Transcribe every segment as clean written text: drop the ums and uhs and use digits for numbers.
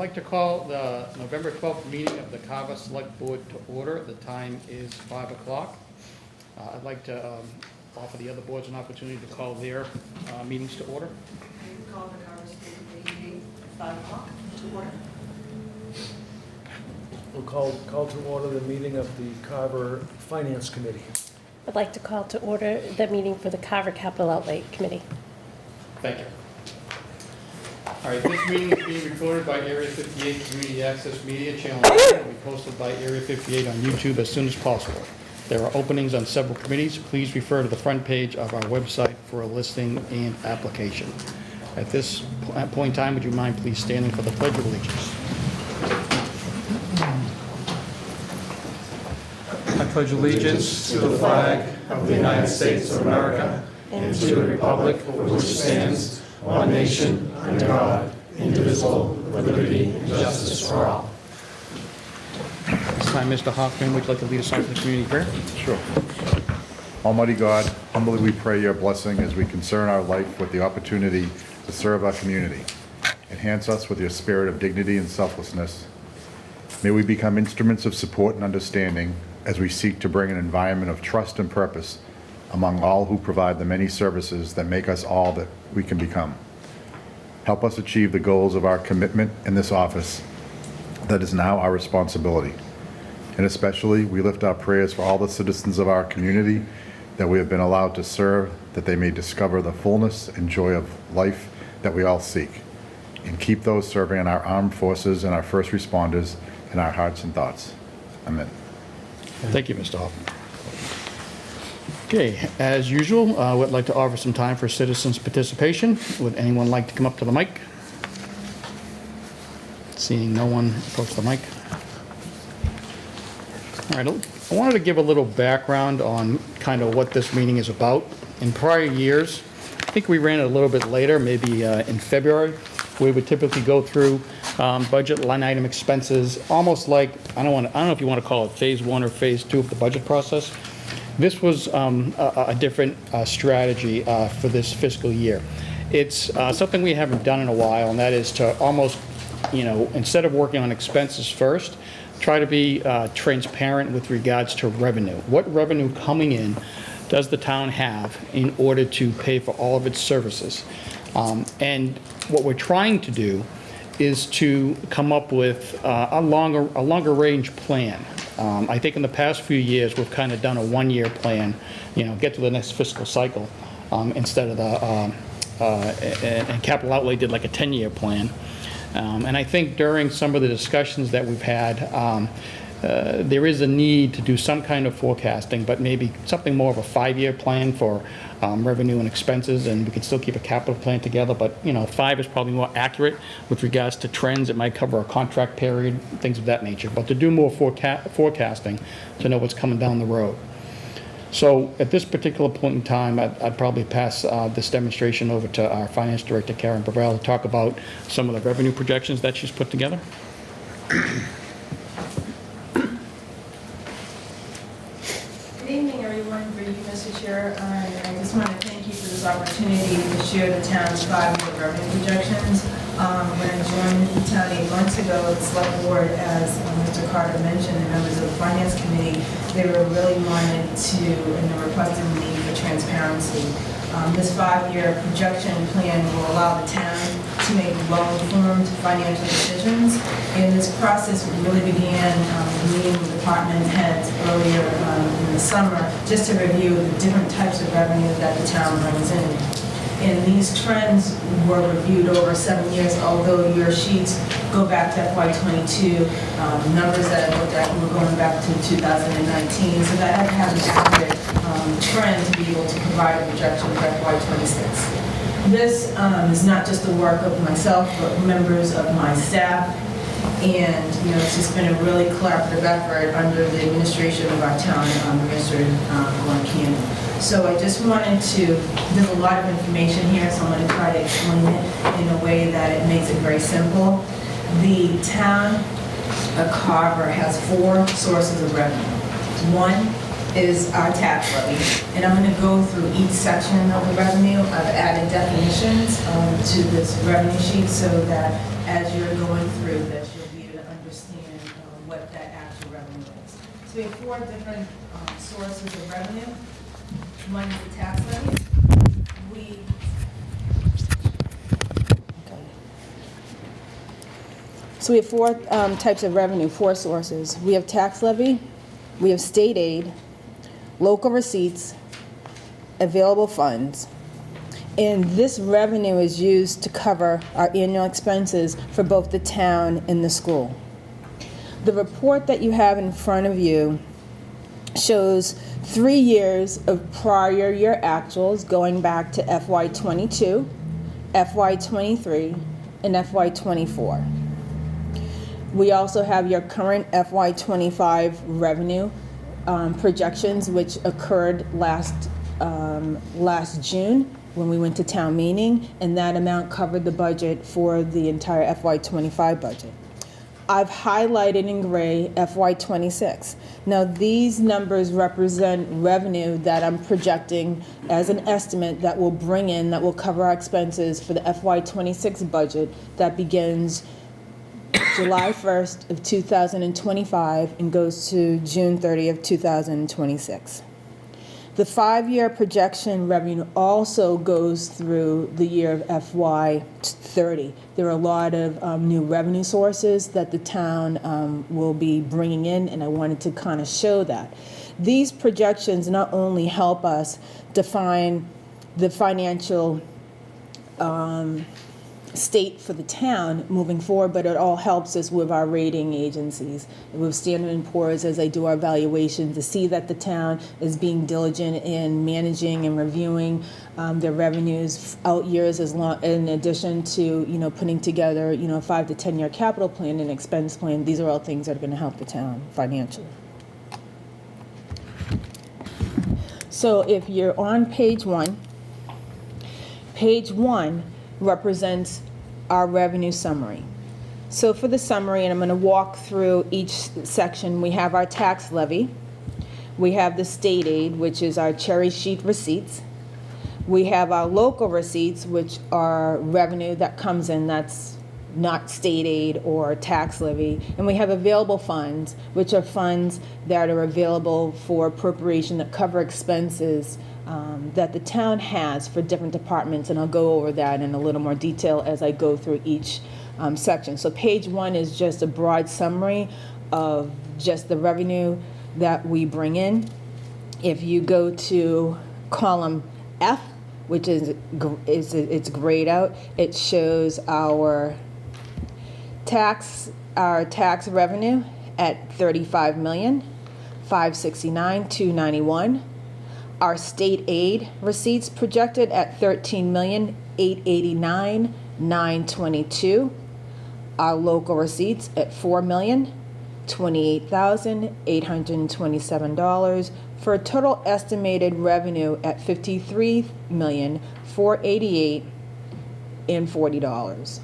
like to call the November 12th meeting of the Carver Select Board to order. The time is 5 o'clock. I'd like to offer the other boards an opportunity to call their meetings to order. We call the Carver Select Board meeting at 5 o'clock to order. We'll call to order the meeting of the Carver Finance Committee. I'd like to call to order the meeting for the Carver Capital Outlay Committee. Thank you. All right, this meeting is being recorded by Area 58 Community Access Media Channel 9. It will be posted by Area 58 on YouTube as soon as possible. There are openings on several committees. Please refer to the front page of our website for a listing and application. At this point in time, would you mind please standing for the Pledge of Allegiance? I pledge allegiance to the flag of the United States of America and to the republic for which it stands, one nation, under God, indivisible, with liberty and justice for all. This time, Mr. Hoffman, would you like to lead us on to the community prayer? Sure. Almighty God, humbly we pray your blessing as we concern our life with the opportunity to serve our community. Enhance us with your spirit of dignity and selflessness. May we become instruments of support and understanding as we seek to bring an environment of trust and purpose among all who provide the many services that make us all that we can become. Help us achieve the goals of our commitment in this office that is now our responsibility. And especially, we lift our prayers for all the citizens of our community that we have been allowed to serve, that they may discover the fullness and joy of life that we all seek. And keep those serving in our armed forces and our first responders in our hearts and thoughts. Amen. Thank you, Mr. Hoffman. Okay, as usual, I would like to offer some time for citizens' participation. Would anyone like to come up to the mic? Seeing no one approach the mic. All right, I wanted to give a little background on kind of what this meeting is about. In prior years, I think we ran it a little bit later, maybe in February. We would typically go through budget line item expenses, almost like, I don't know if you want to call it phase one or phase two of the budget process. This was a different strategy for this fiscal year. It's something we haven't done in a while, and that is to almost, instead of working on expenses first, try to be transparent with regards to revenue. What revenue coming in does the town have in order to pay for all of its services? And what we're trying to do is to come up with a longer range plan. I think in the past few years we've kind of done a one-year plan, get to the next fiscal cycle instead of and Capital Outlay did like a 10-year plan. And I think during some of the discussions that we've had, there is a need to do some kind of forecasting, but maybe something more of a 5-year plan for revenue and expenses, and we could still keep a capital plan together, but 5 is probably more accurate with regards to trends. It might cover a contract period, things of that nature, but to do more forecasting to know what's coming down the road. So at this particular point in time, I'd probably pass this demonstration over to our Finance Director, Karen Pavel, to talk about some of the revenue projections that she's put together. Good evening, everyone. For you, Mr. Chair, I just want to thank you for this opportunity to share the town's 5-year revenue projections. When I joined the town 8 months ago, the select board, as Mr. Carter mentioned, the members of the Finance Committee, they were really wanted to, and they requested the need for transparency. This 5-year projection plan will allow the town to make well-informed financial decisions. And this process really began meeting with department heads earlier in the summer, just to review the different types of revenue that the town brings in. And these trends were reviewed over 7 years, although your sheets go back to FY22. Numbers that I looked at were going back to 2019, so that I have an accurate trend to be able to provide a projection for FY26. This is not just the work of myself, but members of my staff. And it's just been a really collaborative effort under the administration of our town Administrator Glenn Cannon. So I just wanted to, there's a lot of information here, so I'm going to try to explain it in a way that it makes it very simple. The town of Carver has 4 sources of revenue. One is our tax levy. And I'm going to go through each section of the revenue. I've added definitions to this revenue sheet so that as you're going through this, you'll be able to understand what that actual revenue is. So we have 4 different sources of revenue. One is the tax levy. So we have 4 types of revenue, 4 sources. We have tax levy, we have state aid, local receipts, available funds. And this revenue is used to cover our annual expenses for both the town and the school. The report that you have in front of you shows 3 years of prior year actuals going back to FY22, FY23, and FY24. We also have your current FY25 revenue projections, which occurred last June when we went to town meeting, and that amount covered the budget for the entire FY25 budget. I've highlighted in gray FY26. Now these numbers represent revenue that I'm projecting as an estimate that will bring in, that will cover our expenses for the FY26 budget that begins July 1st of 2025 and goes to June 30th, 2026. The 5-year projection revenue also goes through the year of FY30. There are a lot of new revenue sources that the town will be bringing in, and I wanted to kind of show that. These projections not only help us define the financial state for the town moving forward, but it all helps us with our rating agencies, with Standard & Poor's as they do our valuation, to see that the town is being diligent in managing and reviewing their revenues out years, as long, in addition to putting together 5 to 10 year capital plan and expense plan. These are all things that are going to help the town financially. So if you're on page 1, page 1 represents our revenue summary. So for the summary, and I'm going to walk through each section, we have our tax levy, we have the state aid, which is our cherry sheet receipts, we have our local receipts, which are revenue that comes in that's not state aid or tax levy, and we have available funds, which are funds that are available for appropriation that cover expenses that the town has for different departments, and I'll go over that in a little more detail as I go through each section. So page 1 is just a broad summary of just the revenue that we bring in. If you go to column F, which is it's grayed out, it shows our tax revenue at $35,569,291. Our state aid receipts projected at $13,889,922. Our local receipts at $4,028,827 for a total estimated revenue at $53,488,040.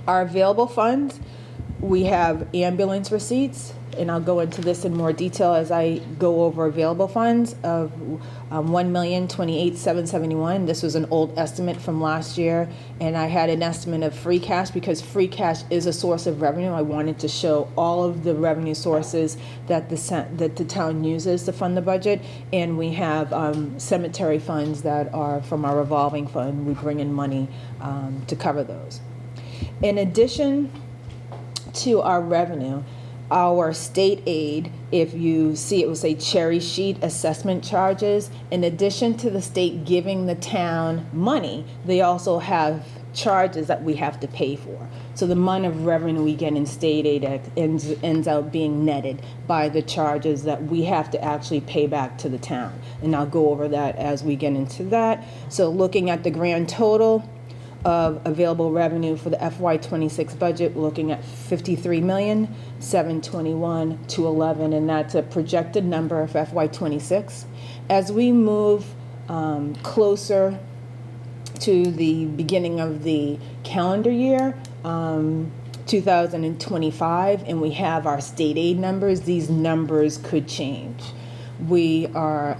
Our available funds, we have ambulance receipts, and I'll go into this in more detail as I go over available funds of $1,028,771. This was an old estimate from last year, and I had an estimate of free cash because free cash is a source of revenue. I wanted to show all of the revenue sources that the town uses to fund the budget, and we have cemetery funds that are from our revolving fund. We bring in money to cover those. In addition to our revenue, our state aid, if you see, it will say cherry sheet assessment charges. In addition to the state giving the town money, they also have charges that we have to pay for. So the amount of revenue we get in state aid ends out being netted by the charges that we have to actually pay back to the town. And I'll go over that as we get into that. So looking at the grand total of available revenue for the FY26 budget, we're looking at $53,721,211, and that's a projected number for FY26. As we move closer to the beginning of the calendar year, 2025, and we have our state aid numbers, these numbers could change. We are,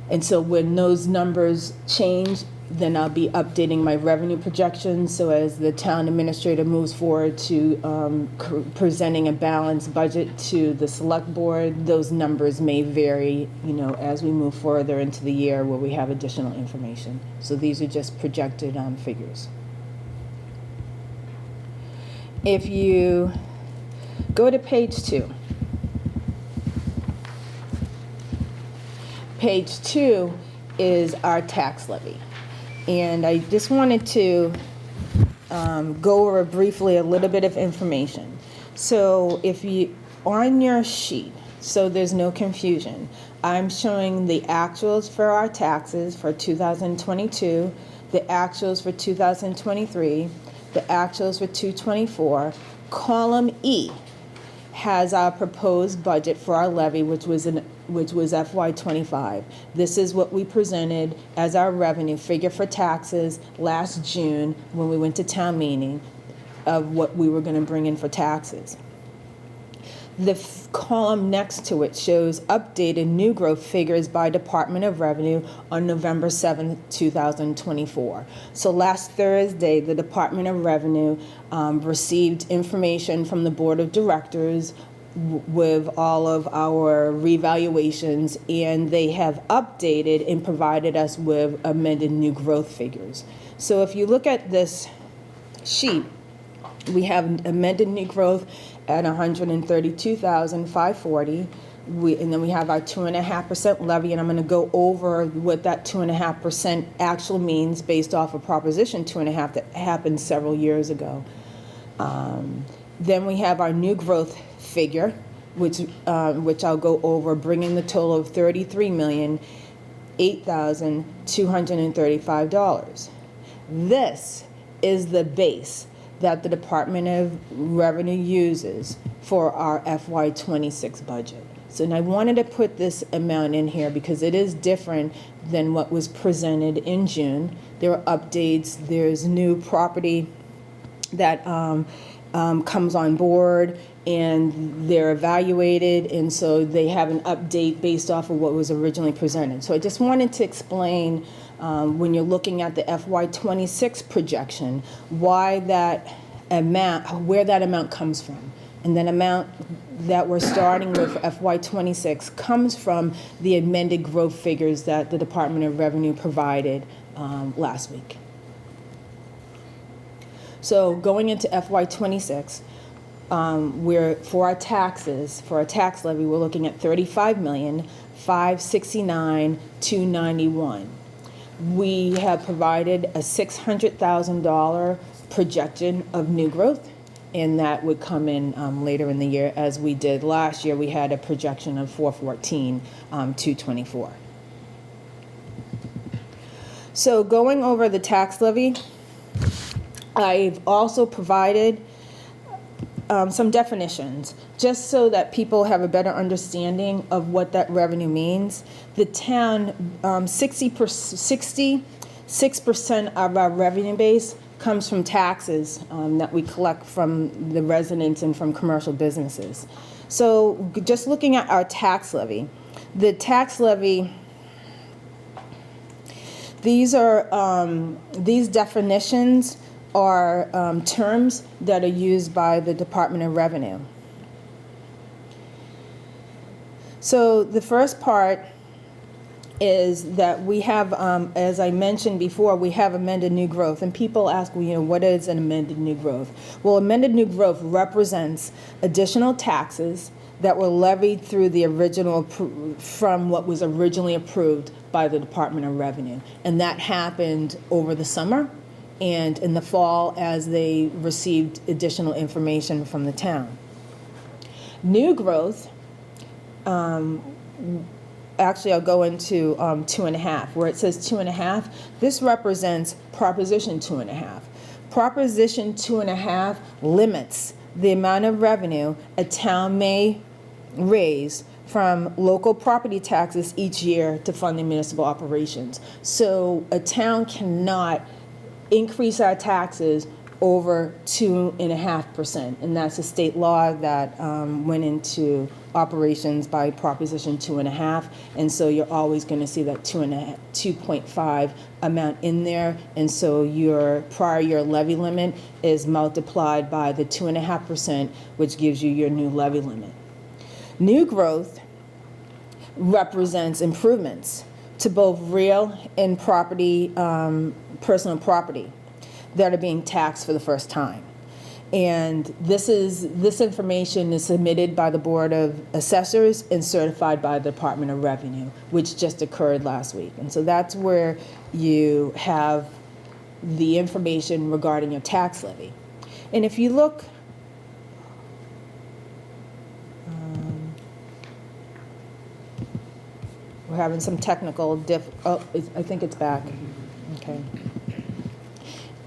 and so when those numbers change, then I'll be updating my revenue projections. So as the town administrator moves forward to presenting a balanced budget to the select board, those numbers may vary, as we move further into the year where we have additional information. So these are just projected figures. If you go to page 2. Page 2 is our tax levy. And I just wanted to go over briefly a little bit of information. So if you, on your sheet, so there's no confusion, I'm showing the actuals for our taxes for 2022, the actuals for 2023, the actuals for 2024. Column E has our proposed budget for our levy, which was FY25. This is what we presented as our revenue figure for taxes last June when we went to town meeting of what we were going to bring in for taxes. The column next to it shows updated new growth figures by Department of Revenue on November 7th, 2024. So last Thursday, the Department of Revenue received information from the Board of Directors with all of our revaluations, and they have updated and provided us with amended new growth figures. So if you look at this sheet, we have amended new growth at $132,540. And then we have our 2.5% levy, and I'm going to go over what that 2.5% actual means based off of Proposition 2.5 that happened several years ago. Then we have our new growth figure, which I'll go over, bringing the total of $33,008,235. This is the base that the Department of Revenue uses for our FY26 budget. So and I wanted to put this amount in here because it is different than what was presented in June. There are updates, there's new property that comes on board, and they're evaluated, and so they have an update based off of what was originally presented. So I just wanted to explain when you're looking at the FY26 projection, why that amount, where that amount comes from. And that amount that we're starting with for FY26 comes from the amended growth figures that the Department of Revenue provided last week. So going into FY26, for our taxes, for our tax levy, we're looking at $35,569,291. We have provided a $600,000 projection of new growth, and that would come in later in the year, as we did last year. We had a projection of $414,224. So going over the tax levy, I've also provided some definitions, just so that people have a better understanding of what that revenue means. The town, 66% of our revenue base comes from taxes that we collect from the residents and from commercial businesses. So just looking at our tax levy, the tax levy, these definitions are terms that are used by the Department of Revenue. So the first part is that we have, as I mentioned before, we have amended new growth. And people ask, well, what is an amended new growth? Well, amended new growth represents additional taxes that were levied through the original, from what was originally approved by the Department of Revenue. And that happened over the summer and in the fall as they received additional information from the town. New growth, actually I'll go into 2.5, where it says 2.5, this represents Proposition 2.5. Proposition 2.5 limits the amount of revenue a town may raise from local property taxes each year to fund the municipal operations. So a town cannot increase our taxes over 2.5%. And that's a state law that went into operations by Proposition 2.5. And so you're always going to see that 2.5 amount in there. And so your prior year levy limit is multiplied by the 2.5%, which gives you your new levy limit. New growth represents improvements to both real and property, personal property that are being taxed for the first time. And this information is submitted by the Board of Assessors and certified by the Department of Revenue, which just occurred last week. And so that's where you have the information regarding your tax levy. And if you look, we're having some technical I think it's back. Okay.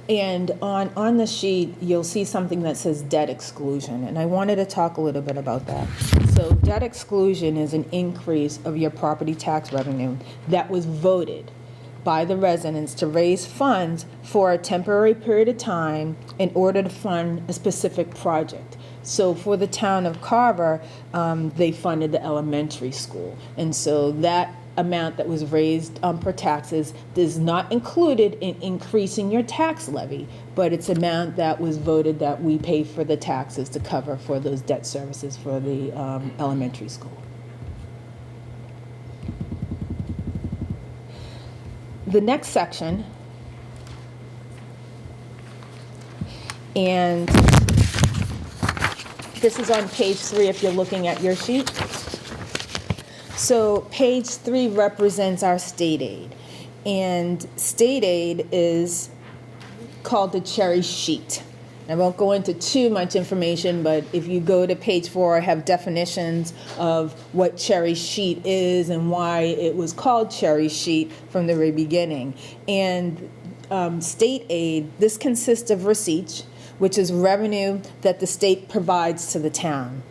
And on the sheet, you'll see something that says debt exclusion, and I wanted to talk a little bit about that. So debt exclusion is an increase of your property tax revenue that was voted by the residents to raise funds for a temporary period of time in order to fund a specific project. So for the town of Carver, they funded the elementary school, and so that amount that was raised for taxes is not included in increasing your tax levy, but it's amount that was voted that we pay for the taxes to cover for those debt services for the elementary school. The next section, and this is on page 3 if you're looking at your sheet. So page 3 represents our state aid, and state aid is called the cherry sheet. I won't go into too much information, but if you go to page 4, I have definitions of what cherry sheet is and why it was called cherry sheet from the very beginning. And state aid, this consists of receipts, which is revenue that the state provides to the town.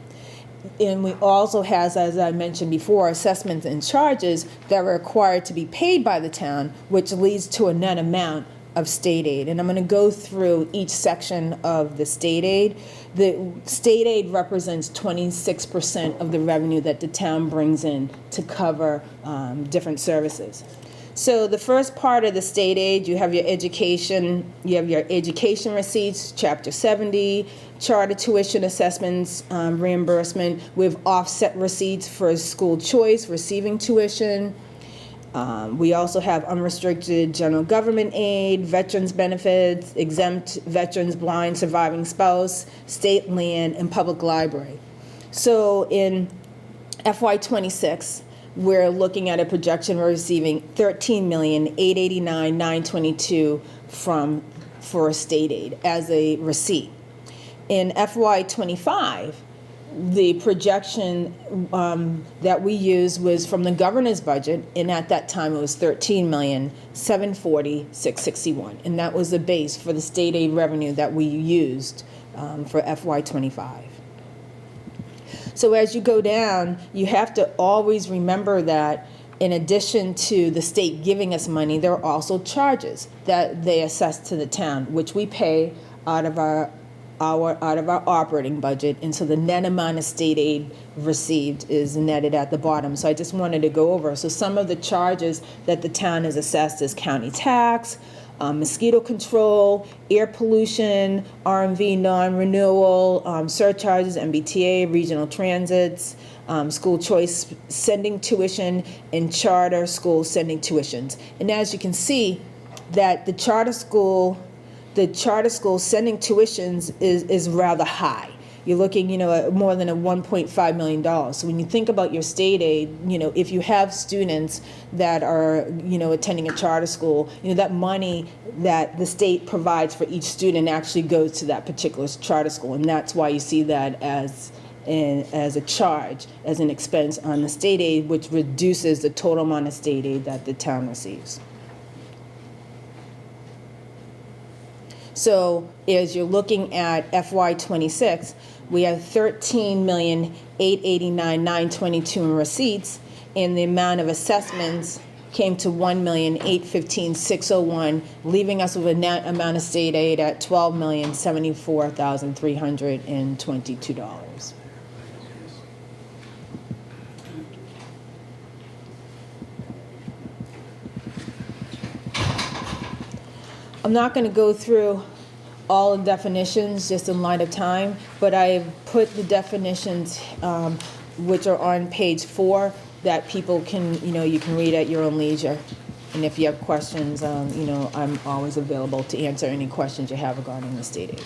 And we also has, as I mentioned before, assessments and charges that are required to be paid by the town, which leads to a net amount of state aid. And I'm going to go through each section of the state aid. The state aid represents 26% of the revenue that the town brings in to cover different services. So the first part of the state aid, you have your education receipts, Chapter 70, charter tuition assessments, reimbursement with offset receipts for school choice, receiving tuition. We also have unrestricted general government aid, veterans benefits, exempt veterans, blind, surviving spouse, state land, and public library. So in FY26, we're looking at a projection we're receiving $13,889,922 for state aid as a receipt. In FY25, the projection that we used was from the governor's budget, and at that time it was $13,740,661, and that was the base for the state aid revenue that we used for FY25. So as you go down, you have to always remember that in addition to the state giving us money, there are also charges that they assess to the town, which we pay out of our operating budget, and so the net amount of state aid received is netted at the bottom. So I just wanted to go over. So some of the charges that the town is assessed is county tax, mosquito control, air pollution, RMV non-renewal, surcharges, MBTA, regional transits, school choice sending tuition, and charter school sending tuitions. And as you can see, that the charter school sending tuitions is rather high. You're looking, at more than $1.5 million. So when you think about your state aid, if you have students that are, attending a charter school, that money that the state provides for each student actually goes to that particular charter school. And that's why you see that as a charge, as an expense on the state aid, which reduces the total amount of state aid that the town receives. So as you're looking at FY26, we have $13,889,922 in receipts, and the amount of assessments came to $1,815,601, leaving us with a net amount of state aid at $12,074,322. I'm not going to go through all the definitions just in light of time, but I've put the definitions which are on page 4 that people can, you can read at your own leisure. And if you have questions, I'm always available to answer any questions you have regarding the state aid.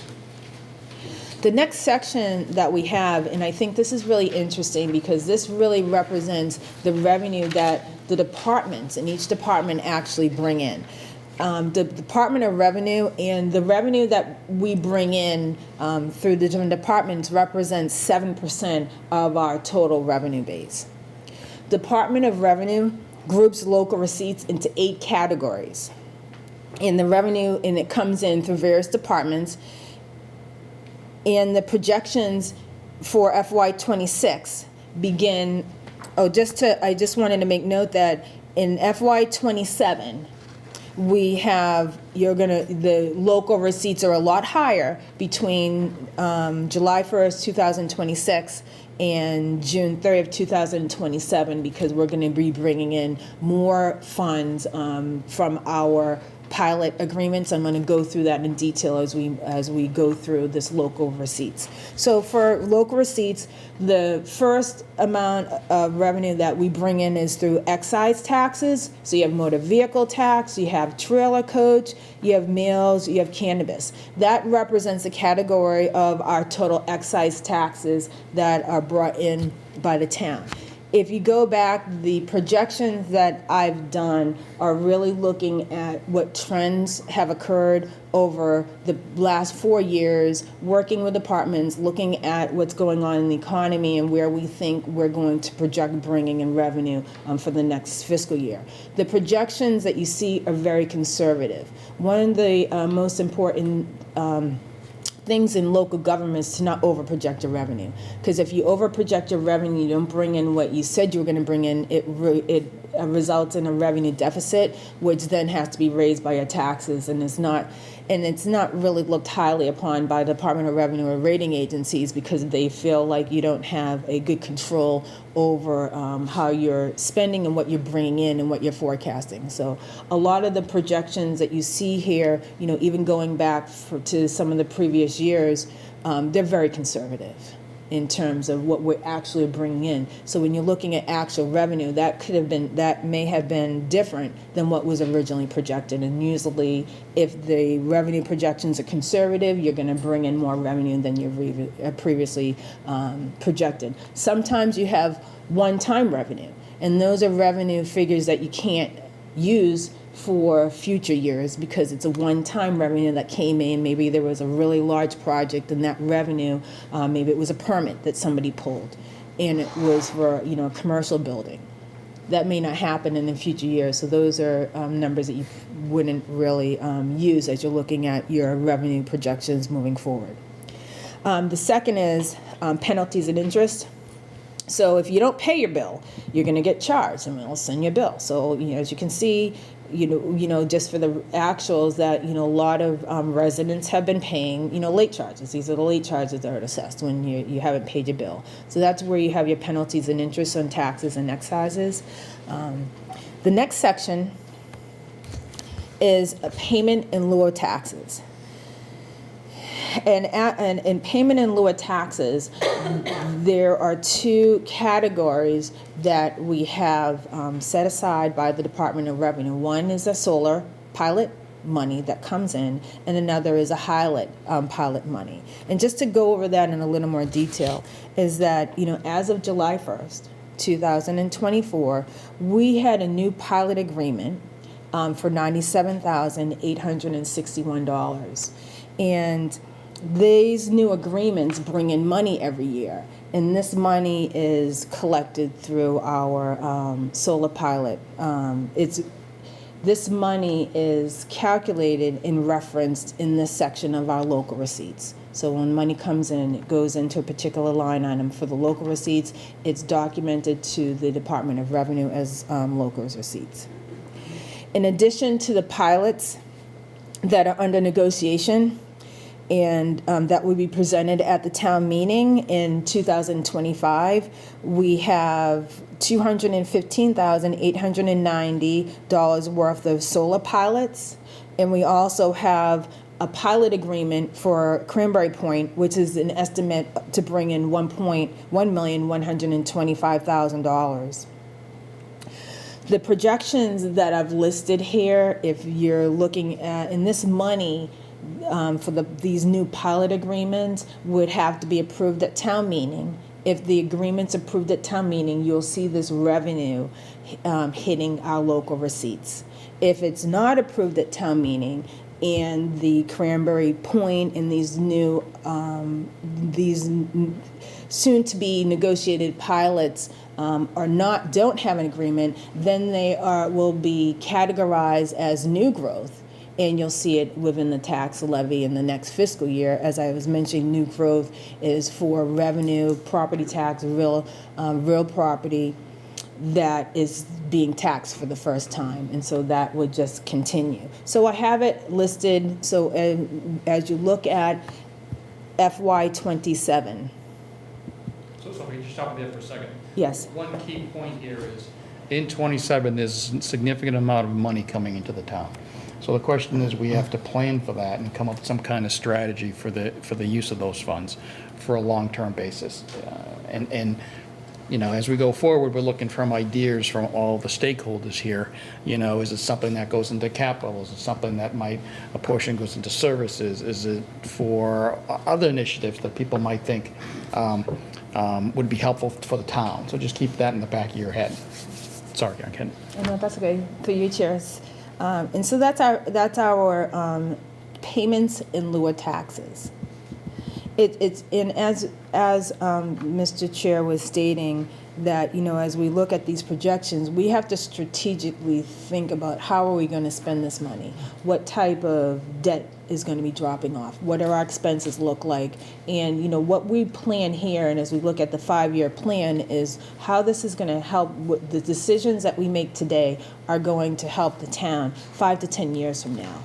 The next section that we have, and I think this is really interesting because this really represents the revenue that the departments in each department actually bring in. The Department of Revenue and the revenue that we bring in through the different departments represents 7% of our total revenue base. Department of Revenue groups local receipts into 8 categories. And the revenue, and it comes in through various departments. And the projections for FY26 begin, I just wanted to make note that in FY27, we have, the local receipts are a lot higher between July 1st, 2026 and June 30th, 2027, because we're going to be bringing in more funds from our pilot agreements. I'm going to go through that in detail as we go through this local receipts. So for local receipts, the first amount of revenue that we bring in is through excise taxes. So you have motor vehicle tax, you have trailer coach, you have meals, you have cannabis. That represents a category of our total excise taxes that are brought in by the town. If you go back, the projections that I've done are really looking at what trends have occurred over the last 4 years, working with departments, looking at what's going on in the economy and where we think we're going to project bringing in revenue for the next fiscal year. The projections that you see are very conservative. One of the most important things in local governments to not overproject your revenue. Because if you overproject your revenue, you don't bring in what you said you were going to bring in, it results in a revenue deficit, which then has to be raised by your taxes, and it's not really looked highly upon by the Department of Revenue or rating agencies because they feel like you don't have a good control over how you're spending and what you're bringing in and what you're forecasting. So a lot of the projections that you see here, even going back to some of the previous years, they're very conservative in terms of what we're actually bringing in. So when you're looking at actual revenue, that may have been different than what was originally projected. And usually, if the revenue projections are conservative, you're going to bring in more revenue than you previously projected. Sometimes you have one-time revenue, and those are revenue figures that you can't use for future years because it's a one-time revenue that came in. Maybe there was a really large project and that revenue, maybe it was a permit that somebody pulled and it was for a commercial building. That may not happen in the future years. So those are numbers that you wouldn't really use as you're looking at your revenue projections moving forward. The second is penalties and interest. So if you don't pay your bill, you're going to get charged and we'll send you a bill. So, as you can see, just for the actuals that, a lot of residents have been paying, late charges. These are the late charges that are assessed when you haven't paid your bill. So that's where you have your penalties and interest on taxes and excises. The next section is a payment in lieu of taxes. And in payment in lieu of taxes, there are 2 categories that we have set aside by the Department of Revenue. One is a solar pilot money that comes in, and another is a pilot money. And just to go over that in a little more detail, is that, as of July 1st, 2024, we had a new pilot agreement for $97,861. And these new agreements bring in money every year, and this money is collected through our solar pilot. This money is calculated and referenced in this section of our local receipts. So when money comes in, it goes into a particular line item for the local receipts. It's documented to the Department of Revenue as local receipts. In addition to the pilots that are under negotiation, and that will be presented at the town meeting in 2025, we have $215,890 worth of solar pilots, and we also have a pilot agreement for Cranberry Point, which is an estimate to bring in $1,125,000. The projections that I've listed here, if you're looking at, and this money for these new pilot agreements would have to be approved at town meeting. If the agreement's approved at town meeting, you'll see this revenue hitting our local receipts. If it's not approved at town meeting, and the Cranberry Point and these new, these soon-to-be negotiated pilots don't have an agreement, then they will be categorized as new growth, and you'll see it within the tax levy in the next fiscal year. As I was mentioning, new growth is for revenue, property tax, real property that is being taxed for the first time, and so that would just continue. So I have it listed, so as you look at FY27. So we just stop there for a second. Yes. One key point here is, in 27, there's a significant amount of money coming into the town. So the question is, we have to plan for that and come up with some kind of strategy for the use of those funds for a long-term basis. And you know, as we go forward, we're looking for ideas from all the stakeholders here. You know, is it something that goes into capital? Is it something that a portion goes into services? Is it for other initiatives that people might think would be helpful for the town? So just keep that in the back of your head. Sorry, I'm kidding. No, that's okay. For you, chairs. And so that's our payments in lieu of taxes. It's and as Mr. Chair was stating, that, you know, as we look at these projections, we have to strategically think about how are we going to spend this money? What type of debt is going to be dropping off? What do our expenses look like? And, you know, what we plan here, and as we look at the 5-year plan, is how this is going to help. The decisions that we make today are going to help the town 5 to 10 years from now.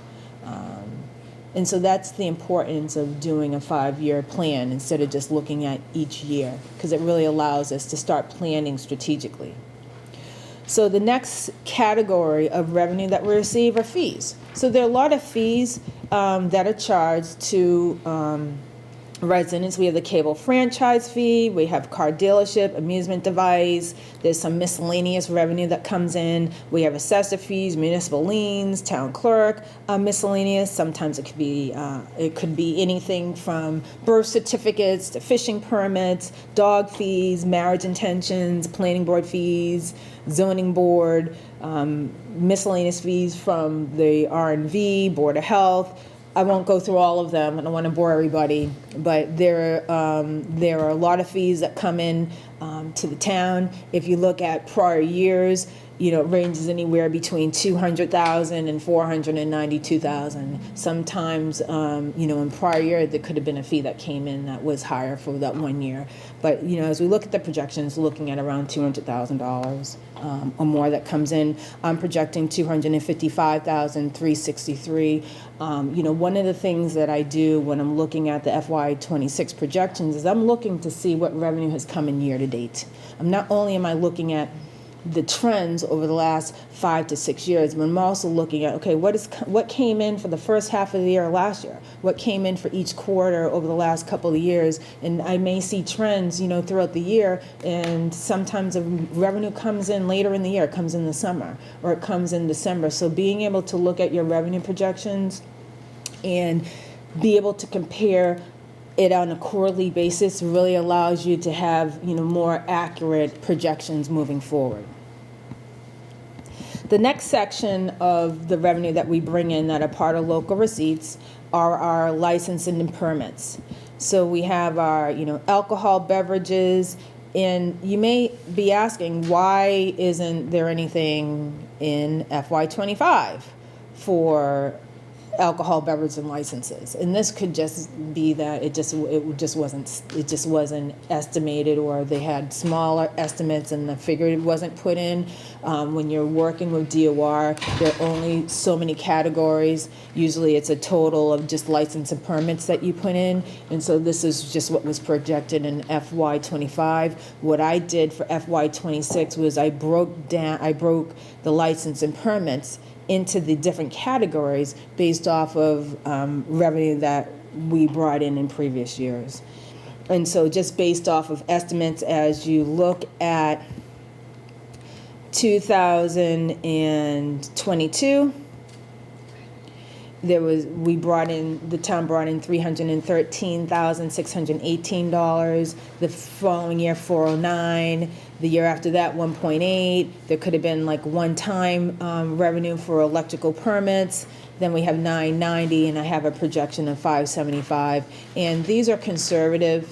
And so that's the importance of doing a 5-year plan instead of just looking at each year, because it really allows us to start planning strategically. So the next category of revenue that we receive are fees. So there are a lot of fees that are charged to residents. We have the cable franchise fee, we have car dealership, amusement device, there's some miscellaneous revenue that comes in, we have assessor fees, municipal liens, town clerk, miscellaneous. Sometimes it could be anything from birth certificates to fishing permits, dog fees, marriage intentions, planning board fees, zoning board, miscellaneous fees from the R&V, Board of Health. I won't go through all of them. I don't want to bore everybody, but there are a lot of fees that come in to the town. If you look at prior years, you know, it ranges anywhere between $200,000 and $492,000. Sometimes, you know, in prior year, there could have been a fee that came in that was higher for that 1 year. But, you know, as we look at the projections, looking at around $200,000 or more that comes in, I'm projecting $255,363. You know, one of the things that I do when I'm looking at the FY26 projections is I'm looking to see what revenue has come in year to date. Not only am I looking at the trends over the last 5 to 6 years, but I'm also looking at, okay, what came in for the first half of the year last year? What came in for each quarter over the last couple of years? And I may see trends, you know, throughout the year, and sometimes the revenue comes in later in the year, it comes in the summer, or it comes in December. So being able to look at your revenue projections and be able to compare it on a quarterly basis really allows you to have, you know, more accurate projections moving forward. The next section of the revenue that we bring in that are part of local receipts are our licensing and permits. So we have our, you know, alcohol, beverages, and you may be asking, why isn't there anything in FY25 for alcohol beverage and licenses. And this could just be that it just wasn't estimated, or they had smaller estimates and the figure wasn't put in. When you're working with DOR, there are only so many categories. Usually it's a total of just license and permits that you put in. And so this is just what was projected in FY25. What I did for FY26 was I broke the license and permits into the different categories based off of revenue that we brought in previous years. And so just based off of estimates, as you look at 2022, the town brought in $313,618. The following year, 409. The year after that, 1.8. There could have been like one-time revenue for electrical permits. Then we have 990, and I have a projection of 575. And these are conservative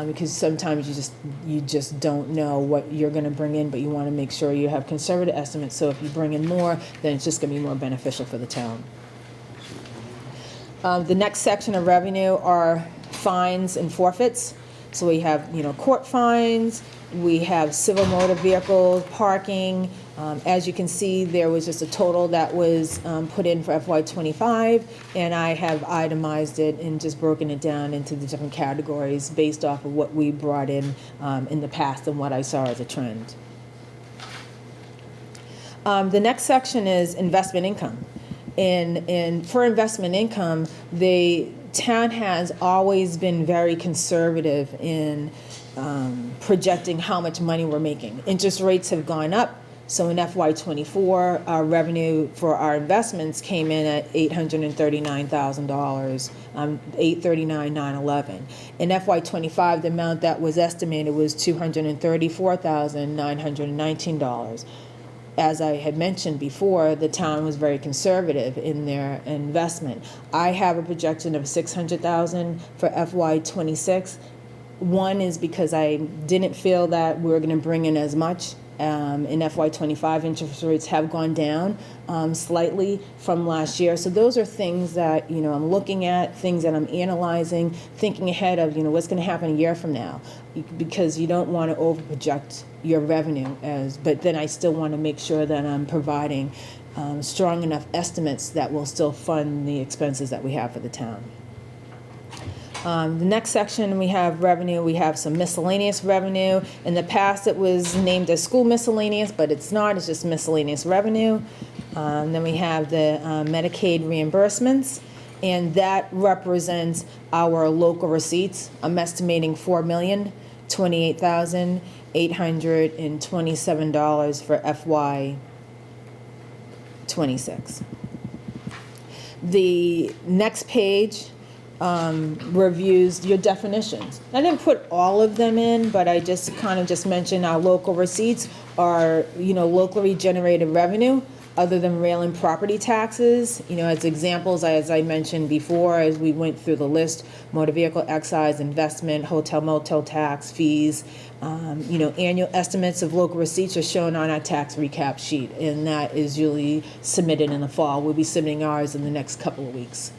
because sometimes you just don't know what you're going to bring in, but you want to make sure you have conservative estimates. So if you bring in more, then it's just going to be more beneficial for the town. The next section of revenue are fines and forfeits. So we have, court fines, we have civil motor vehicle parking. As you can see, there was just a total that was put in for FY25, and I have itemized it and just broken it down into the different categories based off of what we brought in the past and what I saw as a trend. The next section is investment income. And for investment income, the town has always been very conservative in projecting how much money we're making. Interest rates have gone up. So in FY24, our revenue for our investments came in at $839,000, $839,911. In FY25, the amount that was estimated was $234,919. As I had mentioned before, the town was very conservative in their investment. I have a projection of $600,000 for FY26. One is because I didn't feel that we were going to bring in as much. In FY25, interest rates have gone down slightly from last year. So those are things that, I'm looking at, things that I'm analyzing, thinking ahead of, what's going to happen a year from now. Because you don't want to overproject your revenue, but then I still want to make sure that I'm providing strong enough estimates that will still fund the expenses that we have for the town. The next section, we have revenue. We have some miscellaneous revenue. In the past, it was named as school miscellaneous, but it's not. It's just miscellaneous revenue. Then we have the Medicaid reimbursements, and that represents our local receipts. I'm estimating $4,028,827 for FY26. The next page reviews your definitions. I didn't put all of them in, but I just mentioned our local receipts are, locally generated revenue other than real and property taxes. As examples, as I mentioned before, as we went through the list, motor vehicle excise, investment, hotel motel tax, fees, annual estimates of local receipts are shown on our tax recap sheet, and that is usually submitted in the fall. We'll be submitting ours in the next couple of weeks.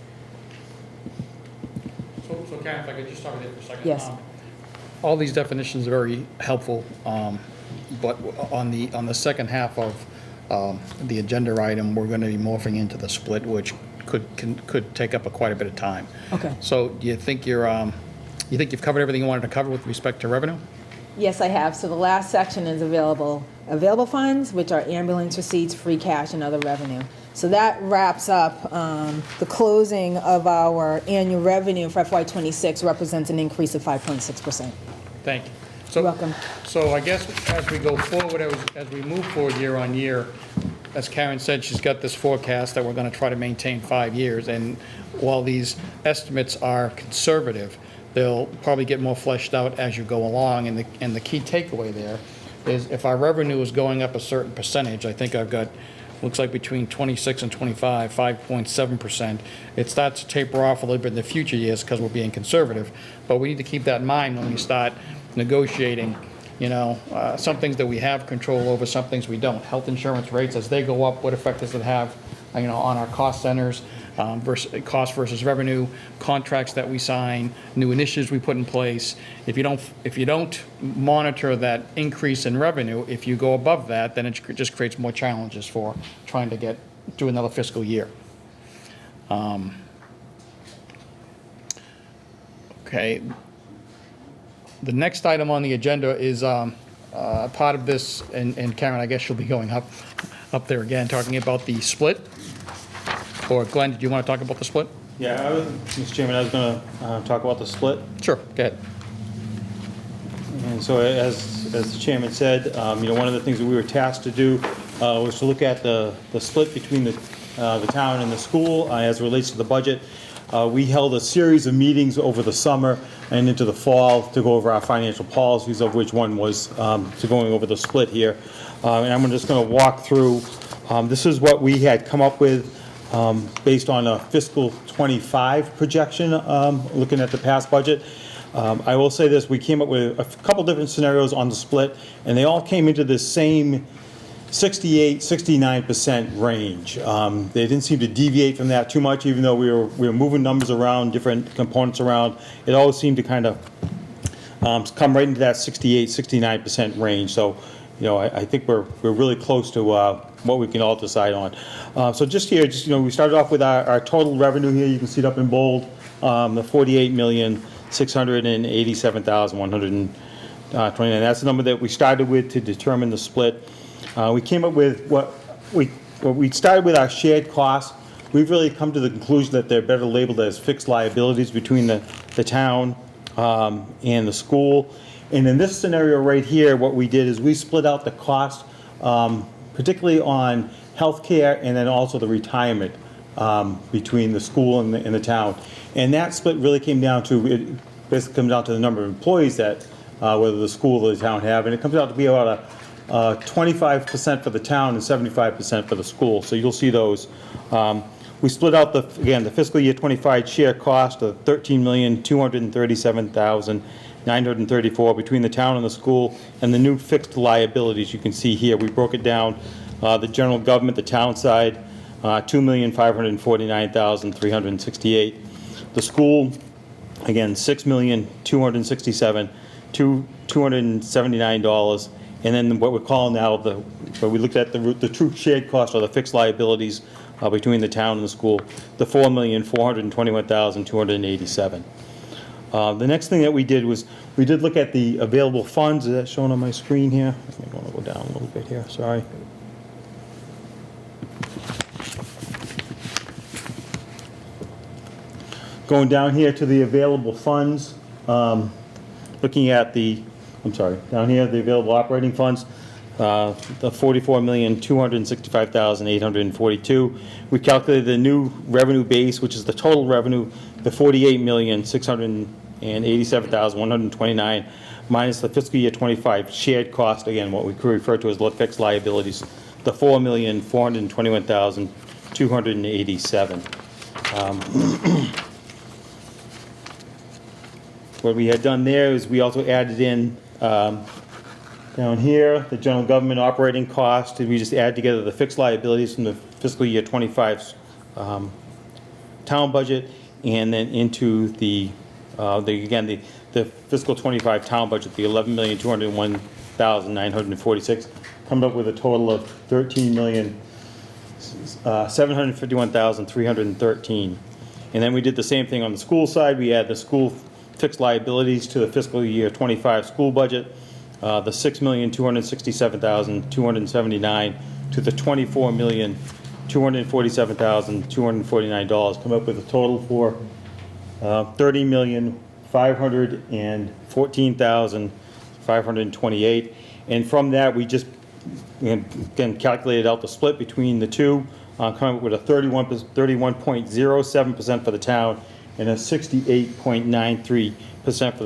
So Karen, if I could just start with you for a second. Yes. All these definitions are very helpful, but on the second half of the agenda item, we're going to be morphing into the split, which could take up quite a bit of time. Okay. So do you think you've covered everything you wanted to cover with respect to revenue? Yes, I have. So the last section is available funds, which are ambulance receipts, free cash, and other revenue. So that wraps up the closing of our annual revenue for FY26 represents an increase of 5.6%. Thank you. You're welcome. So I guess as we go forward, as we move forward year on year, as Karen said, she's got this forecast that we're going to try to maintain 5 years. And while these estimates are conservative, they'll probably get more fleshed out as you go along. And the key takeaway there is if our revenue is going up a certain percentage, I think I've got, looks like between 26 and 25, 5.7%. It starts to taper off a little bit in the future years because we're being conservative. But we need to keep that in mind when we start negotiating, some things that we have control over, some things we don't. Health insurance rates, as they go up, what effect does it have, on our cost centers? versus cost versus revenue, contracts that we sign, new initiatives we put in place. If you don't monitor that increase in revenue, if you go above that, then it just creates more challenges for trying to get through another fiscal year. Okay. The next item on the agenda is part of this, and Karen, I guess you'll be going up there again, talking about the split. Or Glenn, did you want to talk about the split? Yeah, Mr. Chairman, I was going to talk about the split. Sure, go ahead. And so as the chairman said, one of the things that we were tasked to do was to look at the split between the town and the school as it relates to the budget. We held a series of meetings over the summer and into the fall to go over our financial policies, of which one was to going over the split here. And I'm just going to walk through. This is what we had come up with based on a fiscal 25 projection, looking at the past budget. I will say this, we came up with a couple different scenarios on the split, and they all came into the same 68-69% range. They didn't seem to deviate from that too much, even though we were moving numbers around, different components around. It always seemed to kind of come right into that 68-69% range. So, I think we're really close to what we can all decide on. So just here, we started off with our total revenue here. You can see it up in bold, the $48,687,129. That's the number that we started with to determine the split. We came up with what we started with our shared costs. We've really come to the conclusion that they're better labeled as fixed liabilities between the town and the school. And in this scenario right here, what we did is we split out the cost, particularly on healthcare and then also the retirement between the school and the town. And that split really came down to, it basically comes down to the number of employees that whether the school or the town have. And it comes out to be about a 25% for the town and 75% for the school. So you'll see those. We split out the fiscal year 25 share cost of $13,237,934 between the town and the school, and the new fixed liabilities you can see here. We broke it down. The general government, the town side, $2,549,368. The school, again, $6,267,279. And then what we're calling now, where we looked at the true shared cost or the fixed liabilities between the town and the school, the $4,421,287. The next thing that we did was we did look at the available funds. Is that shown on my screen here? I want to go down a little bit here, sorry. Going down here to the available funds, looking at down here, the available operating funds, the $44,265,842. We calculated the new revenue base, which is the total revenue, the $48,687,129, minus the fiscal year 25 shared cost, again, what we could refer to as fixed liabilities, the $4,421,287. What we had done there is we also added in down here the general government operating cost, and we just add together the fixed liabilities from the fiscal year 25 town budget, and then into the fiscal 25 town budget, the $11,201,946, coming up with a total of $13,751,313. And then we did the same thing on the school side. We add the school fixed liabilities to the fiscal year 25 school budget, the $6,267,279 to the $24,247,249, come up with a total for $30,514,528. And from that, we just again calculated out the split between the two, coming up with a 31.07% for the town and a 68.93% for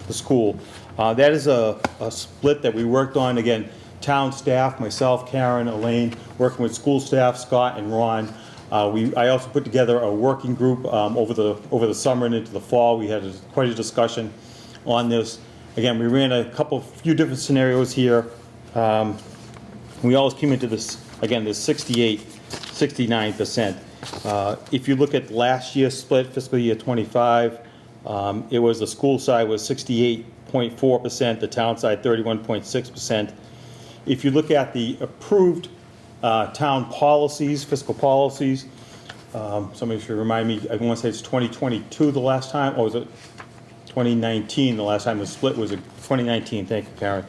the school. That is a split that we worked on, again, town staff, myself, Karen, Elaine, working with school staff, Scott and Ron. I also put together a working group over the summer and into the fall. We had quite a discussion on this. Again, we ran a few different scenarios here. We always came into this, again, this 68, 69%. If you look at last year's split, fiscal year '25, it was the school side was 68.4%, the town side 31.6%. If you look at the approved town policies, fiscal policies, somebody should remind me, I want to say it's 2022 the last time, or was it 2019 the last time the split was? 2019, thank you, Karen.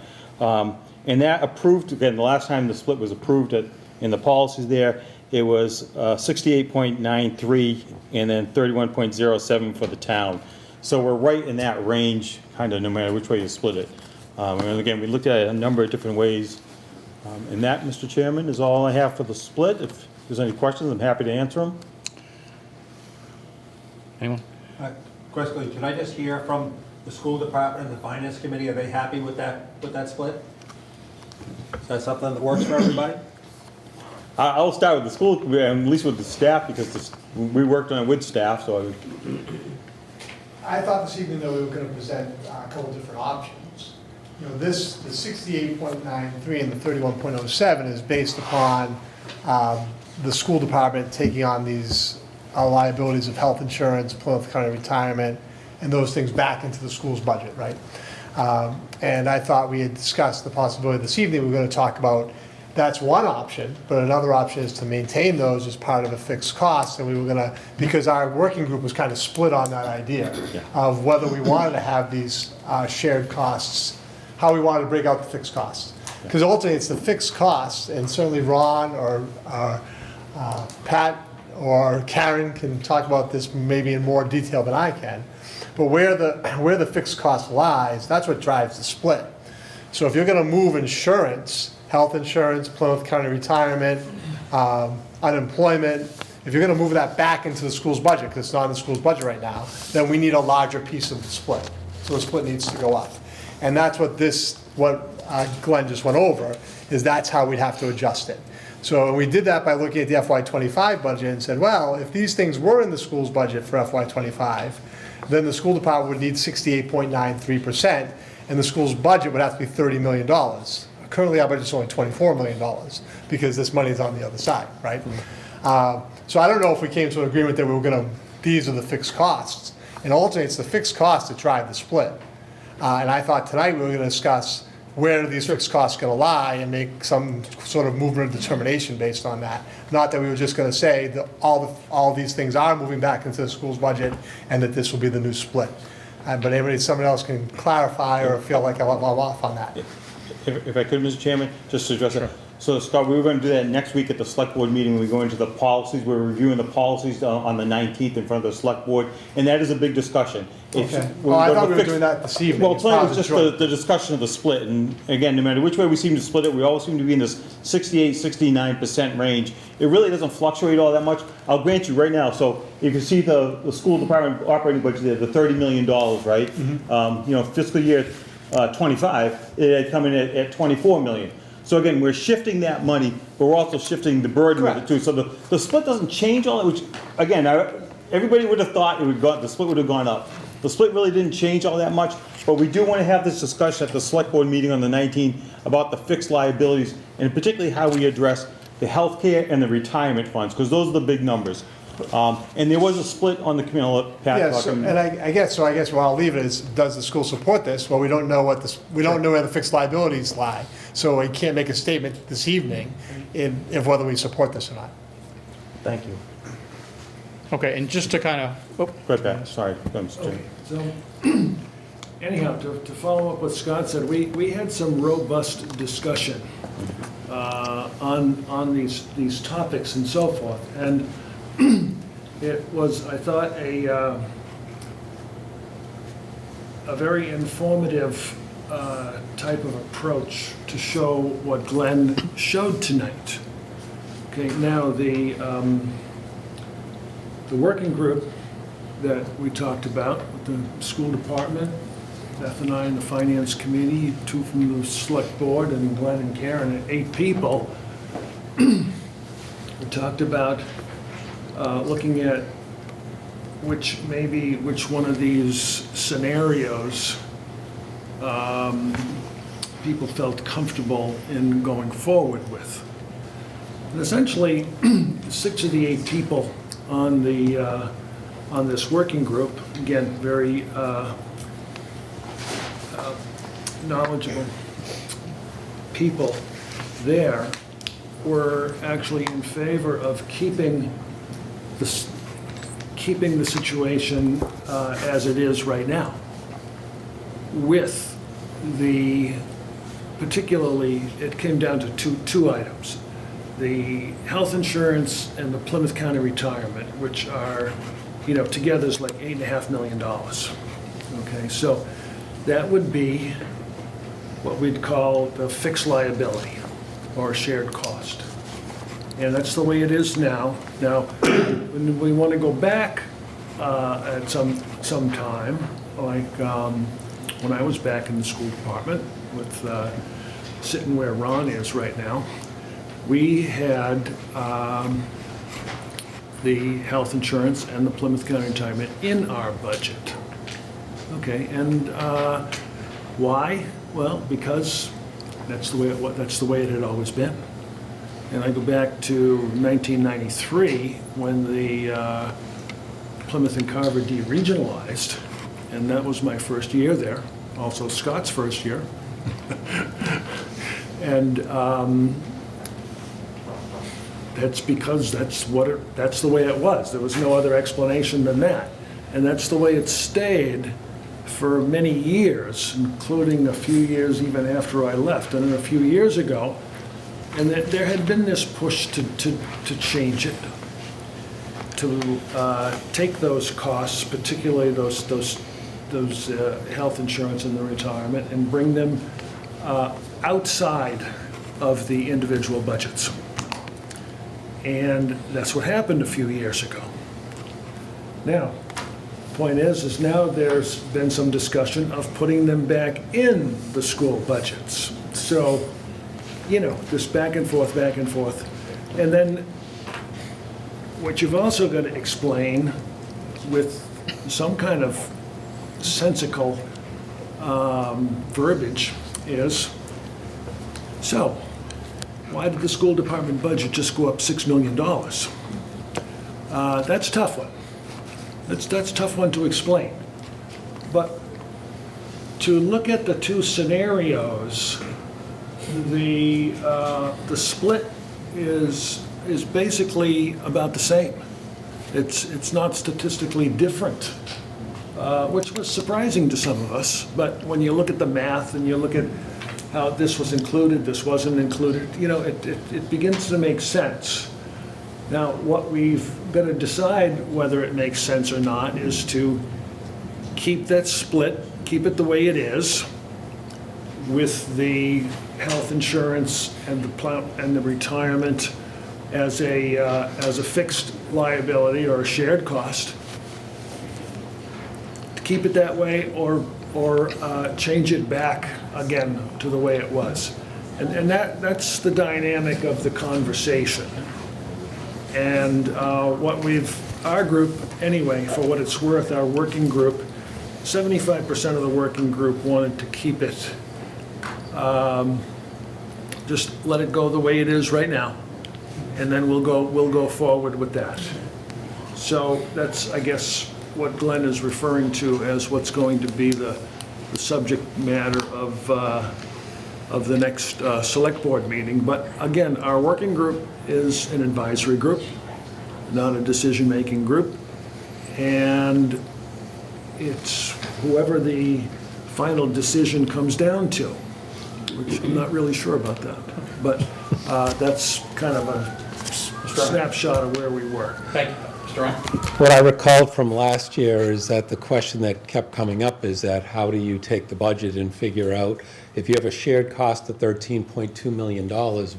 And that approved, again, the last time the split was approved in the policies there, it was 68.93 and then 31.07 for the town. So we're right in that range, kind of no matter which way you split it. And again, we looked at it a number of different ways. And that, Mr. Chairman, is all I have for the split. If there's any questions, I'm happy to answer them. Anyone? Quickly, can I just hear from the school department and the finance committee, are they happy with that split? Is that something that works for everybody? I'll start with the school, at least with the staff, because we worked on it with staff, so I thought this evening that we were going to present a couple different options. You know, the 68.93 and the 31.07 is based upon the school department taking on these liabilities of health insurance, Plymouth County retirement, and those things back into the school's budget, right? And I thought we had discussed the possibility this evening, we were going to talk about, that's one option, but another option is to maintain those as part of a fixed cost, and we were going to, because our working group was kind of split on that idea of whether we wanted to have these shared costs, how we wanted to break out the fixed costs. Because ultimately, it's the fixed costs, and certainly Ron or Pat or Karen can talk about this maybe in more detail than I can, but where the fixed cost lies, that's what drives the split. So if you're going to move insurance, health insurance, Plymouth County retirement, unemployment, if you're going to move that back into the school's budget, because it's not in the school's budget right now, then we need a larger piece of the split. So the split needs to go up. And that's what Glenn just went over, is that's how we'd have to adjust it. So we did that by looking at the FY25 budget and said, well, if these things were in the school's budget for FY25, then the school department would need 68.93%, and the school's budget would have to be $30 million. Currently, our budget's only $24 million because this money's on the other side, right? So I don't know if we came to an agreement that we were going to, these are the fixed costs. And ultimately, it's the fixed costs that drive the split. And I thought tonight we were going to discuss where are these fixed costs going to lie and make some sort of movement of determination based on that. Not that we were just going to say that all these things are moving back into the school's budget and that this will be the new split. But someone else can clarify or feel like I'm off on that. if I could, Mr. Chairman, just to address it. So Scott, we were going to do that next week at the select board meeting when we go into the policies. We're reviewing the policies on the 19th in front of the select board, and that is a big discussion. Okay. Well, I thought we were doing that this evening. Well, tonight was just the discussion of the split, and again, no matter which way we seem to split it, we always seem to be in this 68, 69% range. It really doesn't fluctuate all that much. I'll grant you right now, so if you see the school department operating budget there, the $30 million, right? Mm-hmm. Fiscal year 25, it had come in at 24 million. So again, we're shifting that money, but we're also shifting the burden with it too. So the split doesn't change all that, which again, everybody would have thought the split would have gone up. The split really didn't change all that much, but we do want to have this discussion at the select board meeting on the 19th about the fixed liabilities and particularly how we address the health care and the retirement funds, because those are the big numbers. And there was a split on the communal. Yes, and I guess what I'll leave it is, does the school support this? Well, we don't know know where the fixed liabilities lie, so we can't make a statement this evening of whether we support this or not. Thank you. Okay, and just to kind of, Right back. Sorry, Mr. Chairman. So, anyhow, to follow up what Scott said, we had some robust discussion on these topics and so forth, and it was, I thought, a very informative type of approach to show what Glenn showed tonight. Okay, now the working group that we talked about with the school department, Beth and I and the finance committee, 2 from the select board, and Glenn and Karen, 8 people, we talked about looking at which one of these scenarios people felt comfortable in going forward with. And essentially, 6 of the 8 people on this working group, again, very knowledgeable people there, were actually in favor of keeping the situation as it is right now, with particularly, it came down to two items: the health insurance and the Plymouth County retirement, which are, together is like $8.5 million. Okay, so that would be what we'd call the fixed liability or shared cost. And that's the way it is now. Now, when we want to go back at some time, like when I was back in the school department, with sitting where Ron is right now, we had the health insurance and the Plymouth County retirement in our budget. Okay, and why? Well, because that's the way it had always been. And I go back to 1993 when the Plymouth and Carver deregionalized, and that was my first year there, also Scott's first year. And that's because that's the way it was. There was no other explanation than that. And that's the way it stayed for many years, including a few years even after I left. And then a few years ago, and there had been this push to change it, to take those costs, particularly those health insurance and the retirement, and bring them outside of the individual budgets. And that's what happened a few years ago. Now, point is now there's been some discussion of putting them back in the school budgets. So, this back and forth. And then what you've also got to explain with some kind of sensical verbiage is, so why did the school department budget just go up $6 million? That's a tough one. That's a tough one to explain. But to look at the two scenarios, the split is basically about the same. It's not statistically different, which was surprising to some of us. But when you look at the math and you look at how this was included, this wasn't included, it begins to make sense. Now, what we've got to decide whether it makes sense or not is to keep that split, keep it the way it is, with the health insurance and the retirement as a fixed liability or a shared cost. To keep it that way, or change it back again to the way it was, and that's the dynamic of the conversation. And our group, anyway, for what it's worth, our working group, 75% of the working group wanted to keep it, just let it go the way it is right now, and then we'll go forward with that. So that's, I guess, what Glenn is referring to as what's going to be the subject matter of the next select board meeting. But again, our working group is an advisory group, not a decision-making group, and it's whoever the final decision comes down to, which I'm not really sure about that. But that's kind of a snapshot of where we were. Thank you. Mr. Ryan? What I recalled from last year is that the question that kept coming up is that how do you take the budget and figure out, if you have a shared cost of $13.2 million,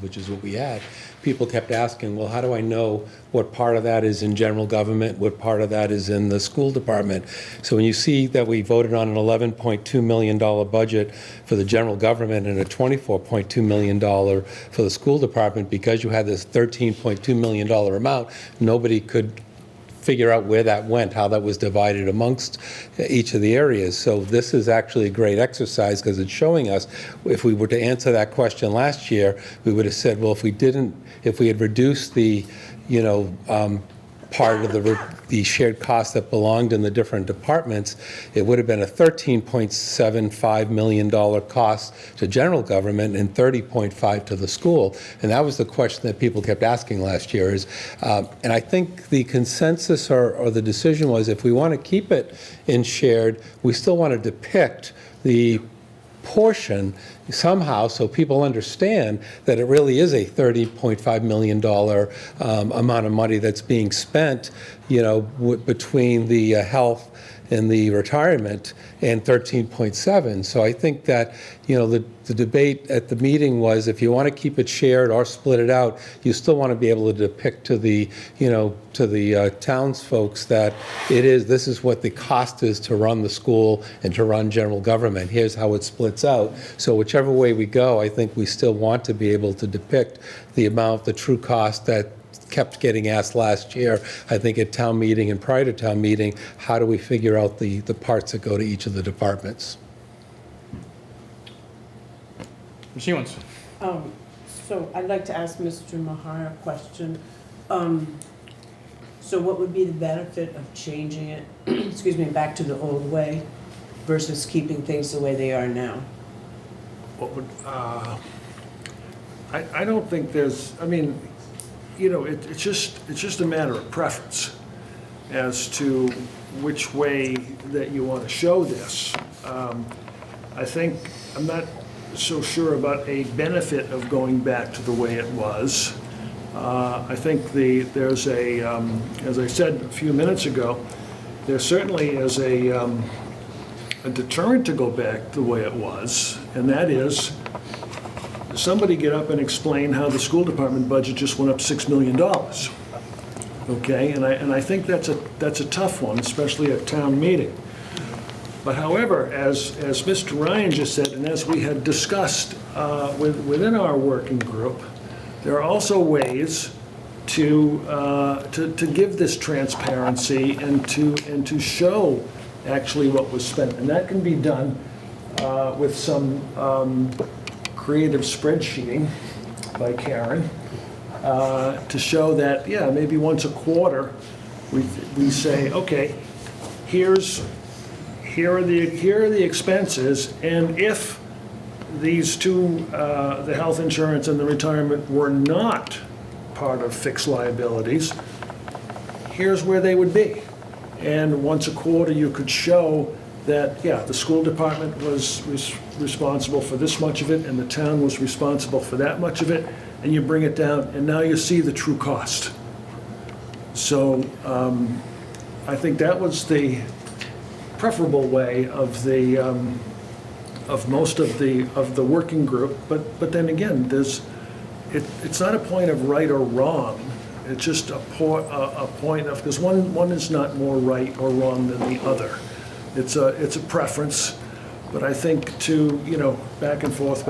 which is what we had, people kept asking, well, how do I know what part of that is in general government, what part of that is in the school department? So when you see that we voted on an $11.2 million budget for the general government and a $24.2 million for the school department, because you had this $13.2 million amount, nobody could figure out where that went, how that was divided amongst each of the areas. So this is actually a great exercise because it's showing us, if we were to answer that question last year, we would have said, well, if we had reduced the, part of the shared cost that belonged in the different departments, it would have been a $13.75 million cost to general government and $30.5 to the school. And that was the question that people kept asking last year is, and I think the consensus or the decision was, if we want to keep it in shared, we still want to depict the portion somehow so people understand that it really is a $30.5 million amount of money that's being spent, between the health and the retirement and 13.7. So I think that, the debate at the meeting was, if you want to keep it shared or split it out, you still want to be able to depict to the, townsfolks that this is what the cost is to run the school and to run general government. Here's how it splits out. So whichever way we go, I think we still want to be able to depict the true cost that kept getting asked last year, I think at town meeting and prior to town meeting, how do we figure out the parts that go to each of the departments? Ms. Hewens? So I'd like to ask Mr. Mahar a question. So what would be the benefit of changing it, excuse me, back to the old way versus keeping things the way they are now? What would, I don't think there's, it's just a matter of preference as to which way that you want to show this. I'm not so sure about a benefit of going back to the way it was. I think there's as I said a few minutes ago, there certainly is a deterrent to go back the way it was, and that is somebody get up and explain how the school department budget just went up $6 million. Okay, and I think that's a tough one, especially at town meeting. But however, as Mr. Ryan just said, and as we had discussed within our working group, there are also ways to give this transparency and to show actually what was spent, and that can be done with some creative spreadsheeting by Karen to show that, maybe once a quarter we say, okay, here are the expenses, and if these two, the health insurance and the retirement, were not part of fixed liabilities, here's where they would be. And once a quarter, you could show that, the school department was responsible for this much of it, and the town was responsible for that much of it, and you bring it down, and now you see the true cost. So I think that was the preferable way of the of most of the working group. But then again, it's not a point of right or wrong. It's just a point of, because one is not more right or wrong than the other. It's a preference. But I think to back and forth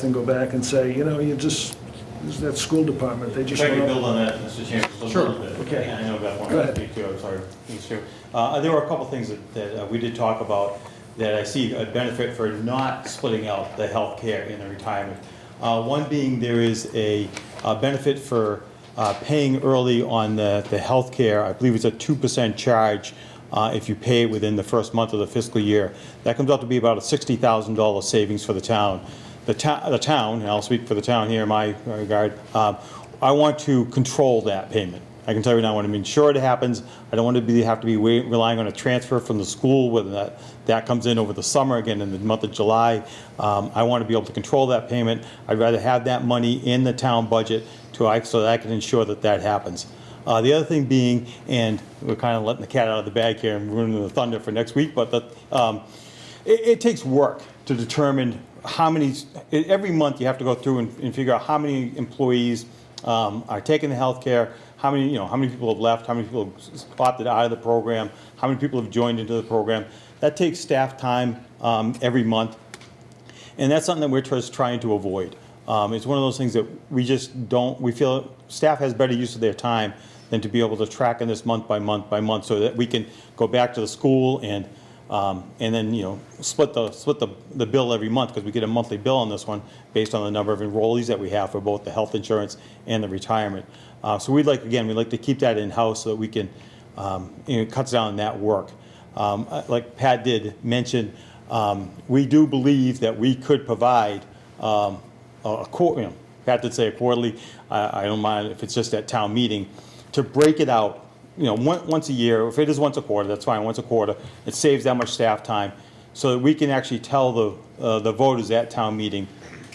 and go back and say, that school department, they just If I went could up. build on that, Mr. Chairman, just a Sure. little bit. Okay. I know Beth Go wanted ahead. to speak to, I'm sorry. Please do. There were a couple things that we did talk about that I see a benefit for not splitting out the health care and the retirement. One being there is a benefit for paying early on the health care. I believe it's a 2% charge if you pay it within the first month of the fiscal year. That comes out to be about a $60,000 savings for the town. The town, and I'll speak for the town here in my regard, I want to control that payment. I can tell you now, I want to make sure it happens. I don't want to have to be relying on a transfer from the school, whether that comes in over the summer, again, in the month of July. I want to be able to control that payment. I'd rather have that money in the town budget so that I can ensure that happens. The other thing being, and we're kind of letting the cat out of the bag here and ruining the thunder for next week, but it takes work to determine how many, every month you have to go through and figure out how many employees are taking the health care, how many people have left, how many people have opted out of the program, how many people have joined into the program. That takes staff time every month, and that's something that we're just trying to avoid. It's one of those things that we just don't, we feel staff has better use of their time than to be able to track in this month by month by month, so that we can go back to the school and then, you know, split the bill every month, because we get a monthly bill on this one based on the number of enrollees that we have for both the health insurance and the retirement. So we'd like to keep that in-house so that we can, you know, it cuts down on that work. Like Pat did mention, we do believe that we could provide you know, Pat did say a quarterly, I don't mind if it's just at town meeting, to break it out, you know, once a year. If it is once a quarter, that's fine, once a quarter. It saves that much staff time, so that we can actually tell the voters at town meeting,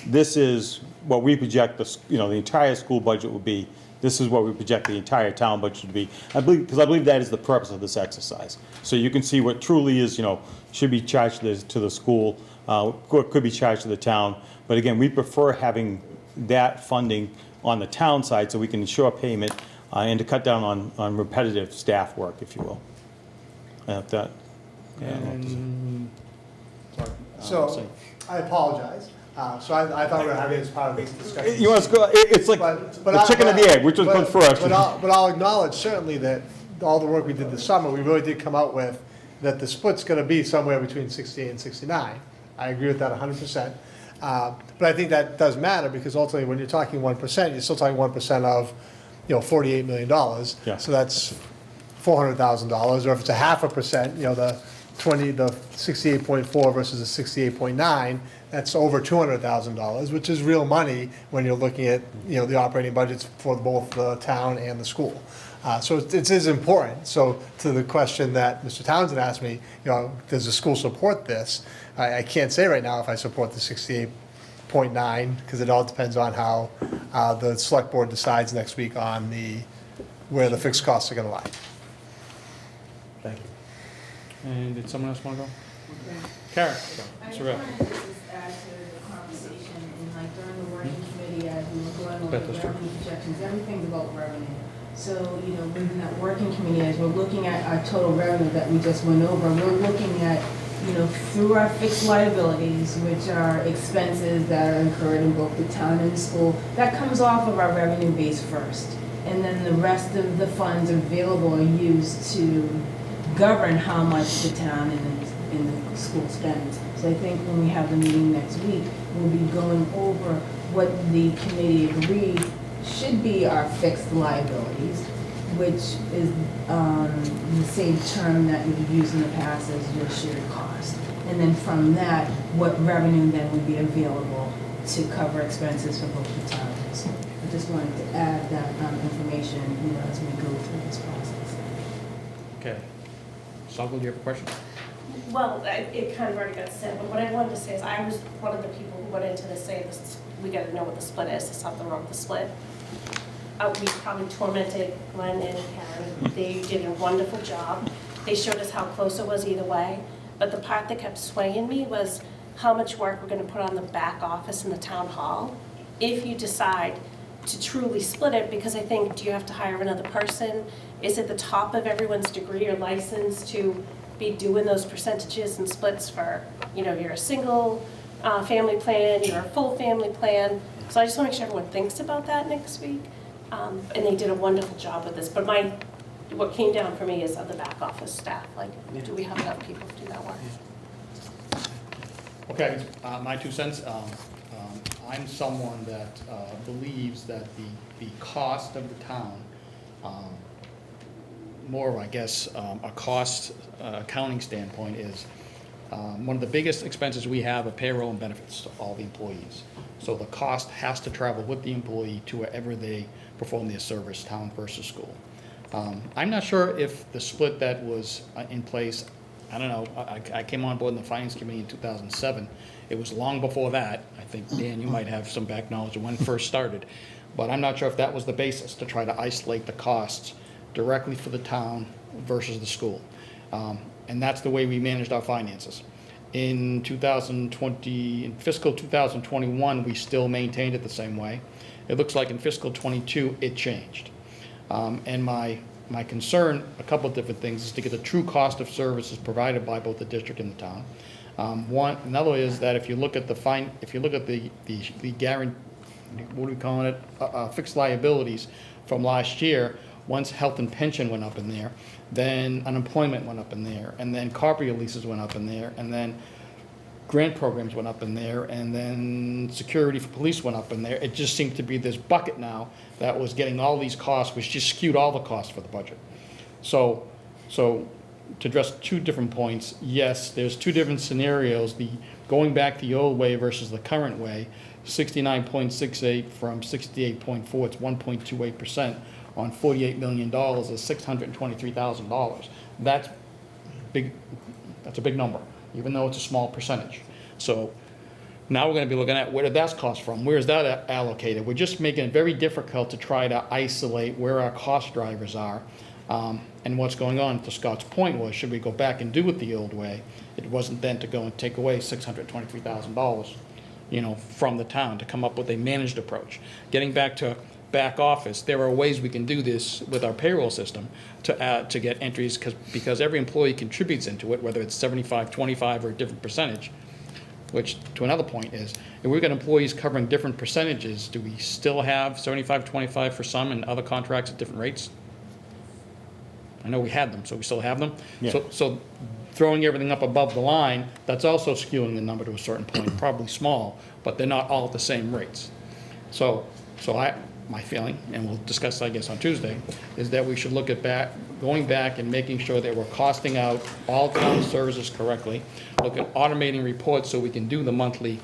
this is what we project the entire school budget will be. This is what we project the entire town budget to be. I believe that is the purpose of this exercise. So you can see what truly is, you know, should be charged to the school, what could be charged to the town. But again, we prefer having that funding on the town side so we can ensure payment and to cut down on repetitive staff work, if you will. That. So, I apologize. So I thought we were having this part of this discussion. You want to go? It's like the chicken and the egg. Which one comes first? But I'll acknowledge certainly that all the work we did this summer, we really did come out with that the split's going to be somewhere between 68 and 69. I agree with that 100%. But I think that does matter, because ultimately when you're talking 1%, you're still talking 1% of, you know, $48 million. Yeah. So that's $400,000. Or if it's a 0.5%, you know, the 68.4 versus the 68.9, that's over $200,000, which is real money when you're looking at, you know, the operating budgets for both the town and the school. So it is important. So to the question that Mr. Townsend asked me, you know, does the school support this? I can't say right now if I support the 68.9, because it all depends on how the select board decides next week on where the fixed costs are going to lie. Thank you. And did someone else want to go? Karen? I just Sorry. wanted to just add to the conversation, and like during the working committee, as we were going over the revenue projections, everything's about revenue. So, you know, within that working committee, as we're looking at our total revenue that we just went over, we're looking at, you know, through our fixed liabilities, which are expenses that are incurred in both the town and the school, that comes off of our revenue base first. And then the rest of the funds available are used to govern how much the town and the school spends. So I think when we have the meeting next week, we'll be going over what the committee agreed should be our fixed liabilities, which is the same term that we've used in the past as your shared cost. And then from that, what revenue then would be available to cover expenses for both the towns. I just wanted to add that information, you know, as we go through this process. Okay. Salvo, do you have a question? Well, it kind of already got said, but what I wanted to say is I was one of the people who went into this saying, we got to know what the split is, there's something wrong with the split. We probably tormented Glenn and Karen. They did a wonderful job. They showed us how close it was either way. But the part that kept swaying me was how much work we're going to put on the back office in the town hall if you decide to truly split it, because I think, do you have to hire another person? Is it the top of everyone's degree or license to be doing those percentages and splits for, you know, you're a single family plan, you're a full family plan. So I just want to make sure everyone thinks about that next week. And they did a wonderful job with this. But what came down for me is of the back office staff. Like, do we have enough people to do that work? Okay, my 2 cents. I'm someone that believes that the cost of the town, more of, I guess, a cost accounting standpoint, is one of the biggest expenses we have are payroll and benefits to all the employees. So the cost has to travel with the employee to wherever they perform their service, town versus school. I'm not sure if the split that was in place, I don't know, I came on board in the Finance Committee in 2007. It was long before that. I think, Dan, you might have some back knowledge of when it first started. But I'm not sure if that was the basis, to try to isolate the costs directly for the town versus the school. And that's the way we managed our finances. In 2020, in fiscal 2021, we still maintained it the same way. It looks like in fiscal 22, it changed. And my concern, a couple of different things, is to get the true cost of services provided by both the district and the town. Another is that if you look at the guarantee, what are we calling it, fixed liabilities from last year, once health and pension went up in there, then unemployment went up in there, and then property leases went up in there, and then grant programs went up in there, and then security for police went up in there. It just seemed to be this bucket now that was getting all these costs, which just skewed all the costs for the budget. So to address two different points, yes, there's two different scenarios, the going back the old way versus the current way, 69.68 from 68.4, it's 1.28% on $48 million is $623,000. That's big, that's a big number, even though it's a small percentage. So now we're gonna be looking at where did that cost from? Where is that allocated? We're just making it very difficult to try to isolate where our cost drivers are and what's going on. To Scott's point was, should we go back and do it the old way? It wasn't then to go and take away $623,000, you know, from the town to come up with a managed approach. Getting back to back office, there are ways we can do this with our payroll system to get entries because every employee contributes into it, whether it's 75, 25, or a different percentage. Which, to another point, is if we've got employees covering different percentages, do we still have 75, 25 for some and other contracts at different rates? I know we had them, so we still have them. Yeah. So throwing everything up above the line, that's also skewing the number to a certain point, probably small, but they're not all at the same rates. So my feeling, and we'll discuss, I guess, on Tuesday, is that we should look at going back and making sure that we're costing out all town services correctly, look at automating reports so we can do the monthly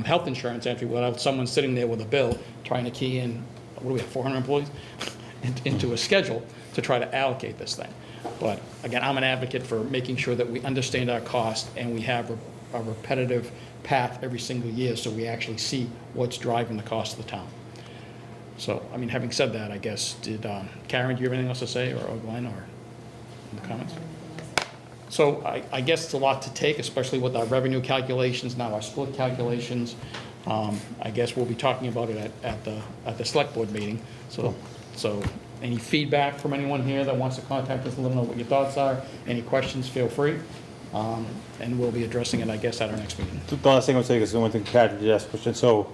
health insurance entry without someone sitting there with a bill trying to key in, what do we have, 400 employees, into a schedule to try to allocate this thing. But again, I'm an advocate for making sure that we understand our cost and we have a repetitive path every single year so we actually see what's driving the cost of the town. So, I mean, having said that, I guess, did Karen, do you have anything else to say, or Glenn, or in the comments? So I guess it's a lot to take, especially with our revenue calculations, now our split calculations. I guess we'll be talking about it at the select board meeting. So any feedback from anyone here that wants to contact us, let them know what your thoughts are. Any questions, feel free. And we'll be addressing it, I guess, at our next meeting. The last thing I would say is the one thing Patrick did ask a question. So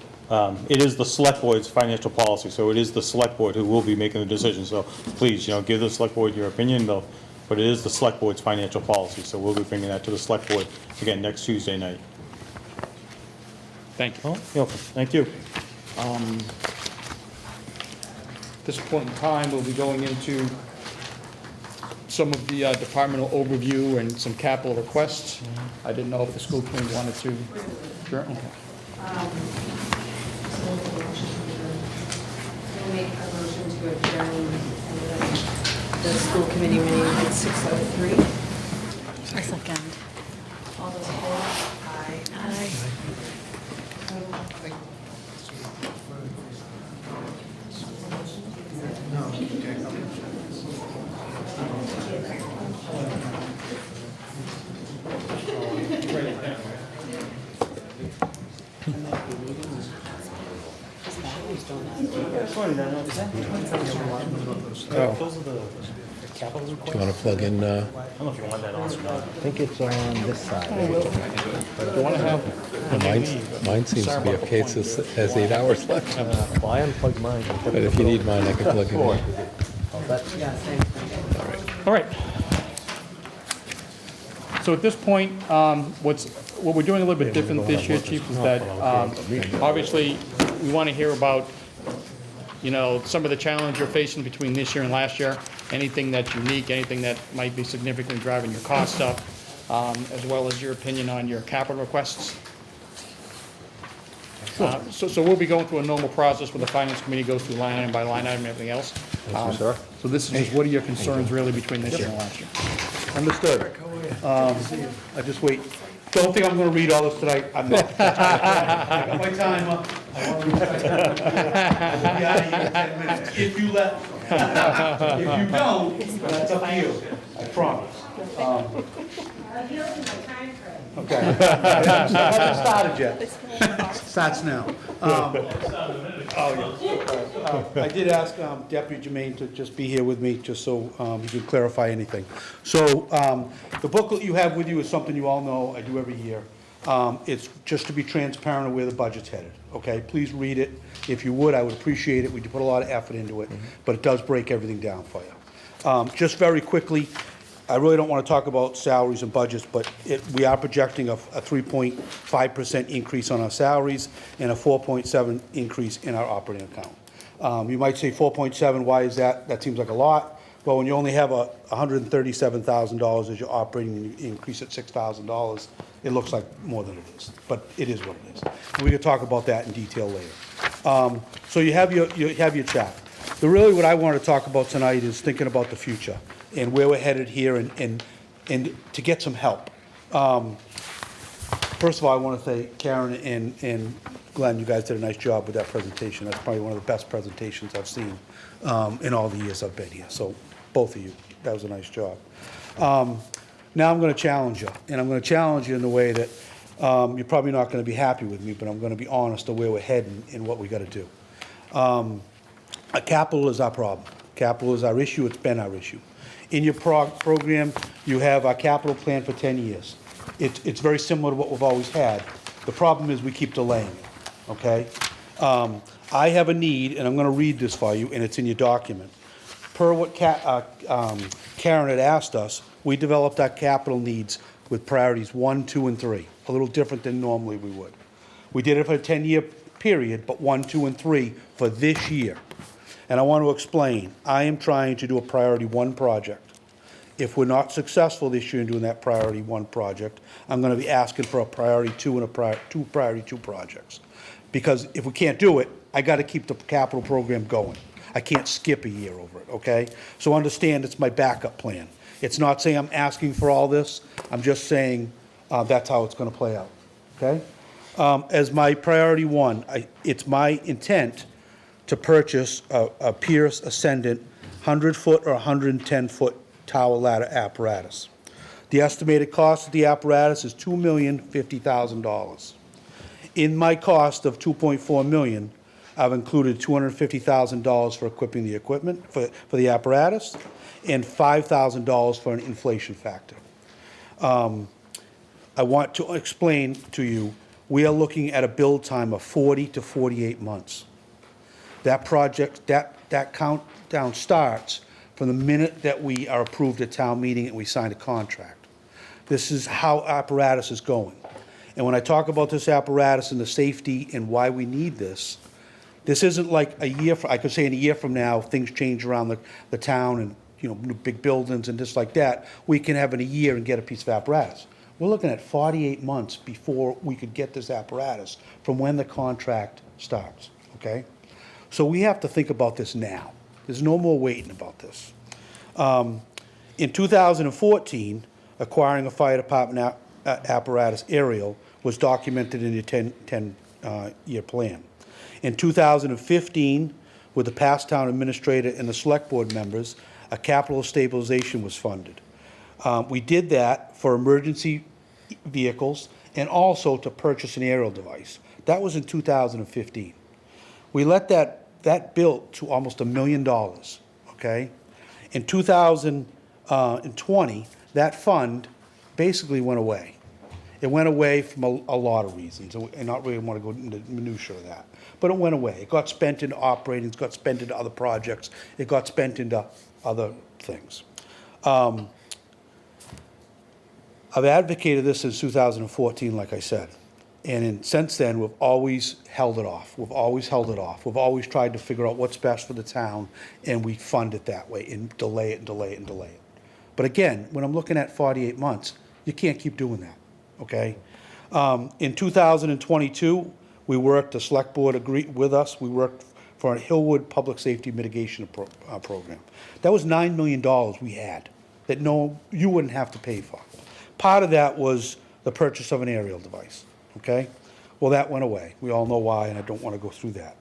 it is the select board's financial policy, so it is the select board who will be making the decision. So please, give the select board your opinion, though, but it is the select board's financial policy, so we'll be bringing that to the select board again next Tuesday night. Thank you. Oh, you're welcome. Thank you. At this point in time, we'll be going into some of the departmental overview and some capital requests. I didn't know if the school committee wanted to. Sure, okay. We'll make a motion to adjourn the school committee meeting at 6:03. A second. All those opposed? Aye. Aye. Do you want to plug in? I don't know if you want that on or not. I think it's on this side. Mine seems to be okay. It has 8 hours left. Well, I unplugged mine. But if you need mine, I can plug it in. All right. So at this point, what we're doing a little bit different this year, Chief, is that obviously we want to hear about, some of the challenge you're facing between this year and last year, anything that's unique, anything that might be significantly driving your costs up, as well as your opinion on your capital requests. So we'll be going through a normal process where the finance committee goes through line item by line item and everything else. sir. So this is just, what are your concerns really between this year and last year? Understood. I just wait. Don't think I'm gonna read all this tonight. I'm not. I got my time up. I want to respect it. I'll be out of here in 10 minutes, if you let me. If you don't, that's up to you. I promise. Okay. I haven't started yet. Starts now. I did ask Deputy Jermaine to just be here with me, just so he can clarify anything. So the booklet you have with you is something you all know I do every year. It's just to be transparent of where the budget's headed, okay? Please read it. If you would, I would appreciate it. We put a lot of effort into it, but it does break everything down for you. Just very quickly, I really don't want to talk about salaries and budgets, but we are projecting a 3.5% increase on our salaries and a 4.7 increase in our operating account. You might say 4.7, why is that? That seems like a lot. Well, when you only have $137,000 as your operating and you increase it $6,000, it looks like more than it is, but it is what it is. And we can talk about that in detail later. So you have your chart. But really what I want to talk about tonight is thinking about the future and where we're headed here and to get some help. First of all, I want to thank Karen and Glenn, you guys did a nice job with that presentation. That's probably one of the best presentations I've seen in all the years I've been here. So both of you, that was a nice job. Now I'm going to challenge you, and I'm going to challenge you in the way that you're probably not going to be happy with me, but I'm going to be honest of where we're heading and what we got to do. Capital is our problem. Capital is our issue. It's been our issue. In your program, you have our capital plan for 10 years. It's very similar to what we've always had. The problem is we keep delaying it, okay? I have a need, and I'm going to read this for you, and it's in your document. Per what Karen had asked us, we developed our capital needs with priorities 1, 2, and 3, a little different than normally we would. We did it for a 10-year period, but 1, 2, and 3 for this year. And I want to explain, I am trying to do a priority 1 project. If we're not successful this year in doing that priority 1 project, I'm going to be asking for a priority 2 and two priority 2 projects. Because if we can't do it, I got to keep the capital program going. I can't skip a year over it, okay? So understand it's my backup plan. It's not saying I'm asking for all this. I'm just saying that's how it's going to play out, okay? As my priority 1, it's my intent to purchase a Pierce Ascendant 100-foot or 110-foot tower ladder apparatus. The estimated cost of the apparatus is $2,050,000. In my cost of $2.4 million, I've included $250,000 for equipping the equipment, for the apparatus, and $5,000 for an inflation factor. I want to explain to you, we are looking at a build time of 40 to 48 months. That project, that countdown starts from the minute that we are approved at town meeting and we sign a contract. This is how apparatus is going. And when I talk about this apparatus and the safety and why we need this isn't like a year, I could say in a year from now, things change around the town and, you know, new big buildings and just like that, we can have in a year and get a piece of apparatus. We're looking at 48 months before we could get this apparatus from when the contract starts, okay? So we have to think about this now. There's no more waiting about this. In 2014, acquiring a fire department apparatus aerial was documented in the 10-year plan. In 2015, with the past town administrator and the select board members, a capital stabilization was funded. We did that for emergency vehicles and also to purchase an aerial device. That was in 2015. We let that built to almost $1 million, okay? In 2020, that fund basically went away. It went away from a lot of reasons, and not really want to go into minutia of that. But it went away. It got spent into operating, it got spent into other projects, it got spent into other things. I've advocated this since 2014, like I said. And since then, we've always held it off. We've always held it off. We've always tried to figure out what's best for the town, and we fund it that way and delay it and delay it and delay it. But again, when I'm looking at 48 months, you can't keep doing that, okay? In 2022, we worked, the select board agreed with us, we worked for a Hillwood Public Safety Mitigation Program. That was $9 million we had that you wouldn't have to pay for. Part of that was the purchase of an aerial device, okay? Well, that went away. We all know why, and I don't want to go through that.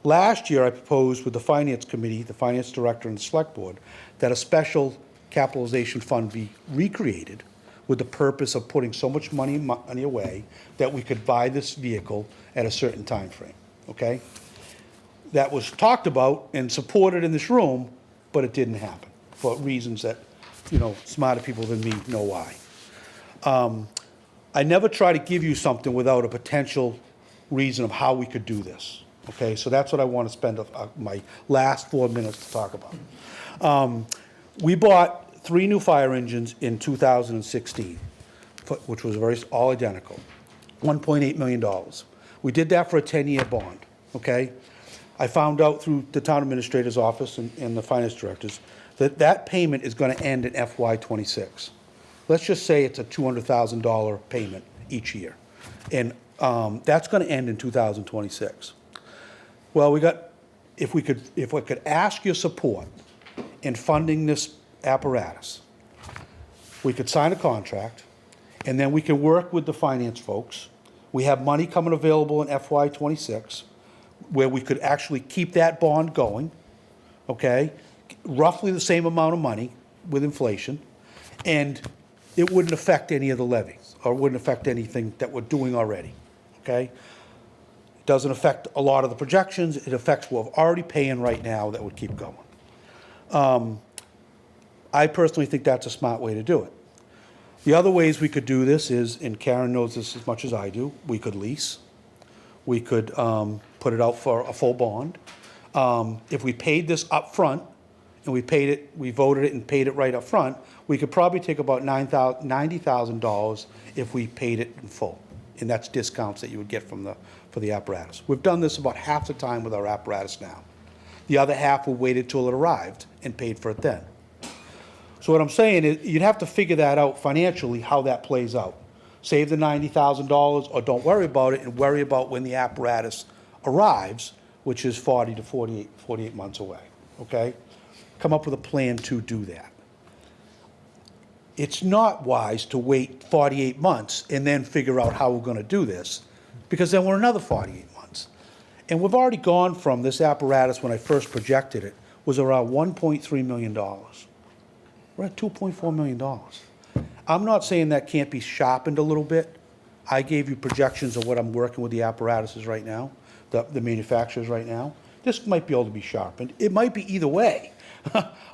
Last year, I proposed with the Finance Committee, the Finance Director, and the Select Board, that a special capitalization fund be recreated with the purpose of putting so much money away that we could buy this vehicle at a certain time frame, okay? That was talked about and supported in this room, but it didn't happen for reasons that, you know, smarter people than me know why. I never try to give you something without a potential reason of how we could do this, okay? So that's what I want to spend my last 4 minutes to talk about. We bought 3 new fire engines in 2016, which was all identical, $1.8 million. We did that for a 10-year bond, okay? I found out through the town administrator's office and the finance directors that that payment is going to end in FY '26. Let's just say it's a $200,000 payment each year. And that's going to end in 2026. Well, if I could ask your support in funding this apparatus, we could sign a contract, and then we can work with the finance folks. We have money coming available in FY '26 where we could actually keep that bond going, okay? Roughly the same amount of money with inflation, and it wouldn't affect any of the levies, or wouldn't affect anything that we're doing already, okay? It doesn't affect a lot of the projections. It affects what we're already paying right now that would keep going. I personally think that's a smart way to do it. The other ways we could do this is, and Karen knows this as much as I do, we could lease. We could put it out for a full bond. If we paid this up front, and we voted it and paid it right up front, we could probably take about $90,000 if we paid it in full. And that's discounts that you would get for the apparatus. We've done this about half the time with our apparatus now. The other half we waited till it arrived and paid for it then. So what I'm saying is you'd have to figure that out financially, how that plays out. Save the $90,000 or don't worry about it and worry about when the apparatus arrives, which is 40 to 48 months away, okay? Come up with a plan to do that. It's not wise to wait 48 months and then figure out how we're going to do this, because then we're another 48 months. And we've already gone from this apparatus, when I first projected it, was around $1.3 million. We're at $2.4 million. I'm not saying that can't be sharpened a little bit. I gave you projections of what I'm working with the apparatuses right now, the manufacturers right now. This might be able to be sharpened. It might be either way,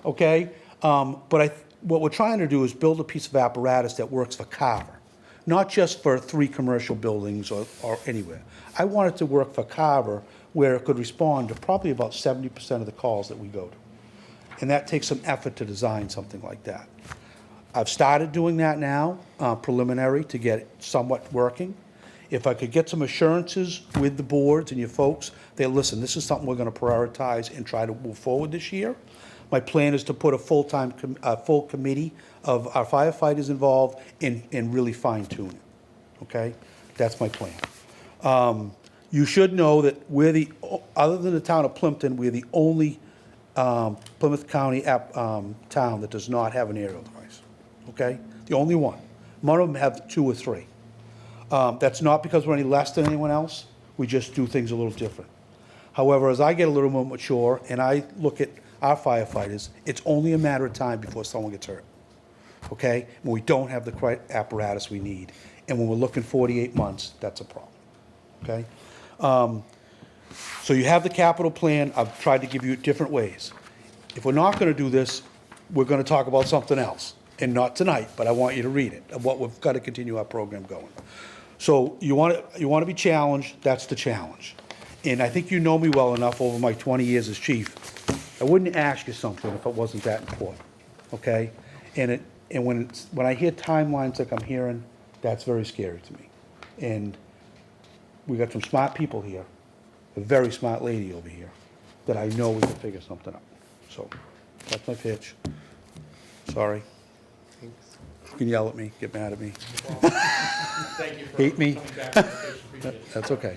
okay? But what we're trying to do is build a piece of apparatus that works for Carver, not just for 3 commercial buildings or anywhere. I want it to work for Carver, where it could respond to probably about 70% of the calls that we go to. And that takes some effort to design something like that. I've started doing that now, preliminary, to get it somewhat working. If I could get some assurances with the boards and your folks that, listen, this is something we're going to prioritize and try to move forward this year. My plan is to put a full committee of our firefighters involved and really fine tune it, okay? That's my plan. You should know that other than the town of Plimpton, we're the only Plymouth County town that does not have an aerial device, okay? The only one. None of them have 2 or 3. That's not because we're any less than anyone else. We just do things a little different. However, as I get a little more mature and I look at our firefighters, it's only a matter of time before someone gets hurt, okay? When we don't have the correct apparatus we need. And when we're looking 48 months, that's a problem, okay? So you have the capital plan. I've tried to give you different ways. If we're not going to do this, we're going to talk about something else. And not tonight, but I want you to read it, of what we've got to continue our program going. So you want to be challenged, that's the challenge. And I think you know me well enough over my 20 years as chief. I wouldn't ask you something if it wasn't that important, okay? And when I hear timelines like I'm hearing, that's very scary to me. And we got some smart people here, a very smart lady over here, that I know we can figure something out. So that's my pitch. Sorry. You can yell at me, get mad at me. Thank you for Hate me. coming back. Appreciate it. That's okay.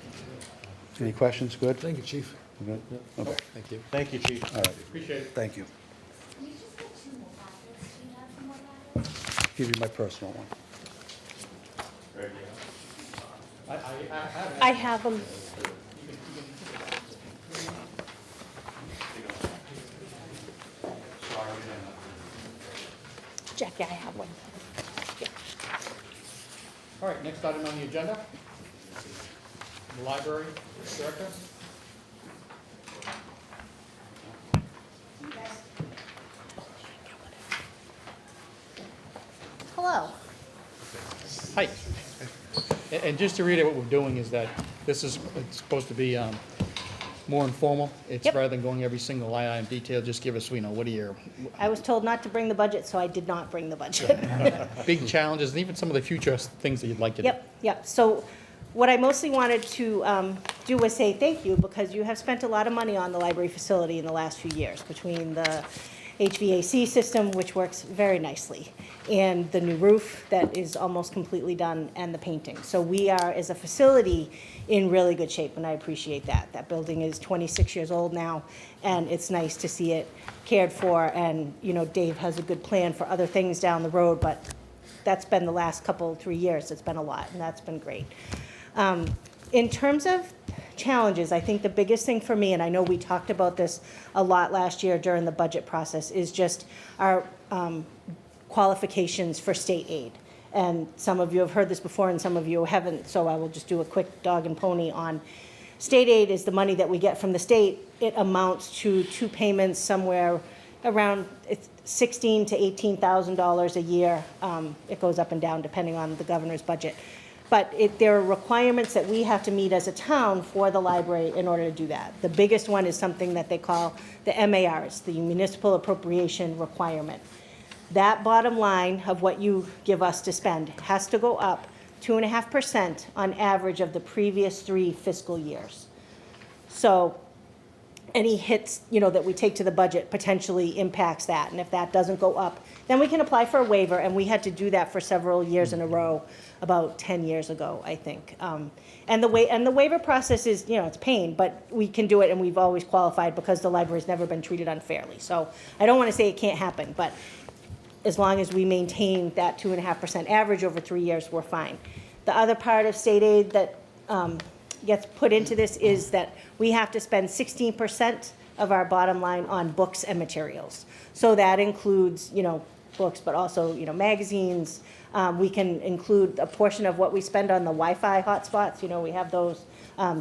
Any questions? Good? Thank you, Chief. You good? Okay, Thank you. Thank you, Chief. all right, Appreciate it. thank you. Can you just get 2 more packets? Do you have some more packets? Give you my personal one. I have them. Jackie, I have one. All right, next item on the agenda. The library, Erica. Hello. Hi. And just to read what we're doing is that this is, it's supposed to be more informal. It's Yep. rather than going every single line item detail, just give us, what are your I was told not to bring the budget, so I did not bring the budget. big challenges and even some of the future things that you'd like to do. Yep. So what I mostly wanted to do was say thank you, because you have spent a lot of money on the library facility in the last few years, between the HVAC system, which works very nicely, and the new roof that is almost completely done, and the painting. So we are, as a facility, in really good shape, and I appreciate that. That building is 26 years old now, and it's nice to see it cared for, and, Dave has a good plan for other things down the road, but that's been the last 3 years, it's been a lot, and that's been great. In terms of challenges, I think the biggest thing for me, and I know we talked about this a lot last year during the budget process, is just our qualifications for state aid. And some of you have heard this before and some of you haven't, so I will just do a quick dog and pony on state aid. Is the money that we get from the state. It amounts to 2 payments somewhere around $16,000 to $18,000 a year. It goes up and down depending on the governor's budget. But there are requirements that we have to meet as a town for the library in order to do that. The biggest one is something that they call the MARs, the Municipal Appropriation Requirement. That bottom line of what you give us to spend has to go up 2.5% on average of the previous 3 fiscal years. So any hits, that we take to the budget potentially impacts that. And if that doesn't go up, then we can apply for a waiver. And we had to do that for several years in a row, about 10 years ago, I think. And the waiver process is, it's a pain, but we can do it, and we've always qualified because the library's never been treated unfairly. So I don't want to say it can't happen, but as long as we maintain that 2.5% average over 3 years, we're fine. The other part of state aid that gets put into this is that we have to spend 16% of our bottom line on books and materials. So that includes, books, but also, magazines. We can include a portion of what we spend on the Wi-Fi hotspots. We have those.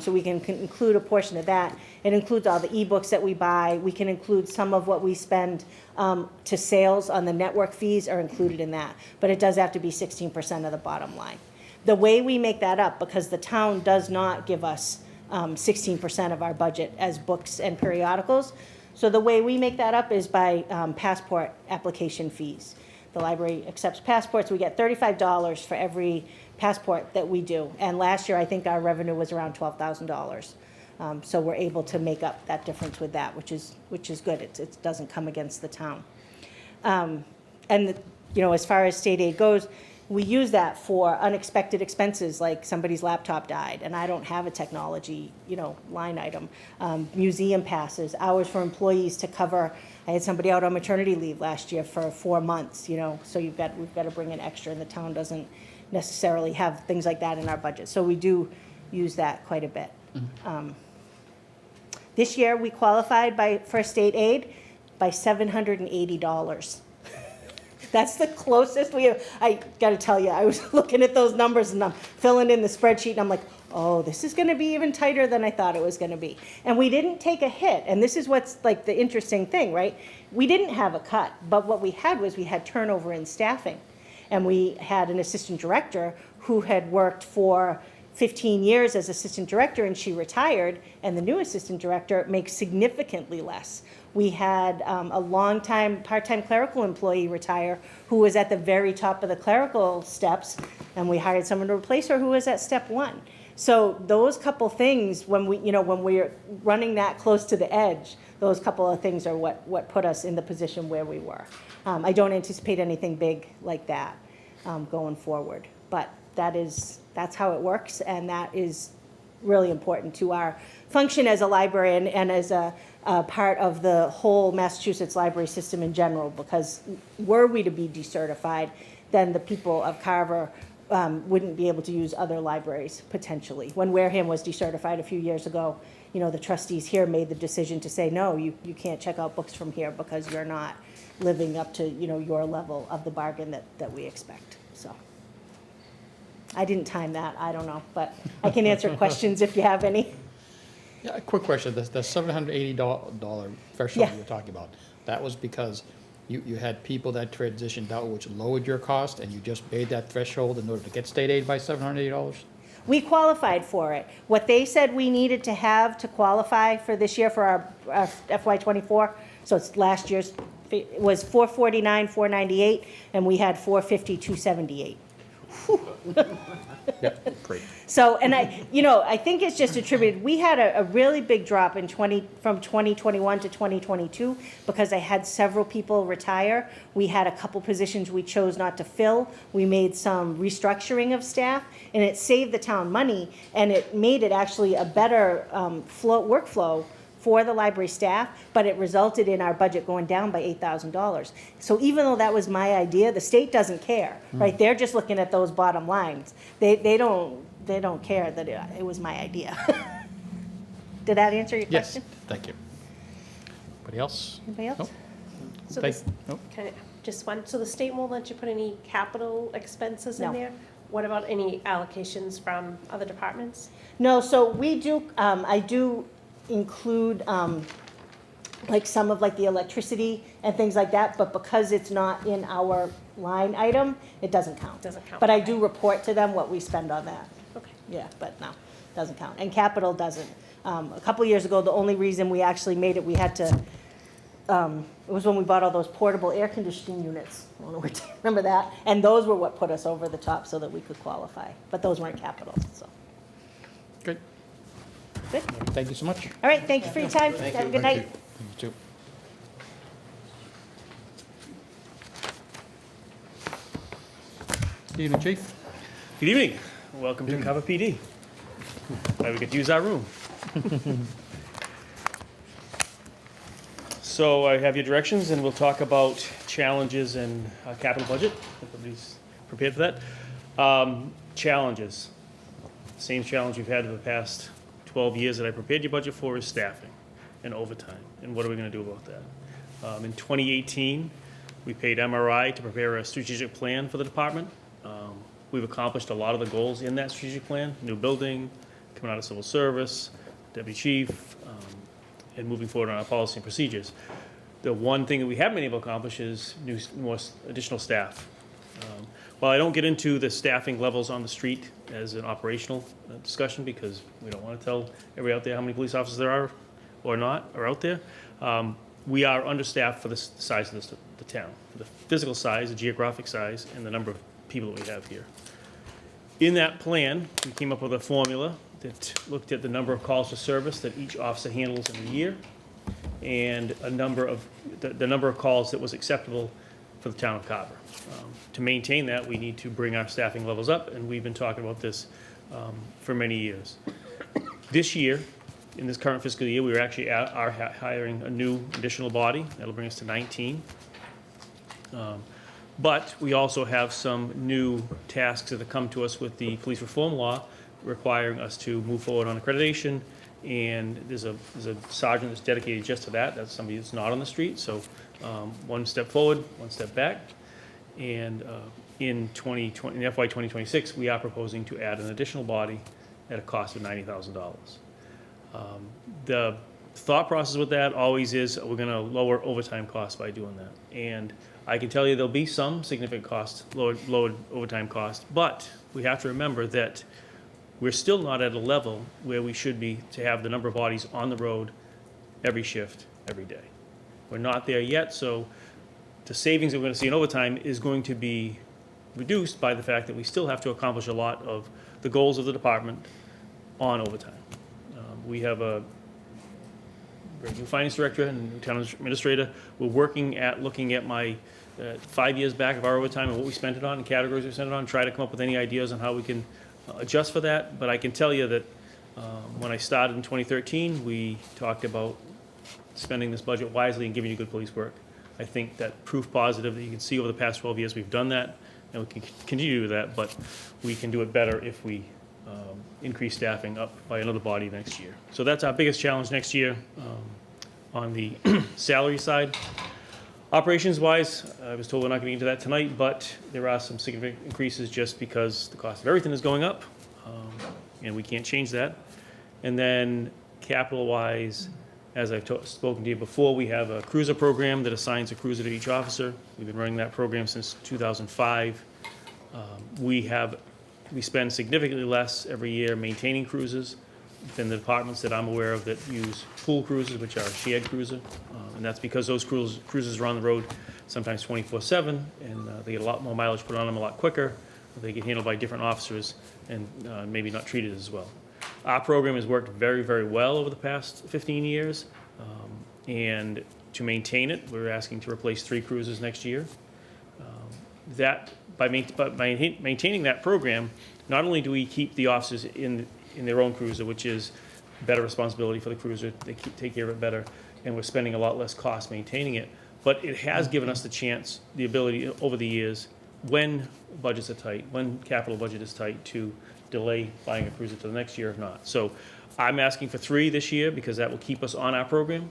So we can include a portion of that. It includes all the ebooks that we buy. We can include some of what we spend to sales on the network fees are included in that. But it does have to be 16% of the bottom line. The way we make that up, because the town does not give us 16% of our budget as books and periodicals, so the way we make that up is by passport application fees. The library accepts passports. We get $35 for every passport that we do. And last year, I think our revenue was around $12,000. So we're able to make up that difference with that, which is good. It doesn't come against the town. As far as state aid goes, we use that for unexpected expenses, like somebody's laptop died, and I don't have a technology, line item. Museum passes, hours for employees to cover. I had somebody out on maternity leave last year for 4 months, so we've got to bring in extra, and the town doesn't necessarily have things like that in our budget. So we do use that quite a bit. This year, we qualified for state aid by $780. That's the closest we have. I got to tell you, I was looking at those numbers and I'm filling in the spreadsheet and I'm like, oh, this is going to be even tighter than I thought it was going to be. And we didn't take a hit. And this is what's like the interesting thing, right? We didn't have a cut, but what we had was we had turnover in staffing. And we had an assistant director who had worked for 15 years as assistant director, and she retired, and the new assistant director makes significantly less. We had a long-time part-time clerical employee retire who was at the very top of the clerical steps, and we hired someone to replace her who was at step 1. So those couple things, when we're running that close to the edge, those couple of things are what put us in the position where we were. I don't anticipate anything big like that going forward, but that's how it works, and that is really important to our function as a library and as a part of the whole Massachusetts library system in general, because were we to be decertified, then the people of Carver wouldn't be able to use other libraries potentially. When Wareham was decertified a few years ago, the trustees here made the decision to say, no, you can't check out books from here because you're not living up to your level of the bargain that we expect. So I didn't time that, I don't know, but I can answer questions if you have any. Yeah, a quick question. The $780 threshold you were talking about, that was because you had people that transitioned out, which lowered your cost, and you just made that threshold in order to get state aid by $780? We qualified for it. What they said we needed to have to qualify for this year for our FY '24, so it's last year's, it was 449, 498, and we had 450, 278. Yep, great. So, and I think it's just attributed, we had a really big drop in from 2021 to 2022 because I had several people retire. We had a couple positions we chose not to fill. We made some restructuring of staff, and it saved the town money, and it made it actually a better workflow for the library staff, but it resulted in our budget going down by $8,000. So even though that was my idea, the state doesn't care, right? They're just looking at those bottom lines. They don't care that it was my idea. Did that answer your Yes, question? thank you. Anybody else? Anybody else? Nope. So Thank- this, nope. just one, so the state won't let you put any capital expenses in No. there? What about any allocations from other departments? No, so we do, I do include, like some of like the electricity and things like that, but because it's not in our line item, it doesn't count. Doesn't count, But I okay. do report to them what we spend on that. Okay. Yeah, but no, doesn't count. And capital doesn't. A couple years ago, the only reason we actually made it, we had to, it was when we bought all those portable air conditioning units. I don't know what, remember that? And those were what put us over the top so that we could qualify. But those weren't capital, so. Great. Good. Thank you so much. All right, thank you for your time. Have a good night. You too. Good evening, Chief. Good evening. Welcome to Carver PD. Glad we get to use our room. So I have your directions, and we'll talk about challenges and capital budget. If everybody's prepared for that. Challenges. Same challenge we've had for the past 12 years that I prepared your budget for is staffing and overtime. And what are we going to do about that? In 2018, we paid MRI to prepare a strategic plan for the department. We've accomplished a lot of the goals in that strategic plan, new building, coming out of civil service, deputy chief, and moving forward on our policy and procedures. The one thing that we haven't been able to accomplish is more additional staff. While I don't get into the staffing levels on the street as an operational discussion, because we don't want to tell everybody out there how many police officers there are or not, are out there, we are understaffed for the size of the town, for the physical size, the geographic size, and the number of people that we have here. In that plan, we came up with a formula that looked at the number of calls for service that each officer handles in a year, and a number of the number of calls that was acceptable for the town of Carver. To maintain that, we need to bring our staffing levels up, and we've been talking about this for many years. This year, in this current fiscal year, we actually are hiring a new additional body. That'll bring us to 19. But we also have some new tasks that have come to us with the police reform law requiring us to move forward on accreditation, and there's a sergeant that's dedicated just to that. That's somebody that's not on the street, so one step forward, one step back. And in FY 2026, we are proposing to add an additional body at a cost of $90,000. The thought process with that always is we're going to lower overtime costs by doing that. And I can tell you there'll be some significant costs, lowered overtime costs, but we have to remember that we're still not at a level where we should be to have the number of bodies on the road every shift, every day. We're not there yet, so the savings that we're going to see in overtime is going to be reduced by the fact that we still have to accomplish a lot of the goals of the department on overtime. We have a new finance director and new town administrator. We're working at looking at my 5 years back of our overtime and what we spent it on and categories we spent it on, try to come up with any ideas on how we can adjust for that. But I can tell you that when I started in 2013, we talked about spending this budget wisely and giving you good police work. I think that proof positive that you can see over the past 12 years we've done that, and we can continue to do that, but we can do it better if we increase staffing up by another body next year. So that's our biggest challenge next year on the salary side. Operations-wise, I was told we're not going to get into that tonight, but there are some significant increases just because the cost of everything is going up, and we can't change that. And then capital-wise, as I've spoken to you before, we have a cruiser program that assigns a cruiser to each officer. We've been running that program since 2005. We have we spend significantly less every year maintaining cruisers than the departments that I'm aware of that use pool cruisers, which are a shared cruiser. And that's because those cruisers are on the road sometimes 24/7, and they get a lot more mileage put on them a lot quicker. They get handled by different officers and maybe not treated as well. Our program has worked very, very well over the past 15 years. And to maintain it, we're asking to replace 3 cruisers next year. By maintaining that program, not only do we keep the officers in their own cruiser, which is better responsibility for the cruiser, they take care of it better, and we're spending a lot less cost maintaining it, but it has given us the chance, the ability over the years, when budgets are tight, when capital budget is tight, to delay buying a cruiser to the next year if not. So I'm asking for 3 this year because that will keep us on our program.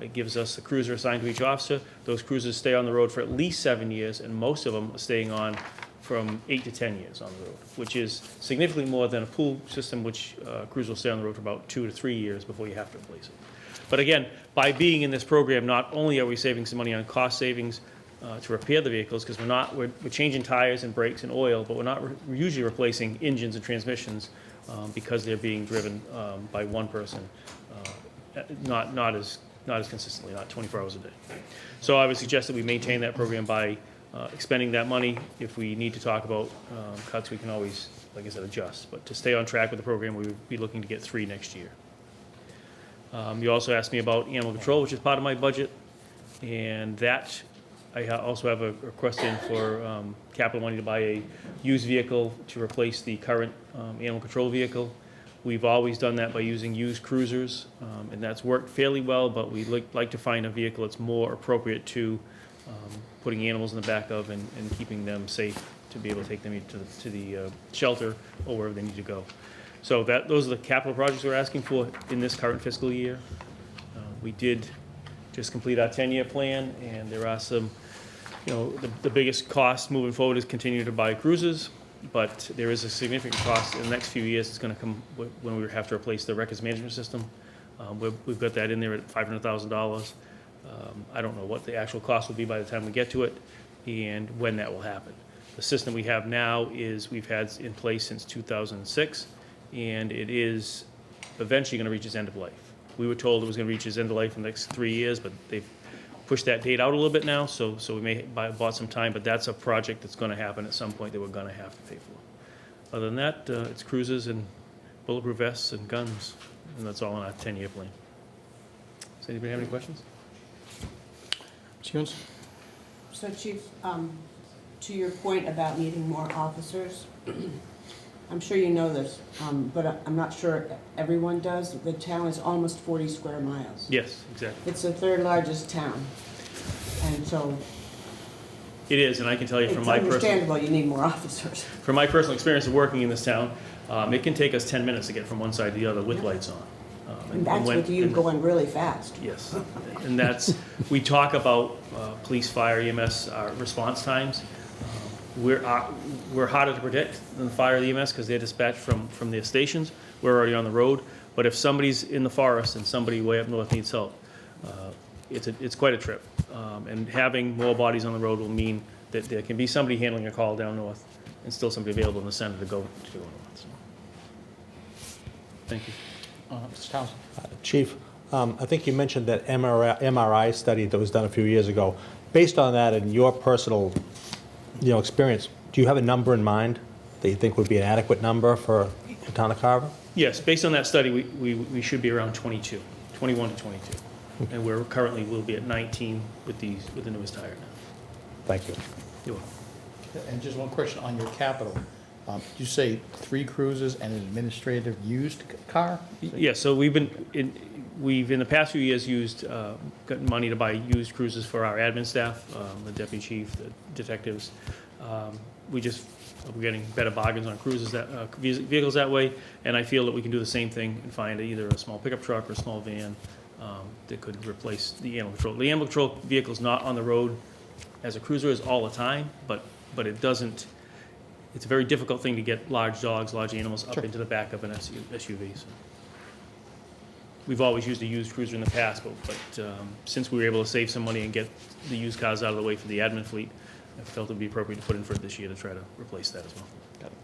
It gives us a cruiser assigned to each officer. Those cruisers stay on the road for at least 7 years, and most of them are staying on from 8 to 10 years on the road, which is significantly more than a pool system, which cruisers will stay on the road for about 2 to 3 years before you have to replace it. But again, by being in this program, not only are we saving some money on cost savings to repair the vehicles, because we're changing tires and brakes and oil, but we're usually replacing engines and transmissions because they're being driven by one person, not as consistently, not 24 hours a day. So I would suggest that we maintain that program by expending that money. If we need to talk about cuts, we can always, like I said, adjust. But to stay on track with the program, we would be looking to get 3 next year. You also asked me about animal control, which is part of my budget, and that I also have a request in for capital money to buy a used vehicle to replace the current animal control vehicle. We've always done that by using used cruisers, and that's worked fairly well, but we'd like to find a vehicle that's more appropriate to putting animals in the back of and keeping them safe to be able to take them to the shelter or wherever they need to go. So those are the capital projects we're asking for in this current fiscal year. We did just complete our 10-year plan, and there are some, the biggest cost moving forward is continuing to buy cruisers, but there is a significant cost in the next few years. It's going to come when we have to replace the records management system. We've got that in there at $500,000. I don't know what the actual cost will be by the time we get to it and when that will happen. The system we have now we've had in place since 2006, and it is eventually going to reach its end of life. We were told it was going to reach its end of life in the next 3 years, but they've pushed that date out a little bit now, so we may bought some time, but that's a project that's going to happen at some point that we're going to have to pay for. Other than that, it's cruisers and bulletproof vests and guns, and that's all in our 10-year plan. Does anybody have any questions? Ms. So Chief, to your point about needing more officers, I'm sure you know this, but I'm not sure everyone does. The town is almost 40 square miles. Yes, exactly. It's the 3rd largest town, and so It is, and I can tell you from my it's understandable you need more officers. From my personal experience of working in this town, it can take us 10 minutes to get from one side to the other with lights on. And that's with you going really fast. Yes, and we talk about police, fire, EMS response times. We're harder to predict than the fire or the EMS because they're dispatched from their stations. We're already on the road. But if somebody's in the forest and somebody way up north needs help, it's quite a trip. And having more bodies on the road will mean that there can be somebody handling a call down north and still somebody available in the center to go north. So. Thank you. Mr. Townsend. Chief, I think you mentioned that MRI study that was done a few years ago. Based on that and your personal experience, do you have a number in mind that you think would be an adequate number for the town of Carver? Yes, based on that study, we should be around 21 to 22. And we'll be at 19 with the newest hire now. Thank you. You're welcome. And just one question on your capital. Did you say 3 cruisers and an administrative used car? Yeah, so we've in the past few years gotten money to buy used cruisers for our admin staff, the deputy chief, the detectives. We're getting better bargains on cruisers vehicles that way, and I feel that we can do the same thing and find either a small pickup truck or a small van that could replace the animal control. The animal control vehicle is not on the road as a cruiser is all the time, but it doesn't. It's a very difficult thing to get large dogs, large animals up into the back of an SUV. So. We've always used a used cruiser in the past, but since we were able to save some money and get the used cars out of the way for the admin fleet, I felt it would be appropriate to put in for it this year to try to replace that as well. Got it.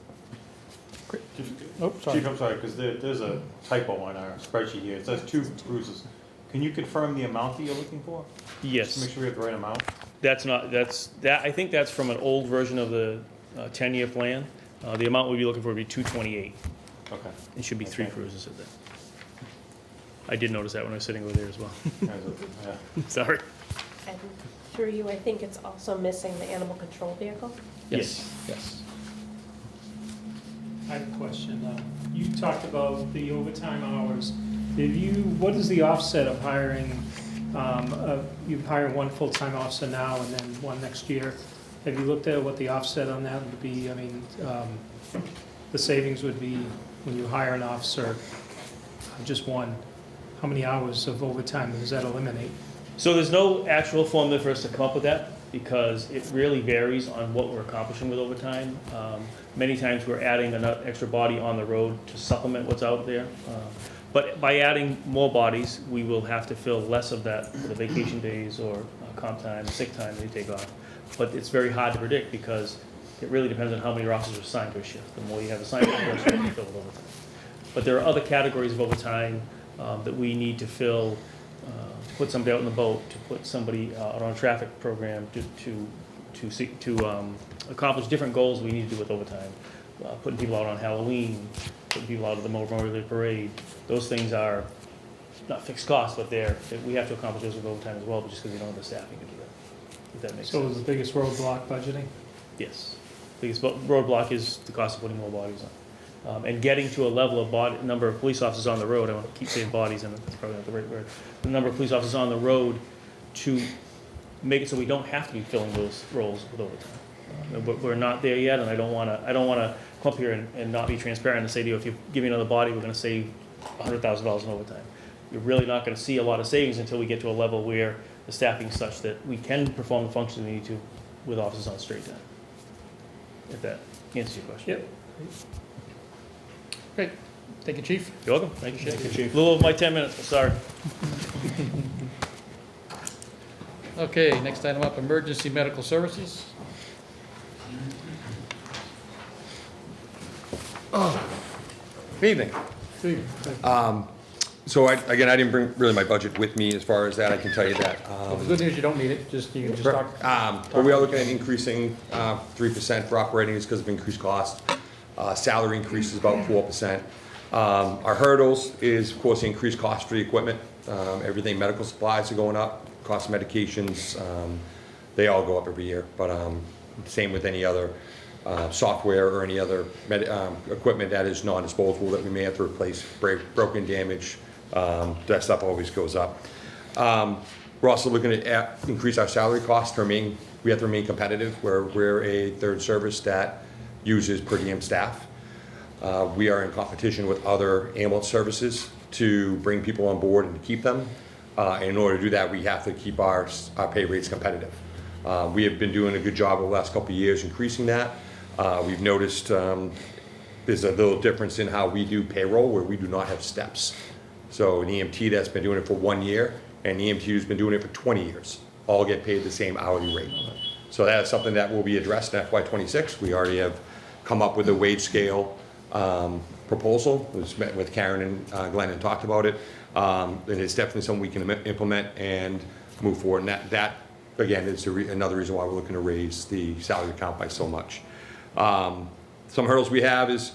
Oh, sorry. Chief, I'm sorry, because there's a typo on our spreadsheet here. It says 2 cruises. Can you confirm the amount that you're looking for? Yes. Just make sure we have the right amount. I think that's from an old version of the 10-year plan. The amount we'd be looking for would be 228. Okay. It should be 3 cruises at that. I did notice that when I was sitting over there as well. Yeah. Sorry. And through you, I think it's also missing the animal control vehicle. Yes, yes. I have a question. You talked about the overtime hours. What is the offset of hiring, you hire one full-time officer now and then one next year? Have you looked at what the offset on that would be? I mean, the savings would be when you hire an officer, just one, how many hours of overtime does that eliminate? So there's no actual formula for us to come up with that because it really varies on what we're accomplishing with overtime. Many times we're adding an extra body on the road to supplement what's out there. But by adding more bodies, we will have to fill less of that for the vacation days or comp time, sick time they take off. But it's very hard to predict because it really depends on how many officers are assigned to a shift. The more you have assigned to a shift, you fill with overtime. But there are other categories of overtime that we need to fill, to put somebody out in the boat, to put somebody out on a traffic program, to accomplish different goals we need to do with overtime. Putting people out on Halloween, putting people out at the Memorial Day Parade. Those things are not fixed costs, but we have to accomplish those with overtime as well, but just because we don't have the staffing to do that. If that makes So sense. is the biggest roadblock budgeting? Yes. Biggest roadblock is the cost of putting more bodies on. And getting to a level of number of police officers on the road, I want to keep saying bodies, and that's probably not the right word, the number of police officers on the road to make it so we don't have to be filling those roles with overtime. But we're not there yet, and I don't want to come up here and not be transparent and say to you, if you give me another body, we're going to save $100,000 in overtime. You're really not going to see a lot of savings until we get to a level where the staffing is such that we can perform the functions we need to with officers on straight time. If that answers your question. Yep. Great. Thank you, Chief. You're welcome. Thank you, Chief. A little over my 10 minutes, but sorry. Okay, next item up, emergency medical services. Good evening. So again, I didn't bring really my budget with me as far as that. I can tell you that. The good news, you don't need it, you can just talk. But we are looking at increasing 3% for operating is because of increased cost. Salary increase is about 4%. Our hurdles is, of course, the increased cost for the equipment. Everything, medical supplies are going up, cost of medications, they all go up every year. But same with any other software or any other equipment that is non-disposable that we may have to replace, broken, damage, that stuff always goes up. We're also looking at increase our salary costs to remain, we have to remain competitive. We're a third service that uses per diem staff. We are in competition with other ambulance services to bring people on board and to keep them. In order to do that, we have to keep our pay rates competitive. We have been doing a good job over the last couple of years increasing that. We've noticed there's a little difference in how we do payroll where we do not have steps. So an EMT that's been doing it for 1 year and an EMT who's been doing it for 20 years all get paid the same hourly rate. So that is something that will be addressed in FY26. We already have come up with a wage scale proposal. We've met with Karen and Glenn and talked about it. And it's definitely something we can implement and move forward. And that again, is another reason why we're looking to raise the salary account by so much. Some hurdles we have is,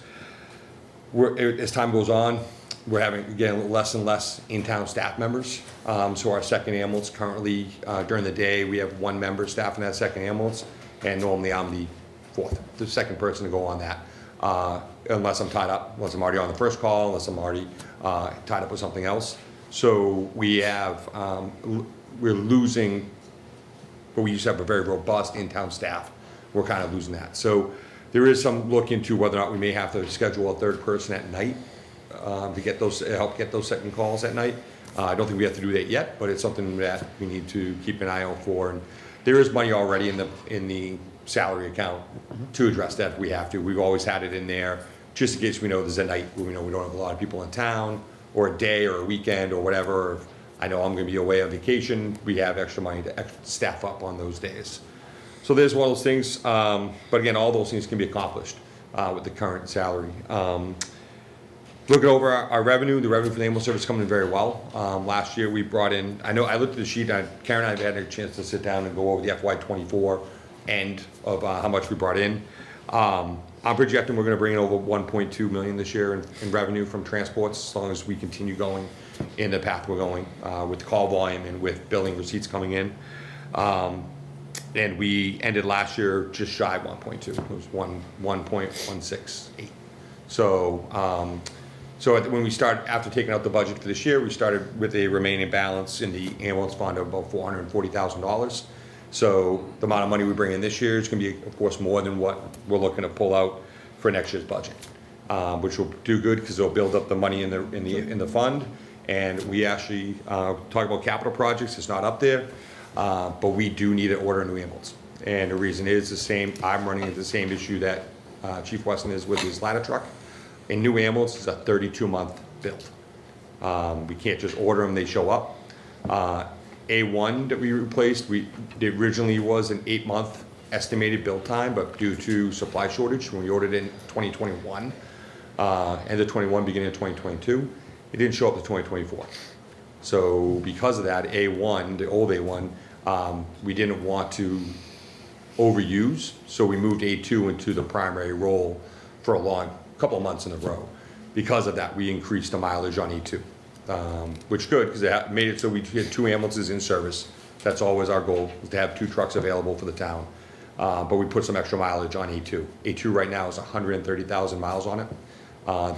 as time goes on, we're having, again, less and less in-town staff members. So our second ambulance currently, during the day, we have 1 member staff in that second ambulance, and normally I'm the second person to go on that. Unless I'm tied up, unless I'm already on the first call, unless I'm already tied up with something else. So we have, we're losing, but we used to have a very robust in-town staff. We're kind of losing that. So there is some look into whether or not we may have to schedule a third person at night to get those, help get those second calls at night. I don't think we have to do that yet, but it's something that we need to keep an eye out for. And there is money already in the salary account to address that if we have to. We've always had it in there just in case we know there's a night where we know we don't have a lot of people in town, or a day or a weekend or whatever. I know I'm going to be away on vacation. We have extra money to staff up on those days. So there's one of those things, but again, all those things can be accomplished. with the current salary. Looking over our revenue, the revenue for the ambulance service is coming in very well. Last year, we brought in, I looked at the sheet, Karen and I have had a chance to sit down and go over the FY24 end of how much we brought in. I'm projecting we're gonna bring in over 1.2 million this year in revenue from transports, as long as we continue going in the path we're going, with call volume and with billing receipts coming in. And we ended last year just shy of 1.2, it was 1.168. So, when we start, after taking out the budget for this year, we started with a remaining balance in the ambulance fund of about $440,000. So the amount of money we bring in this year is going to be, of course, more than what we're looking to pull out for next year's budget, which will do good because it'll build up the money in the fund. And we actually talk about capital projects. It's not up there, but we do need to order a new ambulance. And the reason is the same. I'm running into the same issue that Chief Weston is with his ladder truck. A new ambulance is a 32-month build. We can't just order them; they show up. A1 that we replaced, it originally was an 8-month estimated build time, but due to supply shortage, when we ordered it in 2021, end of 21, beginning of 2022, it didn't show up to 2024. So because of that, A1, the old A1, we didn't want to overuse, so we moved A2 into the primary role for a couple of months in a row. Because of that, we increased the mileage on A2. Which good, because it made it so we had 2 ambulances in service. That's always our goal, is to have 2 trucks available for the town. But we put some extra mileage on A2. A2 right now is 130,000 miles on it.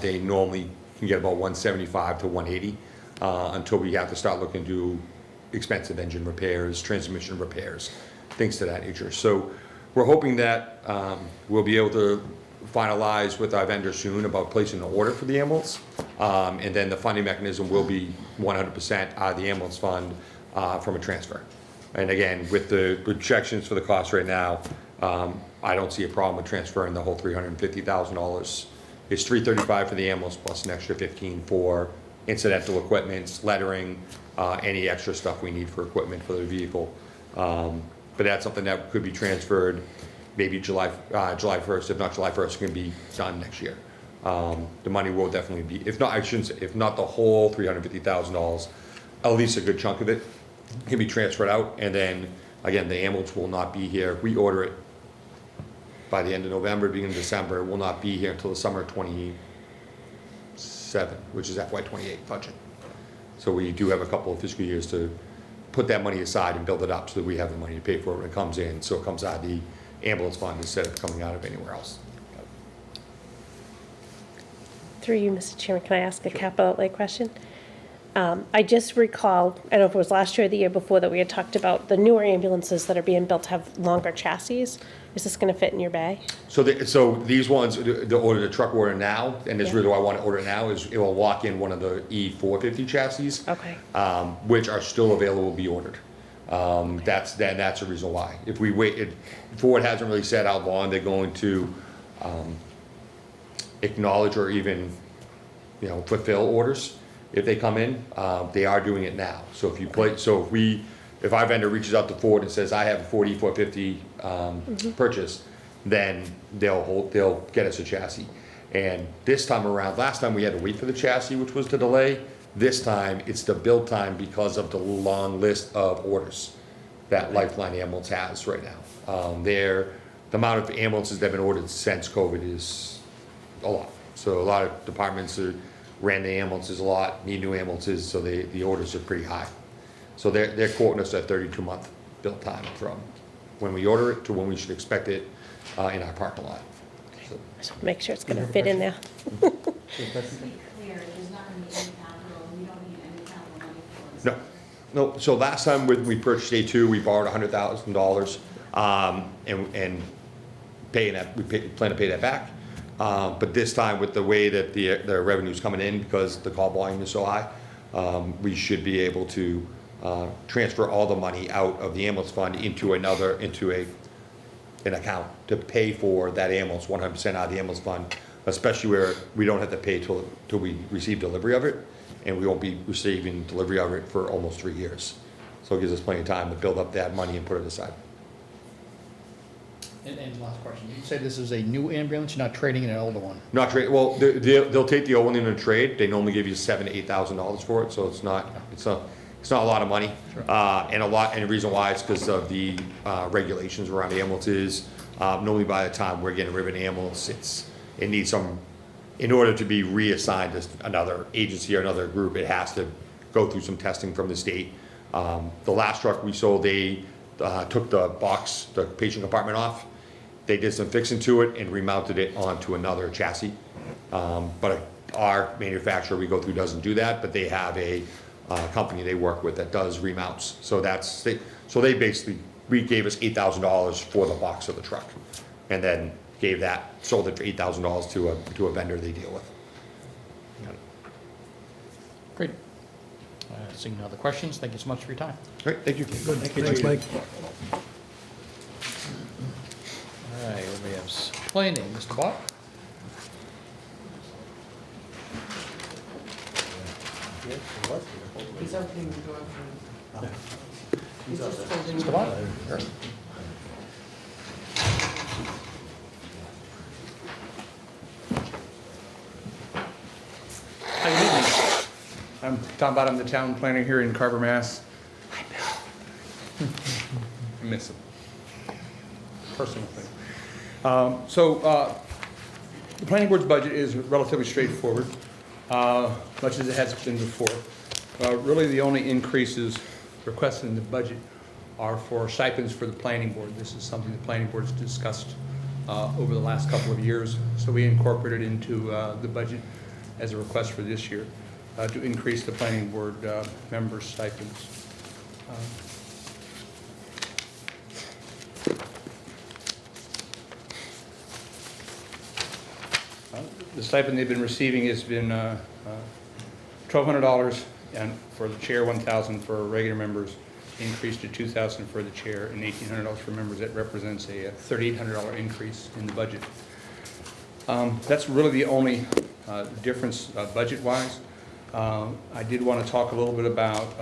They normally can get about 175 to 180 until we have to start looking to do expensive engine repairs, transmission repairs, things to that nature. So we're hoping that we'll be able to finalize with our vendor soon about placing an order for the ambulance. And then the funding mechanism will be 100% out of the ambulance fund from a transfer. And again, with the projections for the cost right now, I don't see a problem with transferring the whole $350,000. It's $335 for the ambulance plus an extra $15 for incidental equipment, lettering, any extra stuff we need for equipment for the vehicle. But that's something that could be transferred maybe July 1st. If not July 1st, it can be done next year. The money will definitely be, if not the whole $350,000, at least a good chunk of it can be transferred out. And then again, the ambulance will not be here. If we order it by the end of November, beginning of December, it will not be here until the summer of 27, which is FY28 budget. So we do have a couple of fiscal years to put that money aside and build it up so that we have the money to pay for it when it comes in. So it comes out of the ambulance fund instead of coming out of anywhere else. Through you, Mr. Chairman, can I ask a capital outlay question? I just recall, I don't know if it was last year or the year before, that we had talked about the newer ambulances that are being built have longer chassis. Is this going to fit in your bag? So these ones, the truck order now, and this is really why I want to order it now, is it will lock in one of the E450 chassis. Okay. Which are still available to be ordered. That's the reason why. If we wait, Ford hasn't really said how long they're going to acknowledge or even, fulfill orders. If they come in, they are doing it now. So if our vendor reaches out to Ford and says, I have a Ford E450 purchase, then they'll get us a chassis. And this time around, last time we had to wait for the chassis, which was the delay. This time, it's the build time because of the long list of orders that Lifeline Ambulance has right now. The amount of ambulances that have been ordered since COVID is a lot. So a lot of departments ran the ambulances a lot, need new ambulances, so the orders are pretty high. So they're quoting us at 32-month build time from when we order it to when we should expect it in our parking lot. So. Just want to make sure it's going to fit in there. Just to be clear, there's not going to be any capital, we don't need any capital money for this. No. So last time when we purchased A2, we borrowed $100,000 and we plan to pay that back. But this time, with the way that the revenue's coming in, because the call volume is so high, we should be able to transfer all the money out of the ambulance fund into an account to pay for that ambulance 100% out of the ambulance fund, especially where we don't have to pay till we receive delivery of it, and we won't be receiving delivery of it for almost 3 years. So it gives us plenty of time to build up that money and put it aside. And last question, you said this is a new ambulance, you're not trading in an older one? Not trade, well, they'll take the old one in a trade. They normally give you $7,000 to $8,000 for it, so it's not a lot of money. And the reason why is because of the regulations around ambulances. Normally by the time we're getting rid of an ambulance, it needs some, in order to be reassigned to another agency or another group, it has to go through some testing from the state. The last truck we sold, they took the box, the patient compartment off. They did some fixing to it and remounted it onto another chassis. But our manufacturer we go through doesn't do that, but they have a company they work with that does remounts. So they basically, we gave us $8,000 for the box of the truck, and then sold it for $8,000 to a vendor they deal with. Great. Seeing no other questions, thank you so much for your time. Great, thank you. Good, thanks, Mike. All right, we have planning, Mr. Bott? He's opening the door for. He's just holding. Mr. Bott? Sure. Hi, good evening. I'm Tom Bott, I'm the town planner here in Carver, Mass. Hi, Bill. I miss him. Personal thing. The planning board's budget is relatively straightforward, much as it has been before. Really, the only increases requested in the budget are for stipends for the planning board. This is something the planning board's discussed over the last couple of years, so we incorporated into the budget as a request for this year to increase the planning board members' stipends. The stipend they've been receiving has been $1,200 and for the chair, $1,000 for regular members, increased to $2,000 for the chair and $1,800 for members. That represents a $3,800 increase in the budget. That's really the only difference budget-wise. I did want to talk a little bit about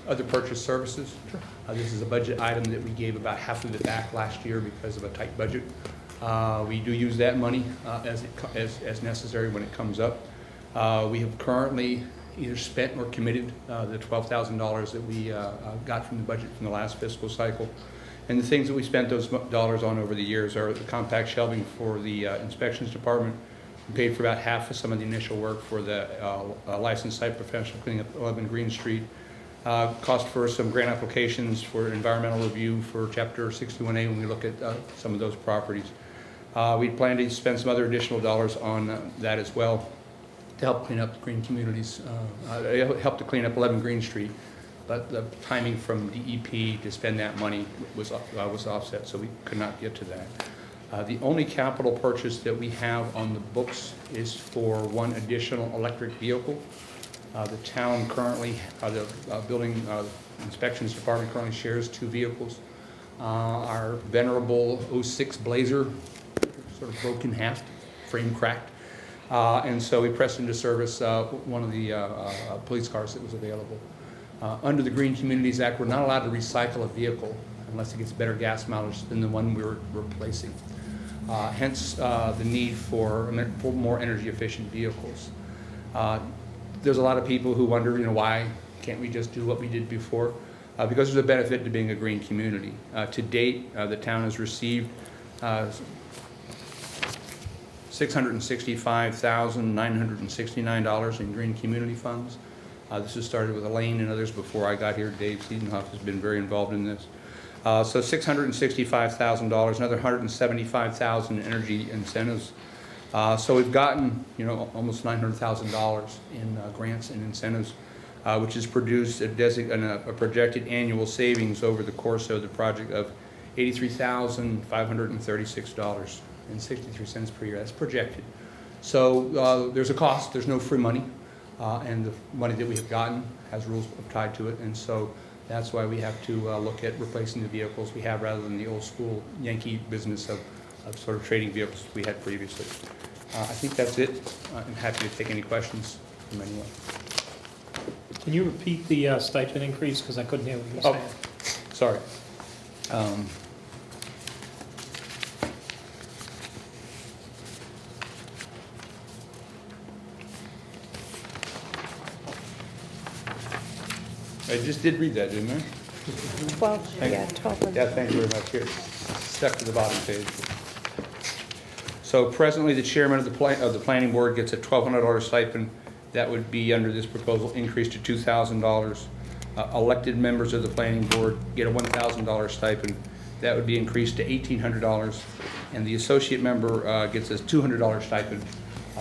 other purchase services. This is a budget item that we gave about half of it back last year because of a tight budget. We do use that money as necessary when it comes up. We have currently either spent or committed the $12,000 that we got from the budget from the last fiscal cycle. And the things that we spent those dollars on over the years are the compact shelving for the inspections department. We paid for about half of some of the initial work for the licensed site professional cleaning up 11 Green Street. Cost for some grant applications for environmental review for Chapter 61A when we look at some of those properties. We plan to spend some other additional dollars on that as well to help clean up green communities, help to clean up 11 Green Street. But the timing from DEP to spend that money was offset, so we could not get to that. The only capital purchase that we have on the books is for one additional electric vehicle. The town currently, the building inspections department currently shares 2 vehicles. Our venerable 06 Blazer sort of broke in half, frame cracked. And so we pressed into service one of the police cars that was available. Under the Green Communities Act, we're not allowed to recycle a vehicle unless it gets better gas mileage than the one we're replacing. Hence the need for more energy efficient vehicles. There's a lot of people who wonder, why can't we just do what we did before? Because there's a benefit to being a green community. To date, the town has received $665,969 in green community funds. This has started with Elaine and others before I got here. Dave Siedenhoff has been very involved in this. So $665,000, another $175,000 in energy incentives. So we've gotten, almost $900,000 in grants and incentives, which has produced a projected annual savings over the course of the project of $83,536.63 per year. That's projected. So there's a cost. There's no free money, and the money that we have gotten has rules tied to it, and so that's why we have to look at replacing the vehicles we have rather than the old school Yankee business of sort of trading vehicles we had previously. I think that's it. I'm happy to take any questions from anyone. Can you repeat the stipend increase, because I couldn't hear what you were saying? Sorry. I just did read that, didn't I? 12, yeah, 12. Yeah, thank you very much. Here, step to the bottom page. So presently, the chairman of the planning board gets a $1,200 stipend. That would be, under this proposal, increased to $2,000. Elected members of the planning board get a $1,000 stipend. That would be increased to $1,800. And the associate member gets a $200 stipend.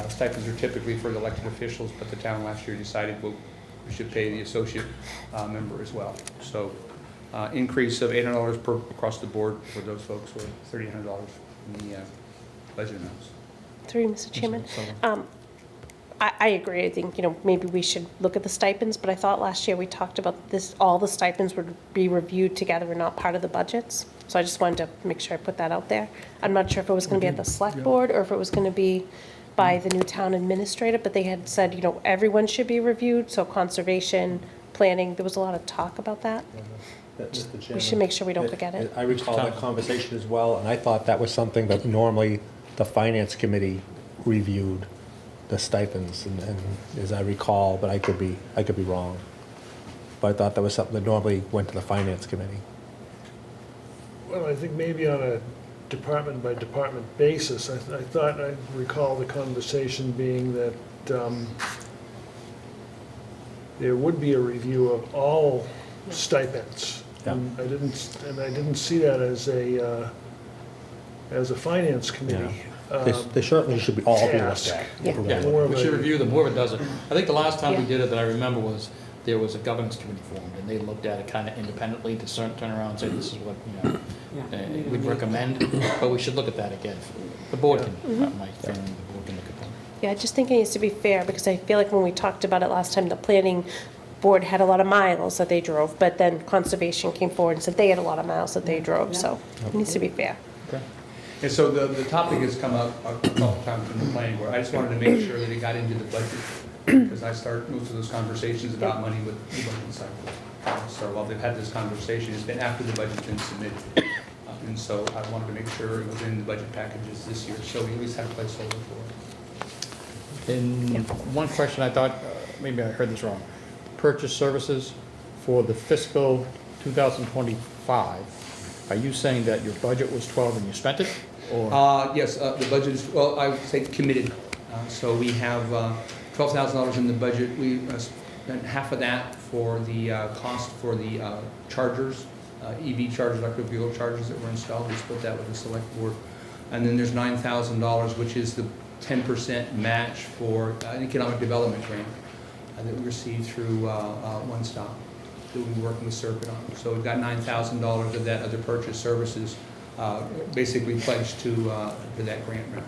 Stipends are typically for the elected officials, but the town last year decided, well, we should pay the associate member as well. So increase of $800 per across the board for those folks, or $3,800 in the budget amounts. Through Mr. Chairman. I agree. I think, maybe we should look at the stipends, but I thought last year we talked about this, all the stipends would be reviewed together and not part of the budgets. So I just wanted to make sure I put that out there. I'm not sure if it was going to be at the select board or if it was going to be by the new town administrator, but they had said, everyone should be reviewed. So conservation, planning, there was a lot of talk about that. We should make sure we don't forget it. I recall that conversation as well, and I thought that was something that normally the finance committee reviewed, the stipends, and as I recall, but I could be wrong. But I thought that was something that normally went to the finance committee. Well, I think maybe on a department by department basis, I thought I recall the conversation being that there would be a review of all stipends. Yeah. And I didn't see that as a finance committee. They certainly should be all be looked task. at. Yeah, we should review them, whoever does it. I think the last time we did it that I remember was, there was a governance committee formed, and they looked at it kind of independently to turn around and say, this is what, we'd recommend, but we should look at that again. The board can, my feeling, the board can look at that. Yeah, I just think it needs to be fair, because I feel like when we talked about it last time, the planning board had a lot of miles that they drove, but then conservation came forward and said they had a lot of miles that they drove, so it needs to be fair. Okay. And so the topic has come up a couple times from the planning board. I just wanted to make sure that it got into the budget, because I start most of those conversations about money with the budget cycle. So while they've had this conversation, it's been after the budget's been submitted. And so I wanted to make sure it was in the budget packages this year, so we at least have a placeholder for it. And one question I thought, maybe I heard this wrong. Purchase services for the fiscal 2025, are you saying that your budget was 12 and you spent it? Or? Yes, the budget is, well, I would say committed. So we have $12,000 in the budget. We spent half of that for the cost for the chargers, EV chargers, electric vehicle chargers that were installed. We split that with the select board. And then there's $9,000, which is the 10% match for an economic development grant that we received through One Stop that we're working with Serpent on. So we've got $9,000 of that other purchase services basically pledged to that grant round.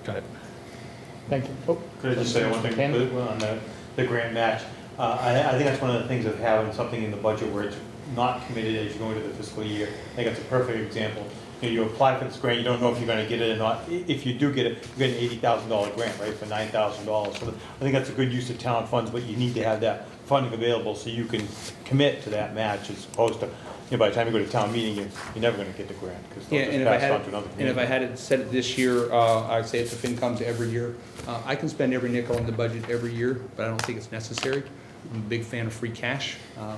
Got it. Thank you. Oh, Could I just say one thing on the grant match? I think that's one of the things of having something in the budget where it's not committed as you go into the fiscal year. I think that's a perfect example. You apply for this grant, you don't know if you're going to get it or not. If you do get it, you get an $80,000 grant, right, for $9,000. So I think that's a good use of town funds, but you need to have that funding available so you can commit to that match, as opposed to, by the time you go to town meeting, you're never going to get the grant, because they'll just pass it on to another community. And if I had it said it this year, I'd say it's a FinCom's every year. I can spend every nickel in the budget every year, but I don't think it's necessary. I'm a big fan of free cash.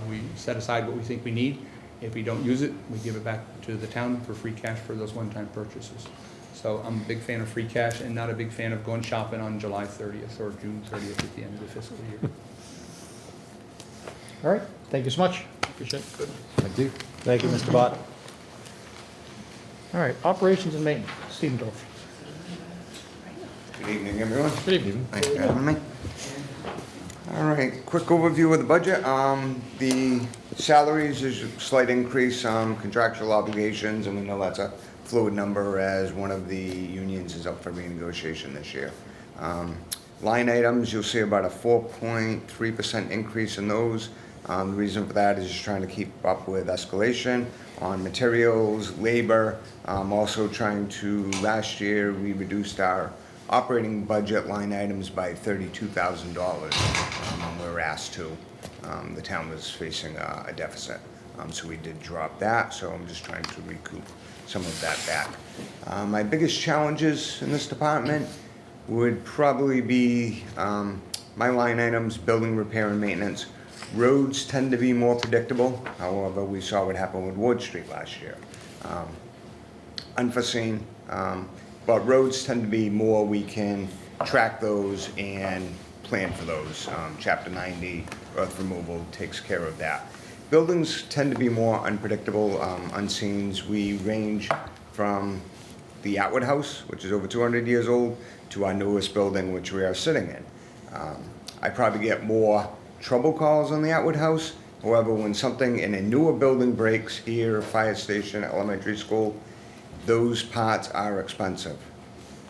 We set aside what we think we need. If we don't use it, we give it back to the town for free cash for those one-time purchases. So I'm a big fan of free cash and not a big fan of going shopping on July 30th or June 30th at the end of the fiscal year. all right. Thank you so much. Appreciate it. Good. Thank you. Thank you, Mr. Bott. All right. Operations and maintenance. Stevedorf. Good evening, everyone. Good evening. Thanks for having me. All right, quick overview of the budget. The salaries is a slight increase, contractual obligations, and we know that's a fluid number as one of the unions is up for renegotiation this year. Line items, you'll see about a 4.3% increase in those. The reason for that is just trying to keep up with escalation on materials, labor. Also trying to, last year we reduced our operating budget line items by $32,000 when we were asked to. The town was facing a deficit, so we did drop that, so I'm just trying to recoup some of that back. My biggest challenges in this department would probably be my line items, building repair and maintenance, Roads tend to be more predictable. However, we saw what happened with Ward Street last year. Unforeseen, but roads tend to be more, we can track those and plan for those. Chapter 90, earth removal takes care of that. Buildings tend to be more unpredictable, unseen. We range from the Atwood House, which is over 200 years old, to our newest building, which we are sitting in. I probably get more trouble calls on the Atwood House. However, when something in a newer building breaks here, fire station, elementary school, those parts are expensive.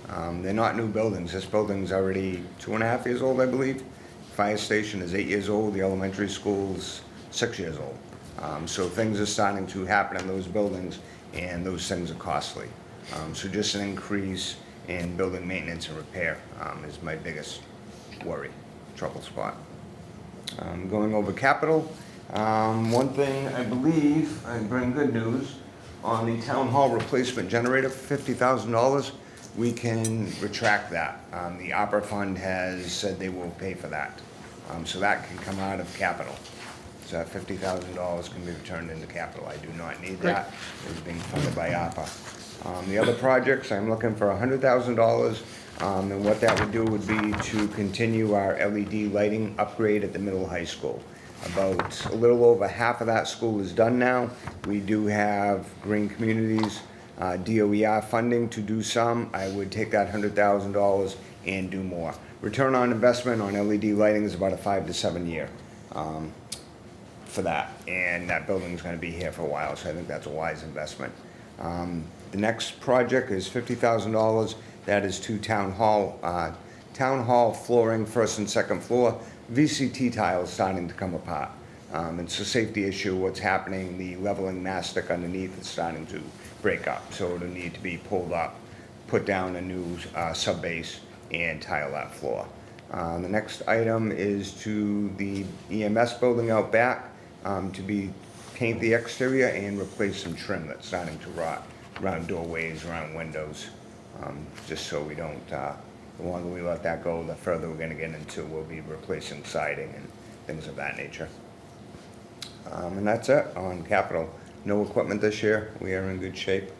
They're not new buildings. This building's already 2.5 years old, I believe. Fire station is 8 years old. The elementary school's 6 years old. So things are starting to happen in those buildings, and those things are costly. So just an increase in building maintenance and repair is my biggest worry, trouble spot. Going over capital, one thing I believe, I bring good news, on the town hall replacement generator, $50,000, we can retract that. The opera fund has said they will pay for that. So that can come out of capital. So that $50,000 can be returned into capital. I do not need that. It's being funded by ARPA. The other projects, I'm looking for $100,000. And what that would do would be to continue our LED lighting upgrade at the middle high school. About a little over half of that school is done now. We do have Green Communities, DOER funding to do some. I would take that $100,000 and do more. Return on investment on LED lighting is about a 5 to 7 year for that. And that building's gonna be here for a while, so I think that's a wise investment. The next project is $50,000. That is to town hall flooring, first and second floor. VCT tiles starting to come apart. It's a safety issue, what's happening, the leveling mastic underneath is starting to break up. So it'll need to be pulled up, put down a new sub-base and tile that floor. The next item is to the EMS building out back, to paint the exterior and replace some trim that's starting to rot around doorways, around windows. Just so we don't, the longer we let that go, the further we're gonna get into, we'll be replacing siding and things of that nature. And that's it on capital. No equipment this year. We are in good shape.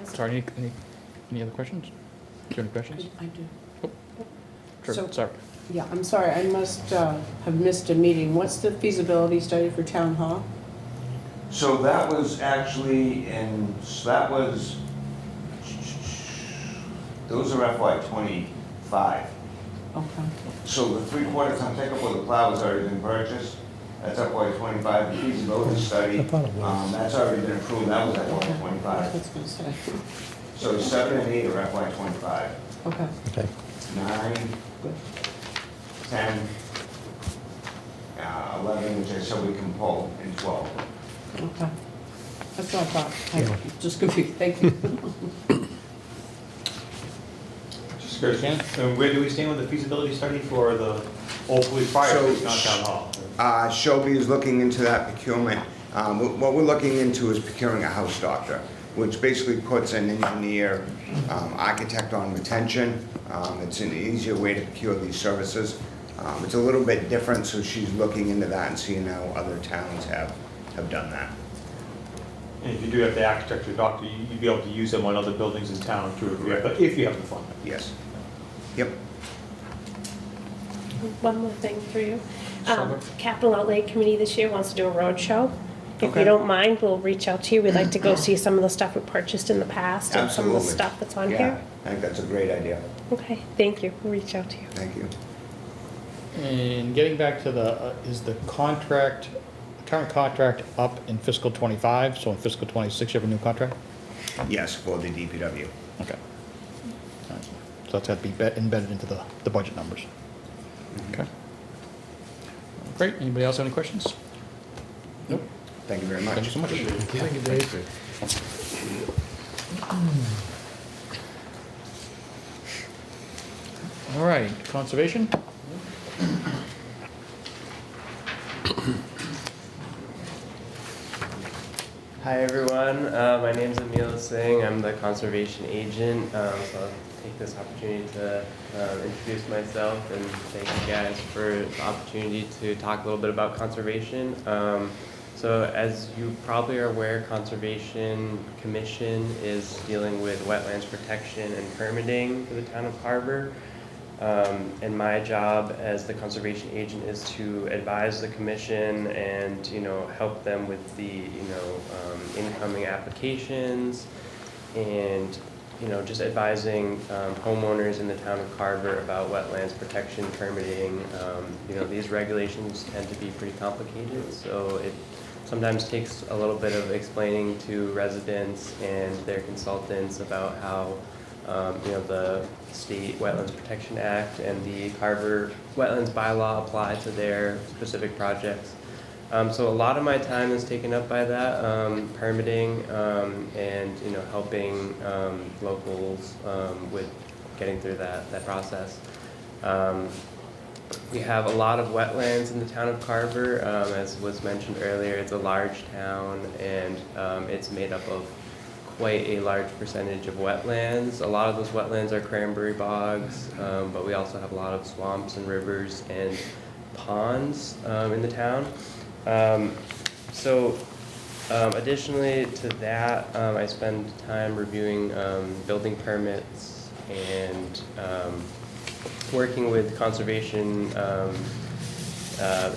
Sorry, any other questions? Do you have any questions? I do. Oh, sure, So- sorry. Yeah, I'm sorry, I must have missed a meeting. What's the feasibility study for town hall? So that was actually those are FY '25. Okay. So the 3/4 ton pickup with the plow has already been purchased. That's FY '25. The feasibility study, that's already been approved. That was FY '25. That's gonna say. So 7 and 8 are FY '25. Okay. Okay. 9, 10, 11, which I said we can pull, and 12. Okay. That's what I thought. I'm just confused. Thank you. Just curious, Ken, where do we stand with the feasibility study for the old police fire, So- not town hall? Shelby is looking into that procurement. What we're looking into is procuring a house doctor, which basically puts an engineer, architect on retention. It's an easier way to procure these services. It's a little bit different, so she's looking into that and seeing how other towns have done that. And if you do have the architecture doctor, you'd be able to use them on other buildings in town too, if you have the fund. Yes. Yep. One more thing for you. Sure. Capital Outlay Committee this year wants to do a road show. If Okay. you don't mind, we'll reach out to you. We'd like to go see some of the stuff we purchased in the past and some of the Absolutely. stuff that's on Yeah, here. I think that's a great idea. Okay, thank you. We'll reach out to you. Thank you. And getting back to is the current contract up in fiscal '25, so in fiscal '26 you have a new contract? Yes, for the DPW. Okay. All right. So that's got to be embedded into the budget numbers. Okay. Great, anybody else have any questions? Nope. Thank you very much. Thank you so much. Thank you, Dave. All right, conservation? Hi everyone, my name is Emil Singh. I'm the conservation agent. So I'll take this opportunity to introduce myself and thank you guys for the opportunity to talk a little bit about conservation. So as you probably are aware, Conservation Commission is dealing with wetlands protection and permitting for the town of Carver. And my job as the conservation agent is to advise the commission and, help them with the, incoming applications and, just advising homeowners in the town of Carver about wetlands protection, permitting. These regulations tend to be pretty complicated, so it sometimes takes a little bit of explaining to residents and their consultants about how the State Wetlands Protection Act and the Carver Wetlands Bylaw apply to their specific projects. So a lot of my time is taken up by that, permitting and helping locals with getting through that process. We have a lot of wetlands in the town of Carver. As was mentioned earlier, it's a large town and it's made up of quite a large percentage of wetlands. A lot of those wetlands are cranberry bogs, but we also have a lot of swamps and rivers and ponds in the town. Additionally to that, I spend time reviewing building permits and working with conservation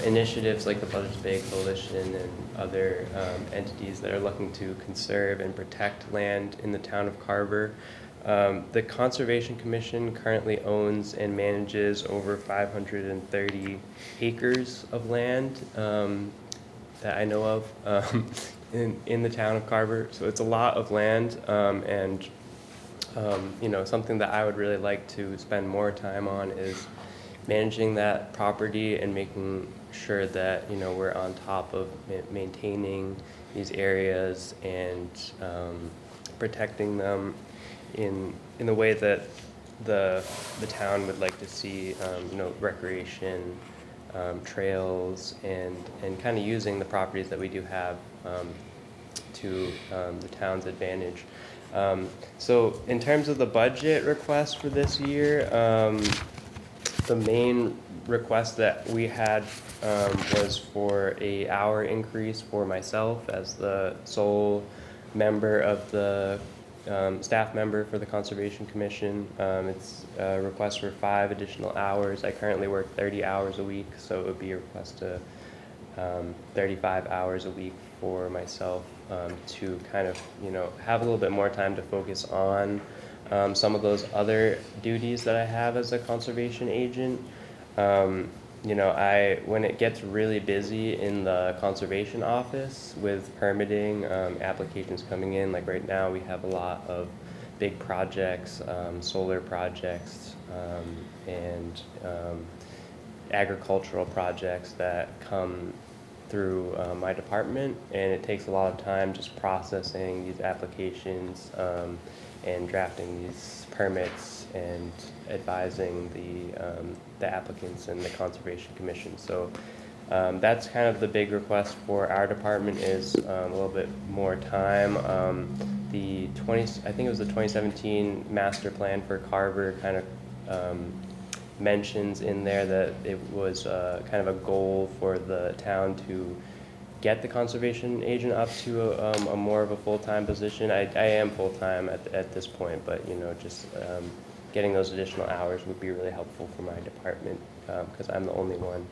initiatives like the Buzzards Bay Coalition and other entities that are looking to conserve and protect land in the town of Carver. The Conservation Commission currently owns and manages over 530 acres of land that I know of in the town of Carver. So it's a lot of land, and something that I would really like to spend more time on is managing that property and making sure that we're on top of maintaining these areas and protecting them in the way that the town would like to see, recreation, trails, and kind of using the properties that we do have to the town's advantage. So in terms of the budget request for this year, the main request that we had was for an hour increase for myself as the sole member of the staff member for the Conservation Commission. It's a request for 5 additional hours. I currently work 30 hours a week, so it would be a request to 35 hours a week for myself to kind of have a little bit more time to focus on some of those other duties that I have as a conservation agent. When it gets really busy in the conservation office with permitting, applications coming in, like right now we have a lot of big projects, solar projects, and agricultural projects that come through my department, and it takes a lot of time just processing these applications and drafting these permits and advising the applicants and the Conservation Commission. So that's kind of the big request for our department is a little bit more time. I think it was the 2017 master plan for Carver kind of mentions in there that it was kind of a goal for the town to get the conservation agent up to a more of a full-time position. I am full-time at this point, but just getting those additional hours would be really helpful for my department because I'm the only one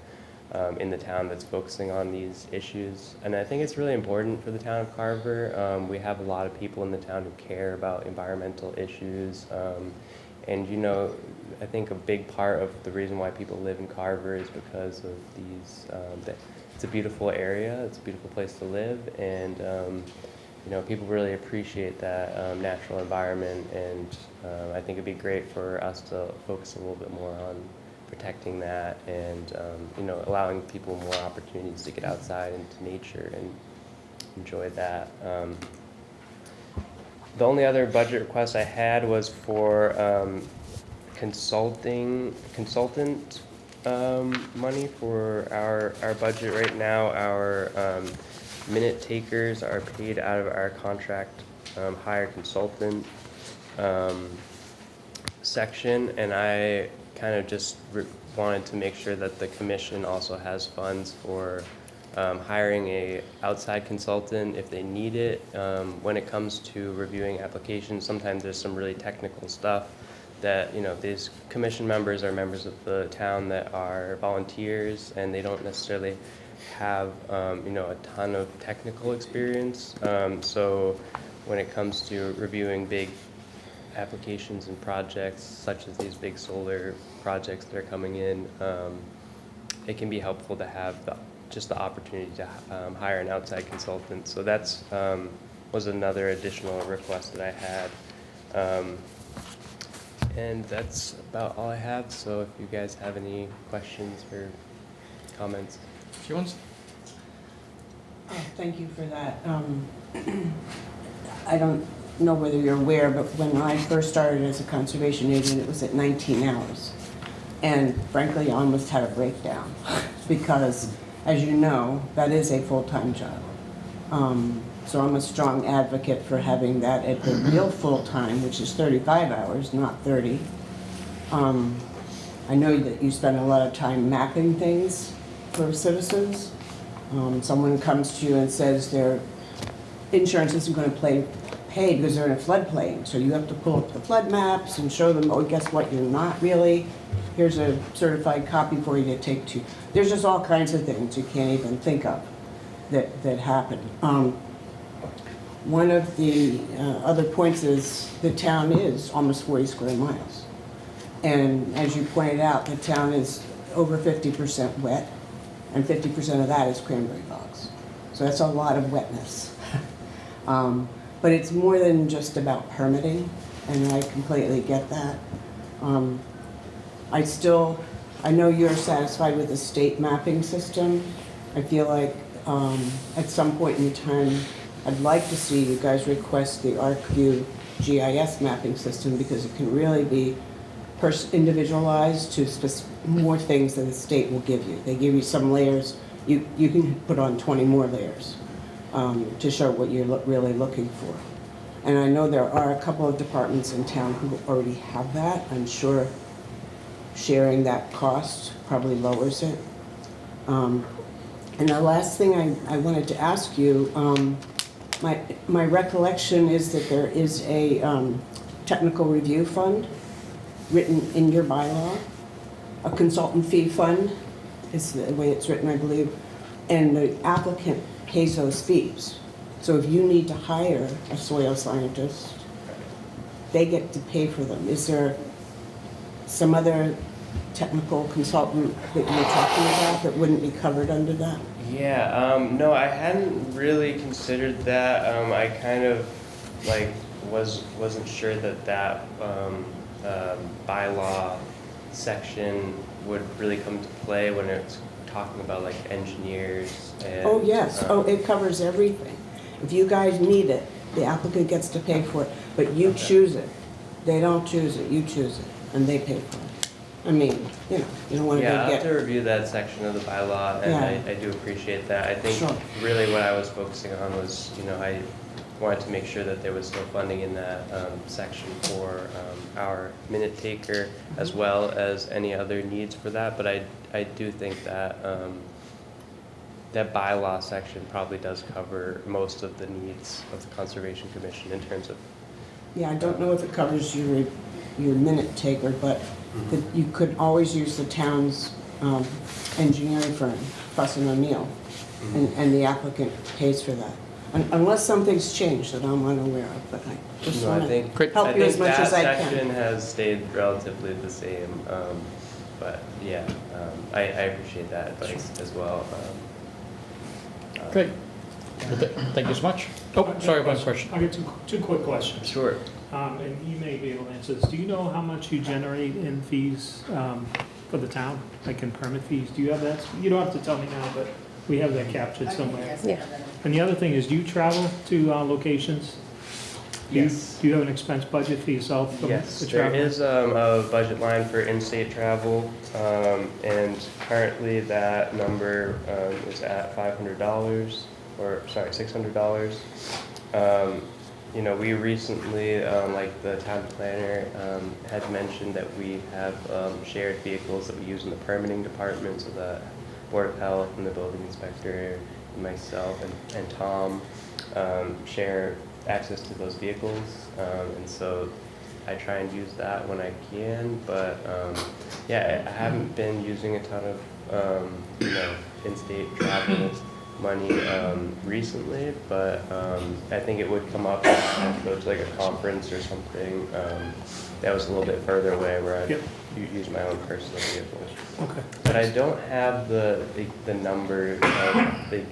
in the town that's focusing on these issues. And I think it's really important for the town of Carver. We have a lot of people in the town who care about environmental issues. And I think a big part of the reason why people live in Carver is because of these, it's a beautiful area, it's a beautiful place to live, and people really appreciate that natural environment, and I think it'd be great for us to focus a little bit more on protecting that and allowing people more opportunities to get outside into nature and enjoy that. The only other budget request I had was for consultant money for our budget right now. Our minute takers are paid out of our contract hire consultant section, and I kind of just wanted to make sure that the commission also has funds for hiring a outside consultant if they need it. When it comes to reviewing applications, sometimes there's some really technical stuff that, you know, these commission members are members of the town that are volunteers, and they don't necessarily have, you know, a ton of technical experience. So when it comes to reviewing big applications and projects, such as these big solar projects that are coming in, it can be helpful to have just the opportunity to hire an outside consultant. So that's was another additional request that I had. And that's about all I have. So if you guys have any questions or comments. She wants. Thank you for that. I don't know whether you're aware, but when I first started as a conservation agent, it was at 19 hours. And frankly, I almost had a breakdown because, as you know, that is a full-time job. So I'm a strong advocate for having that at the real full-time, which is 35 hours, not 30. I know that you spend a lot of time mapping things for citizens. Someone comes to you and says their insurance isn't going to pay because they're in a floodplain. So you have to pull up the flood maps and show them, oh, guess what, you're not really. Here's a certified copy for you to take to. There's just all kinds of things you can't even think of that happen. One of the other points is the town is almost 40 square miles. And as you pointed out, the town is over 50% wet, and 50% of that is cranberry bogs. So that's a lot of wetness. But it's more than just about permitting, and I completely get that. I know you're satisfied with the state mapping system. I feel like at some point in time, I'd like to see you guys request the ArcView GIS mapping system because it can really be individualized to more things than the state will give you. They give you some layers, you can put on 20 more layers to show what you're really looking for. And I know there are a couple of departments in town who already have that. I'm sure sharing that cost probably lowers it. And the last thing I wanted to ask you, my recollection is that there is a technical review fund written in your bylaw, a consultant fee fund is the way it's written, I believe, and the applicant pays those fees. So if you need to hire a soil scientist, they get to pay for them. Is there some other technical consultant that you're talking about that wouldn't be covered under that? Yeah, no, I hadn't really considered that. I kind of wasn't sure that bylaw section would really come to play when it's talking about like engineers and. Oh, yes. It covers everything. If you guys need it, the applicant gets to pay for it, but you choose it. They don't choose it, you choose it, and they pay for it. I mean, you don't want to Yeah, I'll get. have to review that section of the bylaw, and I do appreciate that. I think really what I was focusing on was, I wanted to make sure that there was still funding in that section for our minute taker, as well as any other needs for that. But I do think that that bylaw section probably does cover most of the needs of the Conservation Commission in terms of. Yeah, I don't know if it covers your minute taker, but you could always use the town's engineering firm, Fuss and O'Neill, and the applicant pays for that. Unless something's changed that I'm unaware of, but I just want to help you as much as I can. That section has stayed relatively the same, but yeah, I appreciate that advice as well. Great. Thank you so much. Oh, sorry, one question. I got two quick questions. Sure. And you may be able to answer this. Do you know how much you generate in fees for the town, like in permit fees? Do you have that? You don't have to tell me now, but we have that captured somewhere. Yeah. And the other thing is, do you travel to locations? Yes. Do you have an expense budget for yourself? Yes, for there travel? is a budget line for in-state travel, and currently that number is at $500. $600. You know, we recently, like the town planner had mentioned that we have shared vehicles that we use in the permitting department, so the Board of Health and the building inspector, and myself and Tom share access to those vehicles, and so I try and use that when I can, but yeah, I haven't been using a ton of you know, in-state travel money recently, but I think it would come up if I had to go to like a conference or something that was a little bit further away where I'd use my own personal vehicle. Okay. But I don't have the number of the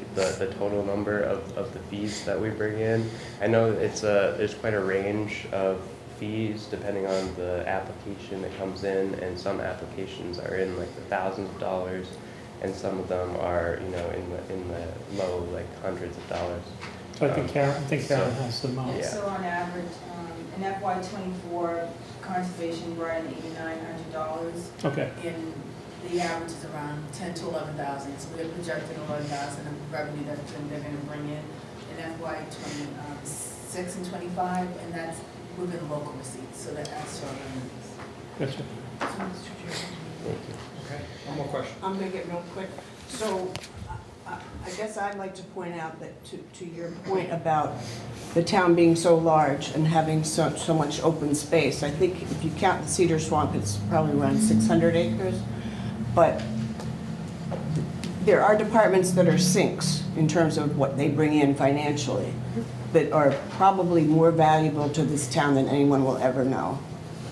total number of the fees that we bring in. I know there's quite a range of fees depending on the application that comes in, and some applications are in like the thousands of dollars, and some of them are, you know, in the low, like hundreds of dollars. So I think Karen has the most. Yeah. So on average, in FY *24, conservation brought in $8,900. Okay. And the average is around 10 to 11,000. So we're projecting 11,000 of revenue that they're going to bring in FY '26 and '25, and that's within local receipts. So that's our revenues. Gotcha. Okay, one more question. I'll make it real quick. So I guess I'd like to point out that to your point about the town being so large and having so much open space, I think if you count the Cedar Swamp, it's probably around 600 acres. But there are departments that are sinks in terms of what they bring in financially that are probably more valuable to this town than anyone will ever know.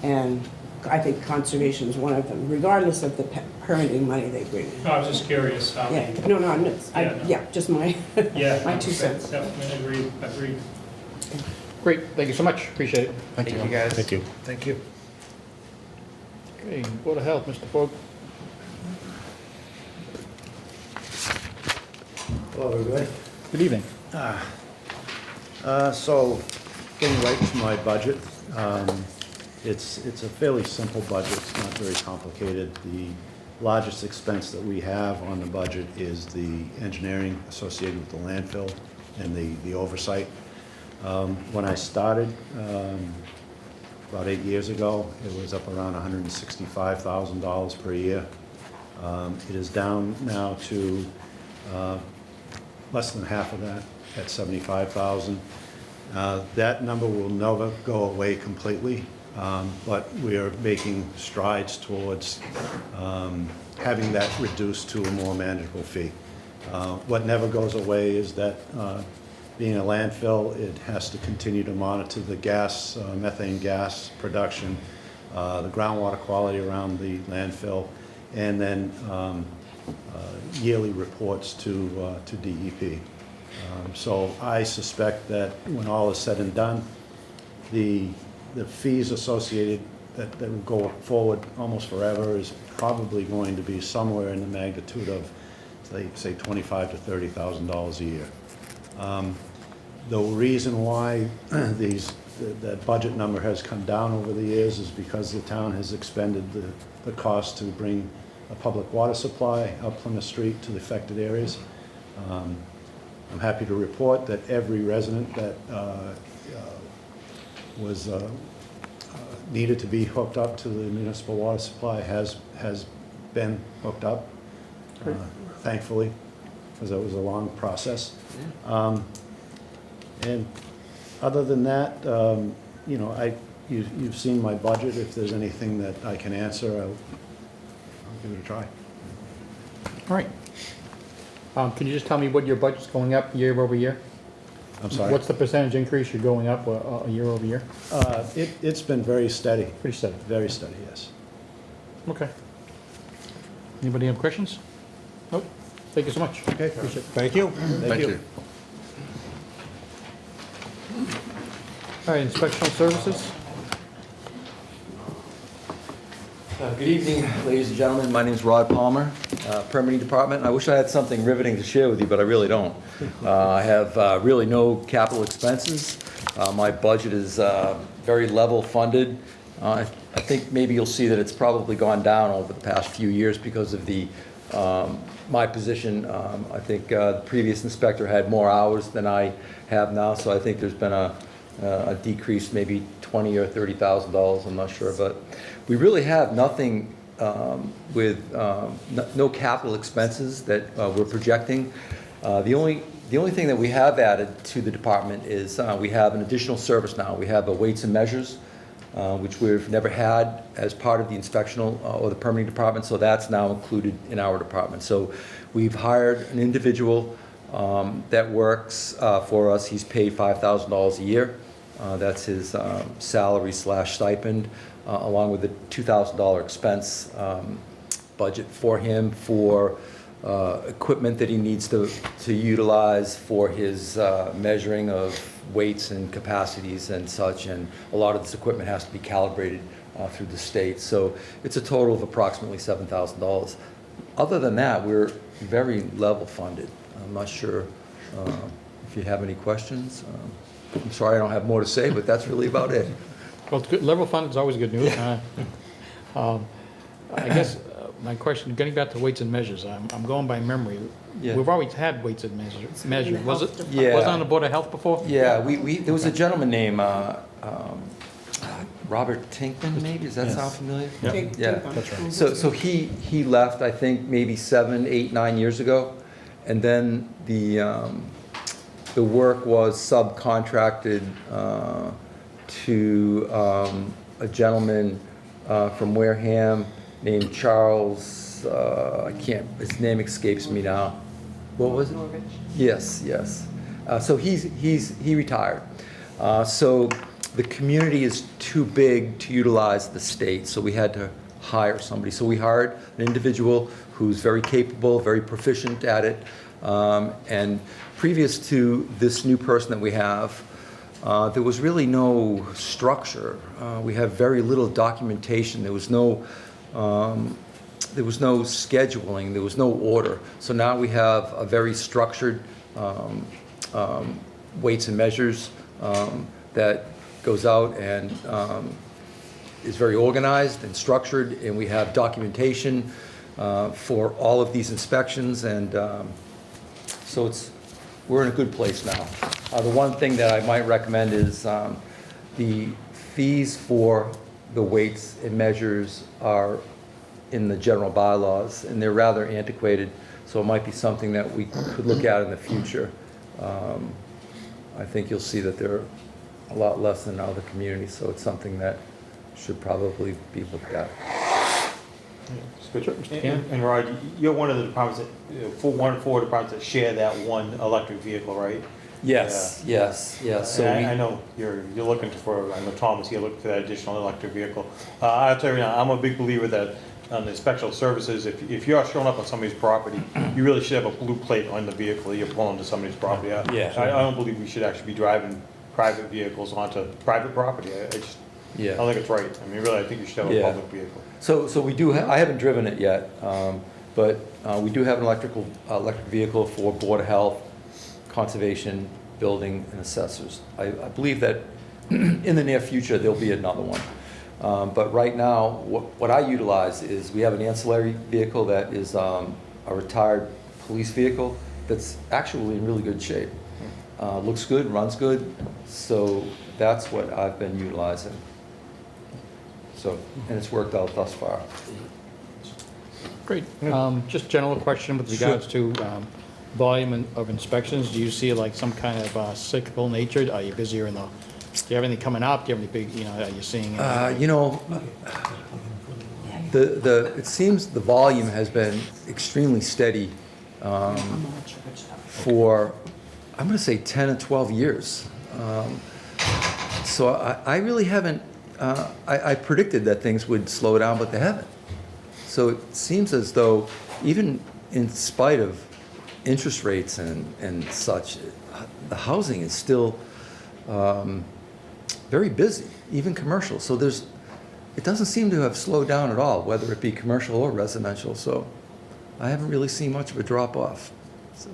And I think conservation is one of them, regardless of the permitting money they bring in. No, I was just curious how. Yeah, no, just my, my 2 cents. Definitely agreed. Great, thank you so much, appreciate it. Thank you, guys. Thank you. Thank you. Okay, Board of Health, Mr. Fogg. Hello, everybody. Good evening. So, getting right to my budget, it's a fairly simple budget. It's not very complicated. The largest expense that we have on the budget is the engineering associated with the landfill and the oversight. When I started about 8 years ago, it was up around $165,000 per year. It is down now to less than half of that, at $75,000. That number will never go away completely, but we are making strides towards having that reduced to a more manageable fee. What never goes away is that being a landfill, it has to continue to monitor the gas, methane gas production, the groundwater quality around the landfill, and then yearly reports to DEP. So I suspect that when all is said and done, the fees associated that will go forward almost forever is probably going to be somewhere in the magnitude of, say $25,000 to $30,000 a year. The reason why that budget number has come down over the years is because the town has expended the cost to bring a public water supply up Plymouth Street to the affected areas. I'm happy to report that every resident that was needed to be hooked up to the municipal water supply has been hooked up, thankfully, because it was a long process. And other than that, you know, you've seen my budget. If there's anything that I can answer, I'll give it a try. All right. Can you just tell me what your budget's going up year over year? I'm sorry? What's the percentage increase you're going up year over year? It's been very steady. Pretty steady. Very steady, yes. Okay. Anybody have questions? Nope. Thank you so much. Okay. Appreciate it. Thank you. Thank you. All right, inspectional services. Good evening, ladies and gentlemen. My name is Rod Palmer, Permitting Department. I wish I had something riveting to share with you, but I really don't. I have really no capital expenses. My budget is very level funded. I think maybe you'll see that it's probably gone down over the past few years because of the my position. I think the previous inspector had more hours than I have now, so I think there's been a decrease, maybe $20,000 or $30,000, I'm not sure. But we really have nothing with no capital expenses that we're projecting. The only thing that we have added to the department is we have an additional service now. We have a weights and measures, which we've never had as part of the inspectional or the permitting department, so that's now included in our department. So we've hired an individual that works for us. He's paid $5,000 a year. That's his salary / stipend, along with the $2,000 expense budget for him for equipment that he needs to utilize for his measuring of weights and capacities and such, and a lot of this equipment has to be calibrated through the state. So it's a total of approximately $7,000. Other than that, we're very level funded. I'm not sure if you have any questions. I'm sorry I don't have more to say, but that's really about it. Well, it's good. Level funded is always good news. I guess my question, getting back to weights and measures, I'm going by memory. Yeah. We've always had weights and measures. Was it? Yeah. Was it on the Board of Health before? Yeah, there was a gentleman named Robert Tinkman, maybe, does that sound familiar? Yeah, That's right. So he left, I think, maybe 7, 8, 9 years ago, and then the work was subcontracted to a gentleman from Wareham named Charles, his name escapes me now. What was it? Yes. So he retired. So the community is too big to utilize the state, so we had to hire somebody. So we hired an individual who's very capable, very proficient at it. And previous to this new person that we have, there was really no structure. We have very little documentation. There was no scheduling. There was no order. So now we have a very structured weights and measures that goes out and is very organized and structured, and we have documentation for all of these inspections, and so we're in a good place now. The one thing that I might recommend is the fees for the weights and measures are in the general bylaws, and they're rather antiquated, so it might be something that we could look at in the future. I think you'll see that they're a lot less than other communities, so it's something that should probably be looked at. And Rod, you're one of the departments that, four departments that share that one electric vehicle, right? Yes. So I know you're looking for, I know Thomas, you're looking for that additional electric vehicle. I'll tell you now, I'm a big believer that on the special services, if you're showing up on somebody's property, you really should have a blue plate on the vehicle that you're pulling to somebody's property. Yeah. I don't believe we should actually be driving private vehicles onto private property. I don't think it's right. I mean, really, I think you should have a public vehicle. So we do, I haven't driven it yet, but we do have an electric vehicle for Board of Health, Conservation, Building, and Assessors. I believe that in the near future, there'll be another one. But right now, what I utilize is we have an ancillary vehicle that is a retired police vehicle that's actually in really good shape. Looks good, runs good, so that's what I've been utilizing. So, and it's worked out thus far. Great. Just general question with regards to volume of inspections. Do you see like some kind of cyclical nature? Are you busier do you have anything coming up? Do you have any big, are you seeing? It seems the volume has been extremely steady for, I'm going to say 10 or 12 years. So I really haven't, I predicted that things would slow down, but they haven't. So it seems as though even in spite of interest rates and such, the housing is still very busy, even commercial. So it doesn't seem to have slowed down at all, whether it be commercial or residential. So I haven't really seen much of a drop off. So.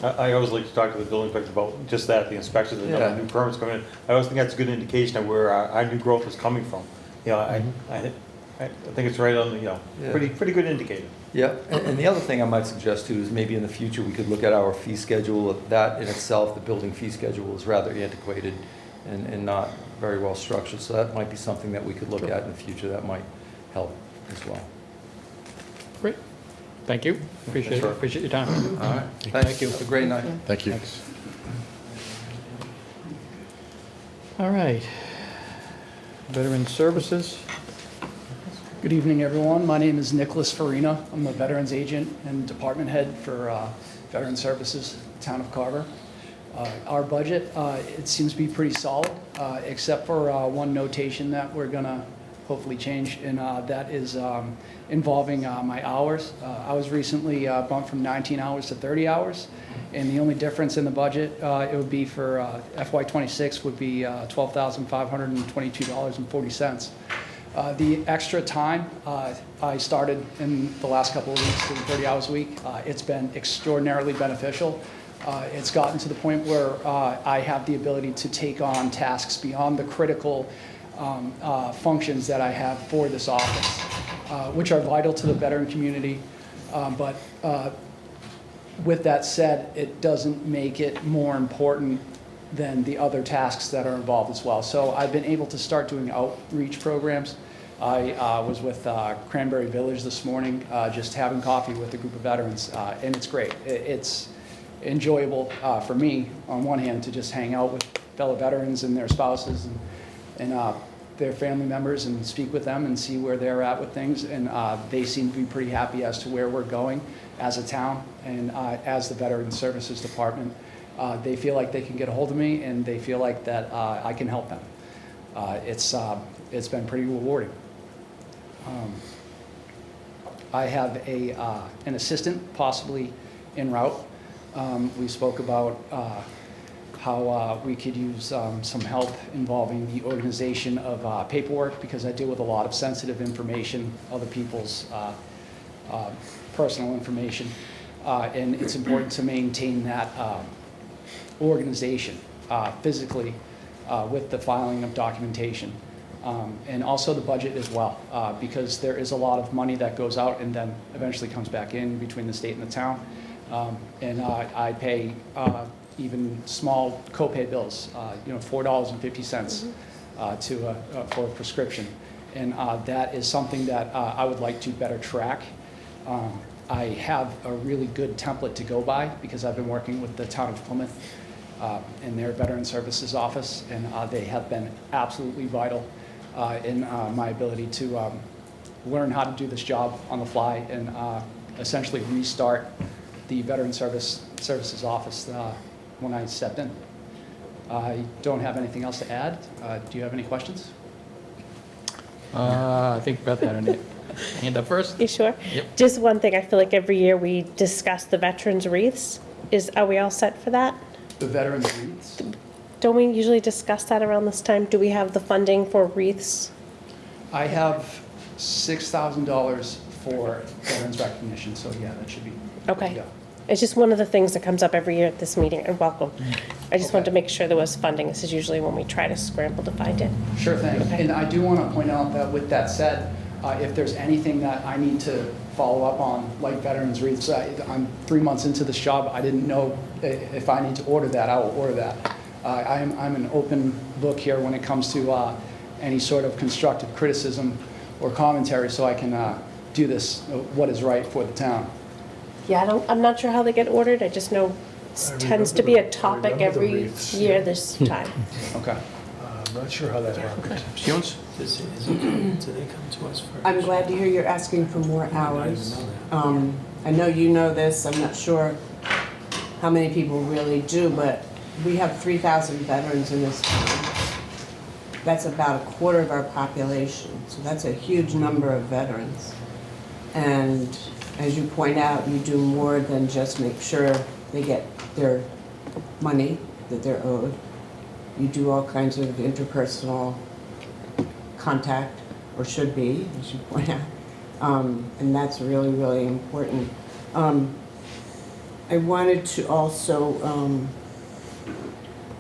I always like to talk to the building inspector about just that, the inspections and the new permits coming in. I always think that's a good indication of where our new growth is coming from. I think it's right on the, Yeah. pretty good indicator. Yeah, and the other thing I might suggest too is maybe in the future, we could look at our fee schedule. That in itself, the building fee schedule is rather antiquated and not very well structured. So that might be something that we could look at in the future that might help as well. Great. Thank you. Appreciate it. Appreciate your time. All right, Thank you. Have a great night. Thank you. All right. Veteran Services. Good evening, everyone. My name is Nicholas Farina. I'm the Veterans Agent and Department Head for Veteran Services, Town of Carver. Our budget, it seems to be pretty solid, except for one notation that we're gonna hopefully change, and that is involving my hours. I was recently bumped from 19 hours to 30 hours, and the only difference in the budget, it would be for FY26 would be $12,522.40. The extra time, I started in the last couple of weeks doing 30 hours a week. It's been extraordinarily beneficial. It's gotten to the point where I have the ability to take on tasks beyond the critical functions that I have for this office, which are vital to the veteran community. But with that said, it doesn't make it more important than the other tasks that are involved as well. So I've been able to start doing outreach programs. I was with Cranberry Village this morning, just having coffee with a group of veterans, and it's great. It's enjoyable for me, on one hand, to just hang out with fellow veterans and their spouses and their family members and speak with them and see where they're at with things. And they seem to be pretty happy as to where we're going as a town and as the Veteran Services Department. They feel like they can get a hold of me, and they feel like that I can help them. It's been pretty rewarding. I have an assistant possibly en route. We spoke about how we could use some help involving the organization of paperwork, because I deal with a lot of sensitive information, other people's personal information, and it's important to maintain that organization physically with the filing of documentation. And also the budget as well, because there is a lot of money that goes out and then eventually comes back in between the state and the town. And I pay even small copay bills, $4.50 for a prescription. And that is something that I would like to better track. I have a really good template to go by, because I've been working with the town of Plymouth in their Veteran Services office, and they have been absolutely vital in my ability to learn how to do this job on the fly and essentially restart the Veteran Services office when I stepped in. I don't have anything else to add. Do you have any questions? I think Beth had a hand up first. You sure? Yep. Just one thing, I feel like every year we discuss the veterans' wreaths. Are we all set for that? The veterans' wreaths? Don't we usually discuss that around this time? Do we have the funding for wreaths? I have $6,000 for veterans recognition, so yeah, that should be. Okay. Yeah. It's just one of the things that comes up every year at this meeting, and welcome. I just wanted to make sure there was funding. This is usually when we try to scramble to find it. Sure thing. And I do want to point out that with that said, if there's anything that I need to follow up on, like veterans wreaths, I'm 3 months into this job. I didn't know if I need to order that. I will order that. I'm an open book here when it comes to any sort of constructive criticism or commentary, so I can do this, what is right for the town. Yeah, I'm not sure how they get ordered. I just know it tends to be a topic every year this time. Okay. I'm not sure how that happens. Jones? Do they come to us first? I'm glad to hear you're asking for more hours. I know you know this, I'm not sure how many people really do, but we have 3,000 veterans in this town. That's about a quarter of our population, so that's a huge number of veterans. And as you point out, you do more than just make sure they get their money that they're owed. You do all kinds of interpersonal contact, or should be, as you point out. And that's really, really important. I wanted to also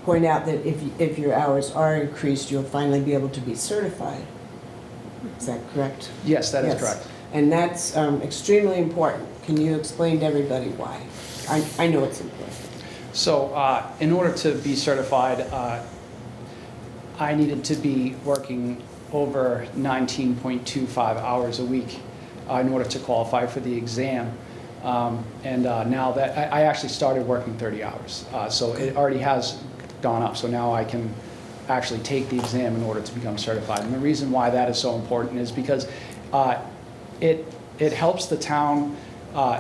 point out that if your hours are increased, you'll finally be able to be certified. Is that correct? Yes, that is Yes. correct. And that's extremely important. Can you explain to everybody why? I know it's important. So in order to be certified, I needed to be working over 19.25 hours a week in order to qualify for the exam. Now that I actually started working 30 hours, so it already has gone up. So now I can actually take the exam in order to become certified. And the reason why that is so important is because it helps the town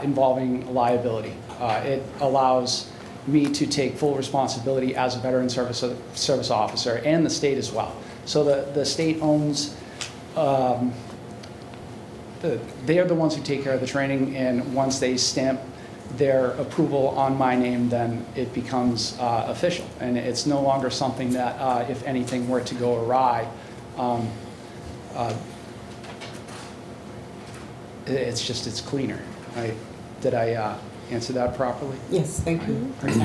involving liability. It allows me to take full responsibility as a veteran service officer, and the state as well. So the state owns, they are the ones who take care of the training, and once they stamp their approval on my name, then it becomes official. And it's no longer something that if anything were to go awry, it's cleaner. Did I answer that properly? Yes, thank you. Thank you.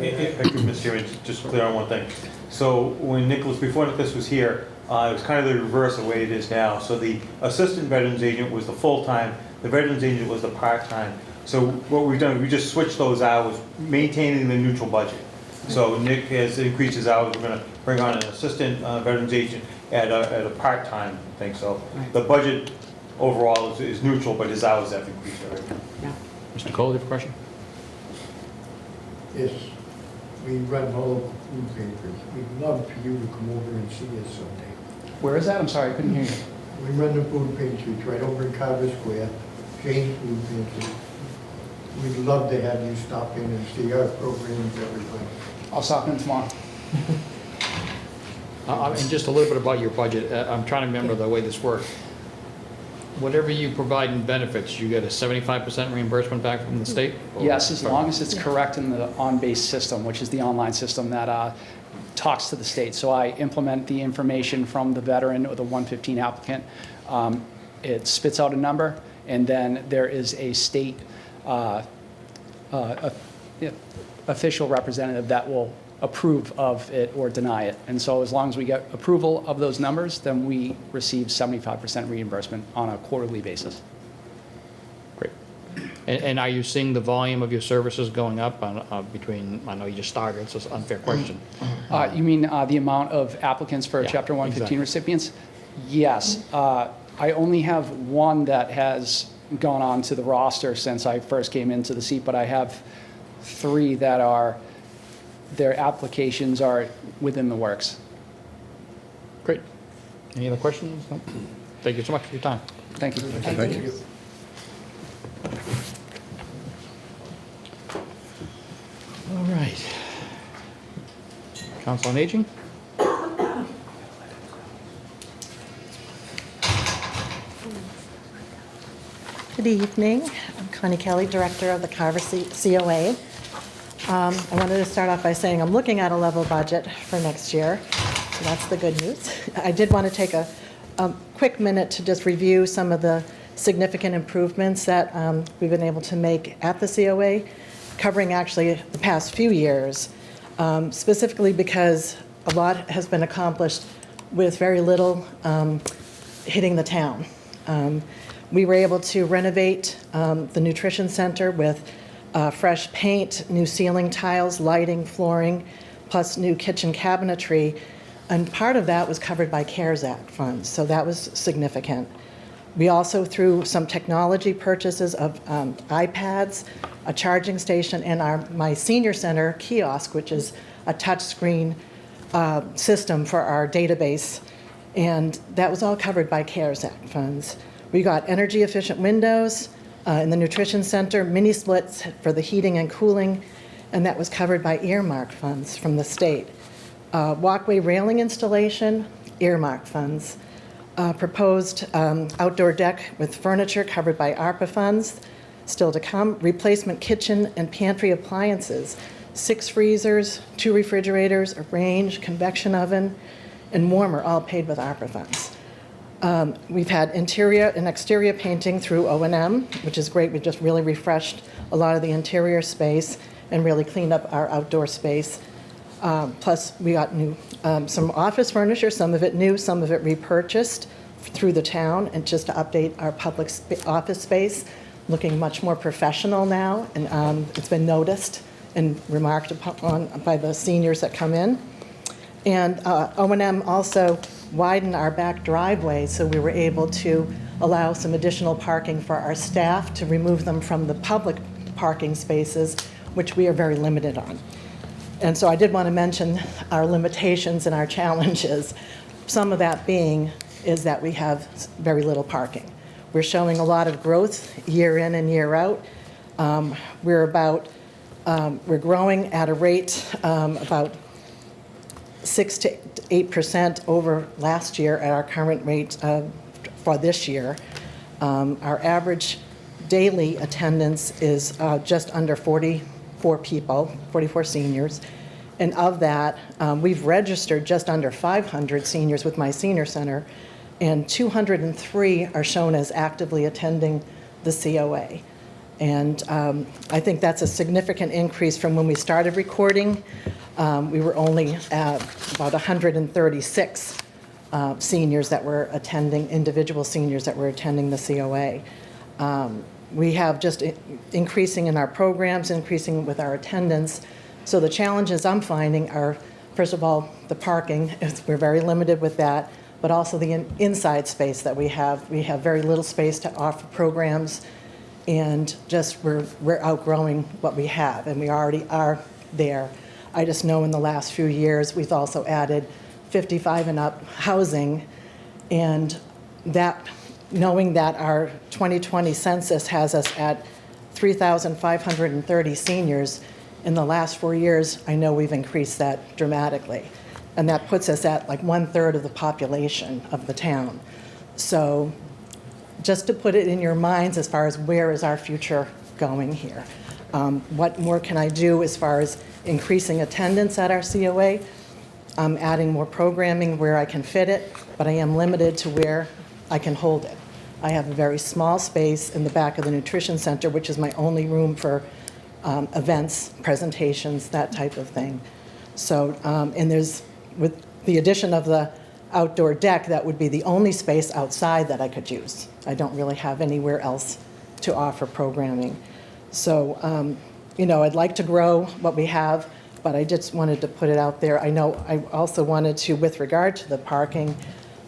If I could, Mr. Chairman, just clear on one thing. So when before Nicholas was here, it was kind of the reverse of the way it is now. So the assistant veterans agent was the full-time, the veterans agent was the part-time. So what we've done, we just switched those hours, maintaining the neutral budget. So Nick has increased his hours, we're gonna bring on an assistant veterans agent at a part-time thing. So the budget overall is neutral, but his hours have increased already. Mr. Cole, you have a question? Yes, we run all of food papers. We'd love for you to come over and see us someday. Where is that? I'm sorry, I couldn't hear you. We run the food pantries right over in Carver Square, Jane's Food Pantry. We'd love to have you stop in and see our programs, everybody. I'll stop in tomorrow. And just a little bit about your budget. I'm trying to remember the way this works. Whatever you provide in benefits, you get a 75% reimbursement back from the state? Yes, as long as it's correct in the on-base system, which is the online system that talks to the state. So I implement the information from the veteran or the 115 applicant. It spits out a number, and then there is a state official representative that will approve of it or deny it. And so as long as we get approval of those numbers, then we receive 75% reimbursement on a quarterly basis. Great. And are you seeing the volume of your services going up between, I know you just started, so it's an unfair question. You mean the amount of applicants for Yeah, Chapter 115 exactly. recipients? Yes. I only have one that has gone on to the roster since I first came into the seat, but I have 3 that are, their applications are within the works. Great. Any other questions? No? Thank you so much for your time. Thank you. Thank you. All right. Council on Aging? Good evening. I'm Connie Kelly, Director of the Carver COA. I wanted to start off by saying I'm looking at a level budget for next year, so that's the good news. I did want to take a quick minute to just review some of the significant improvements that we've been able to make at the COA, covering actually the past few years, specifically because a lot has been accomplished with very little hitting the town. We were able to renovate the nutrition center with fresh paint, new ceiling tiles, lighting, flooring, plus new kitchen cabinetry. And part of that was covered by CARES Act funds, so that was significant. We also, through some technology purchases of iPads, a charging station, and my senior center kiosk, which is a touchscreen system for our database, and that was all covered by CARES Act funds. We got energy efficient windows in the nutrition center, mini splits for the heating and cooling, and that was covered by earmark funds from the state. Walkway railing installation, earmark funds. Proposed outdoor deck with furniture covered by ARPA funds, still to come. Replacement kitchen and pantry appliances, 6 freezers, 2 refrigerators, a range, convection oven, and warmer, all paid with ARPA funds. We've had interior and exterior painting through O&M, which is great. We just really refreshed a lot of the interior space and really cleaned up our outdoor space. Plus, we got new, some office furniture, some of it new, some of it repurchased through the town, and just to update our public office space, looking much more professional now, and it's been noticed and remarked upon by the seniors that come in. And O&M also widened our back driveway, so we were able to allow some additional parking for our staff to remove them from the public parking spaces, which we are very limited on. And so I did want to mention our limitations and our challenges. Some of that being is that we have very little parking. We're showing a lot of growth year in and year out. We're growing at a rate about 6 to 8% over last year at our current rate for this year. Our average daily attendance is just under 44 people, 44 seniors. And of that, we've registered just under 500 seniors with my senior center, and 203 are shown as actively attending the COA. And I think that's a significant increase from when we started recording. We were only at about 136 seniors that were attending, individual seniors that were attending the COA. We have just increasing in our programs, increasing with our attendance. So the challenges I'm finding are, first of all, the parking. We're very limited with that, but also the inside space that we have. We have very little space to offer programs, and just we're outgrowing what we have, and we already are there. I just know in the last few years, we've also added 55 and up housing, and that, knowing that our 2020 census has us at 3,530 seniors, in the last 4 years, I know we've increased that dramatically. And that puts us at like 1/3 of the population of the town. So just to put it in your minds as far as where is our future going here. What more can I do as far as increasing attendance at our COA? I'm adding more programming where I can fit it, but I am limited to where I can hold it. I have a very small space in the back of the nutrition center, which is my only room for events, presentations, that type of thing. So, and there's, with the addition of the outdoor deck, that would be the only space outside that I could use. I don't really have anywhere else to offer programming. So, I'd like to grow what we have, but I just wanted to put it out there. I know I also wanted to, with regard to the parking,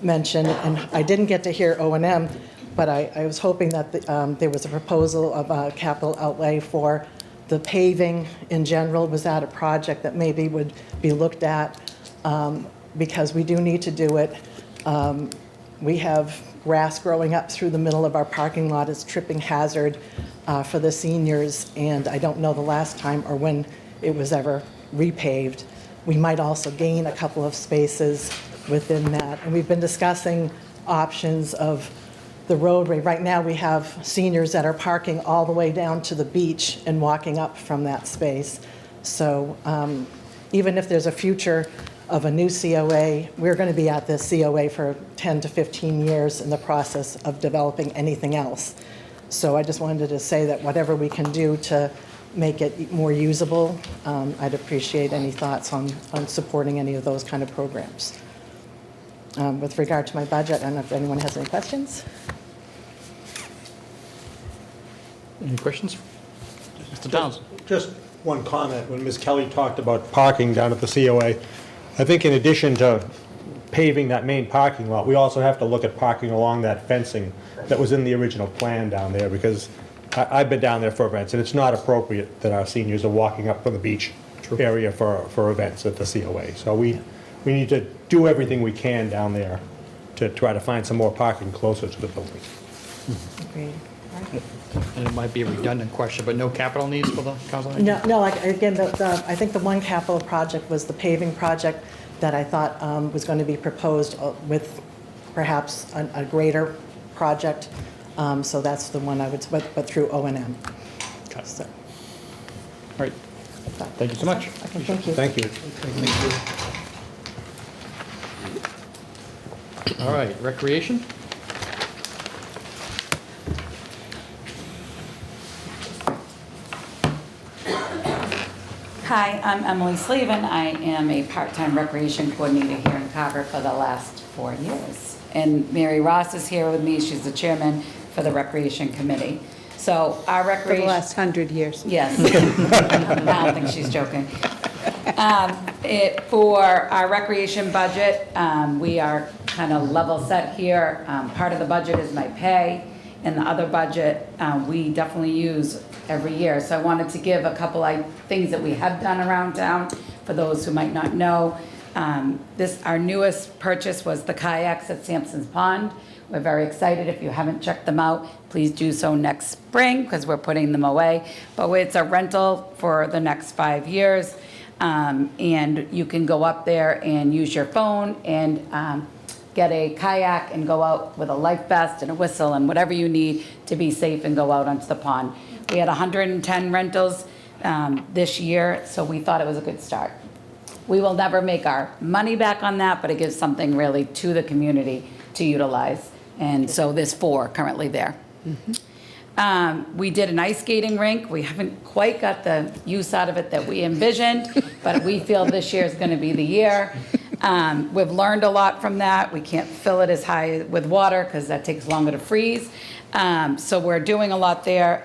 mention, and I didn't get to hear O&M, but I was hoping that there was a proposal of a capital outlay for the paving in general. Was that a project that maybe would be looked at? Because we do need to do it. We have grass growing up through the middle of our parking lot. It's tripping hazard for the seniors, and I don't know the last time or when it was ever repaved. We might also gain a couple of spaces within that. And we've been discussing options of the roadway. Right now, we have seniors that are parking all the way down to the beach and walking up from that space. So even if there's a future of a new COA, we're going to be at this COA for 10 to 15 years in the process of developing anything else. So I just wanted to say that whatever we can do to make it more usable, I'd appreciate any thoughts on supporting any of those kind of programs. With regard to my budget, I don't know if anyone has any questions. Any questions? Mr. Downs? Just one comment. When Ms. Kelly talked about parking down at the COA, I think in addition to paving that main parking lot, we also have to look at parking along that fencing that was in the original plan down there, because I've been down there for events, and it's not appropriate that our seniors are walking up from the beach area for events at the COA. So we need to do everything we can down there to try to find some more parking closer to the building. Agreed. And it might be a redundant question, but no capital needs for the council? No, again, I think the one capital project was the paving project that I thought was going to be proposed with perhaps a greater project. So that's the one I would, but through O&M. So. All right. Thank you so much. Okay, thank you. Thank you. All right, recreation? Hi, I'm Emily Slavin. I am a part-time recreation coordinator here in Carver for the last 4 years. And Mary Ross is here with me. She's the chairman for the Recreation Committee. So our For recreation... the last 100 years. Yes. I don't think she's joking. For our recreation budget, we are kind of level set here. Part of the budget is my pay, and the other budget we definitely use every year. So I wanted to give a couple of things that we have done around town for those who might not know. Our newest purchase was the kayaks at Sampson's Pond. We're very excited. If you haven't checked them out, please do so next spring because we're putting them away. But it's a rental for the next 5 years. And you can go up there and use your phone and get a kayak and go out with a life vest and a whistle and whatever you need to be safe and go out onto the pond. We had 110 rentals this year, so we thought it was a good start. We will never make our money back on that, but it gives something really to the community to utilize. And so there's 4 currently there. We did an ice skating rink. We haven't quite got the use out of it that we envisioned, but we feel this year is going to be the year. We've learned a lot from that. We can't fill it as high with water because that takes longer to freeze. So we're doing a lot there.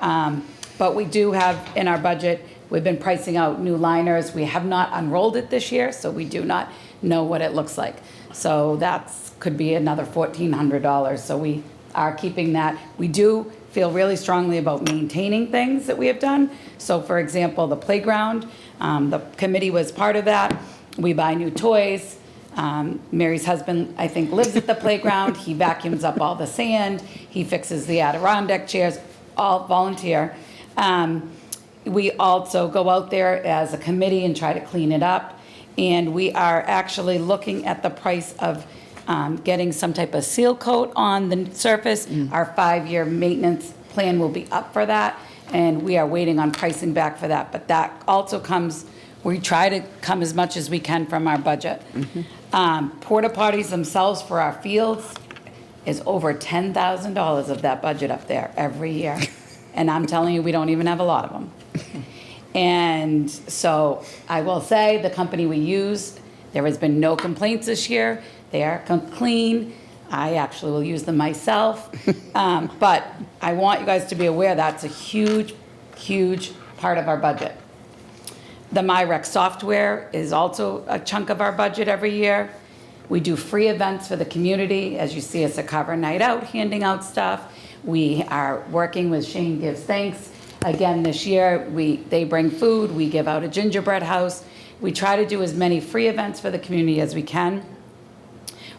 But we do have in our budget, we've been pricing out new liners. We have not unrolled it this year, so we do not know what it looks like. So that could be another $1,400. So we are keeping that. We do feel really strongly about maintaining things that we have done. So for example, the playground, the committee was part of that. We buy new toys. Mary's husband, I think, lives at the playground. He vacuums up all the sand. He fixes the Adirondack chairs, all volunteer. We also go out there as a committee and try to clean it up. And we are actually looking at the price of getting some type of seal coat on the surface. Our 5-year maintenance plan will be up for that. And we are waiting on pricing back for that. But that also comes, we try to come as much as we can from our budget. Porta potties themselves for our fields is over $10,000 of that budget up there every year. And I'm telling you, we don't even have a lot of them. And so I will say the company we use, there has been no complaints this year. They are clean. I actually will use them myself. But I want you guys to be aware that's a huge, huge part of our budget. The MyRec software is also a chunk of our budget every year. We do free events for the community. As you see us at Carver Night Out, handing out stuff. We are working with Shane Gives Thanks. Again, this year, they bring food. We give out a gingerbread house. We try to do as many free events for the community as we can.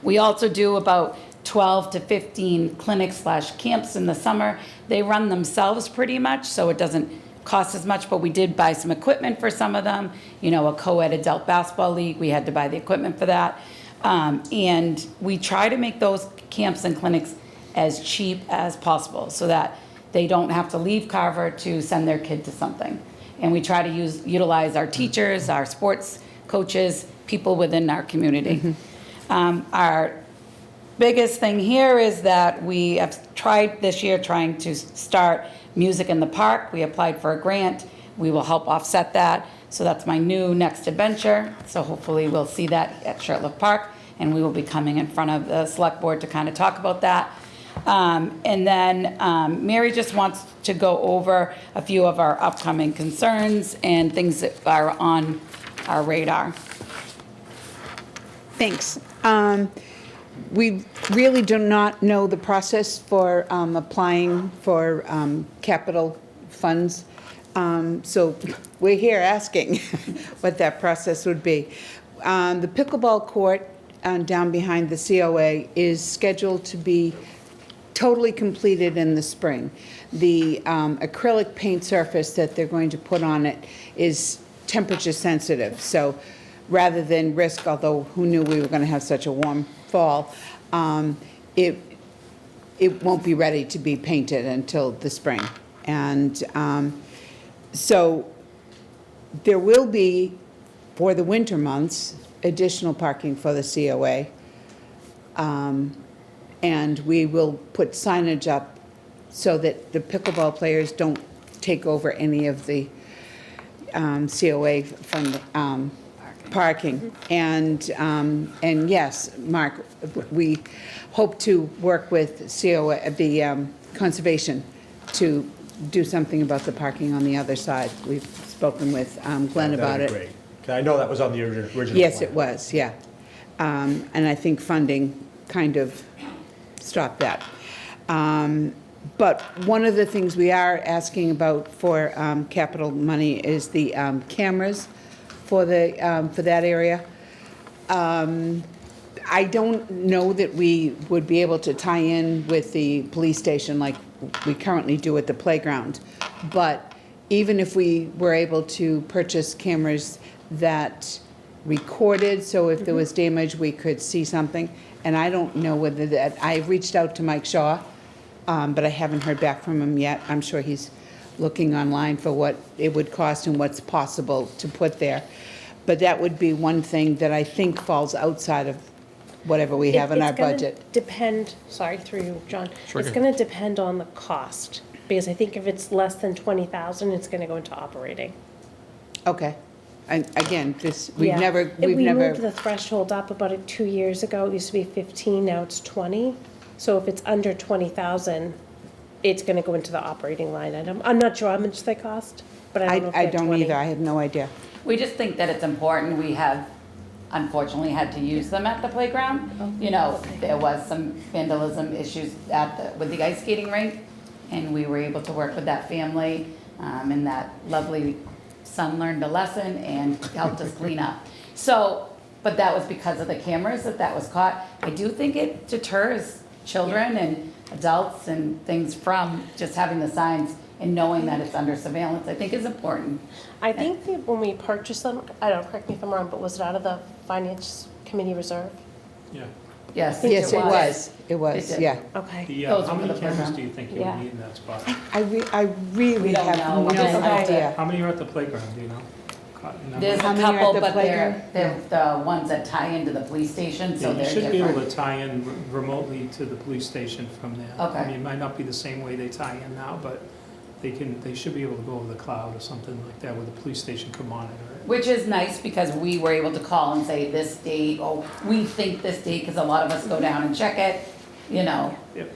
We also do about 12 to 15 clinics/camps in the summer. They run themselves pretty much, so it doesn't cost as much, but we did buy some equipment for some of them. You know, a co-ed adult basketball league, we had to buy the equipment for that. And we try to make those camps and clinics as cheap as possible so that they don't have to leave Carver to send their kid to something. And we try to utilize our teachers, our sports coaches, people within our community. Our biggest thing here is that we have tried this year trying to start Music in the Park. We applied for a grant. We will help offset that. So that's my new next adventure. So hopefully we'll see that at Shirtlift Park, and we will be coming in front of the select board to kind of talk about that. And then Mary just wants to go over a few of our upcoming concerns and things that are on our radar. Thanks. We really do not know the process for applying for capital funds. So we're here asking what that process would be. The pickleball court down behind the COA is scheduled to be totally completed in the spring. The acrylic paint surface that they're going to put on it is temperature sensitive. So rather than risk, although who knew we were going to have such a warm fall, it won't be ready to be painted until the spring. And so there will be, for the winter months, additional parking for the COA. And we will put signage up so that the pickleball players don't take over any of the COA fund, parking. And yes, Mark, we hope to work with COA, the conservation, to do something about the parking on the other side. We've spoken with Glenn about That'd it. be great. 'Cause I know that was on the original Yes, plan. it was, yeah. And I think funding kind of stopped that. But one of the things we are asking about for capital money is the cameras for that area. I don't know that we would be able to tie in with the police station like we currently do at the playground. But even if we were able to purchase cameras that recorded, so if there was damage, we could see something. And I don't know whether that, I reached out to Mike Shaw, but I haven't heard back from him yet. I'm sure he's looking online for what it would cost and what's possible to put there. But that would be one thing that I think falls outside of whatever we have in our budget. Depend, sorry, through you, John. Sure, It's go gonna depend on the cost, because I think if it's less than 20,000, it's gonna go into operating. Okay. And again, this, Yeah. We we've never, moved the threshold up about 2 years ago. It used to be 15, now it's 20. So if it's under 20,000, it's gonna go into the operating line item. I'm not sure how much they cost, but I don't know if I they're don't 20. either, I have no idea. We just think that it's important. We have unfortunately had to use them at the playground. You know, there was some vandalism issues with the ice skating rink, and we were able to work with that family, and that lovely son learned a lesson and helped us clean up. So, but that was because of the cameras that was caught. I do think it deters children and adults and things from just having the signs and knowing that it's under surveillance, I think is important. I think that when we purchased them, I don't know, correct me if I'm wrong, but was it out of the finance committee reserve? Yeah. Yes, Yes, it was, did. yeah. Okay. Those How were many the cameras playground. do you think you Yeah. would need in that spot? I really We don't have know. no We just know that- idea. How many are at the playground, do you know? There's How a many are at couple, the but they're playground? the ones that tie into the police station, so Yeah, you they're should be able different. to tie in remotely to the police station from there. Okay. I mean, it might not be the same way they tie in now, but they should be able to go over the cloud or something like that where the police station could monitor it. Which is nice because we were able to call and say this date, oh, we think this date, because a lot of us go down and check it, you know. Yep.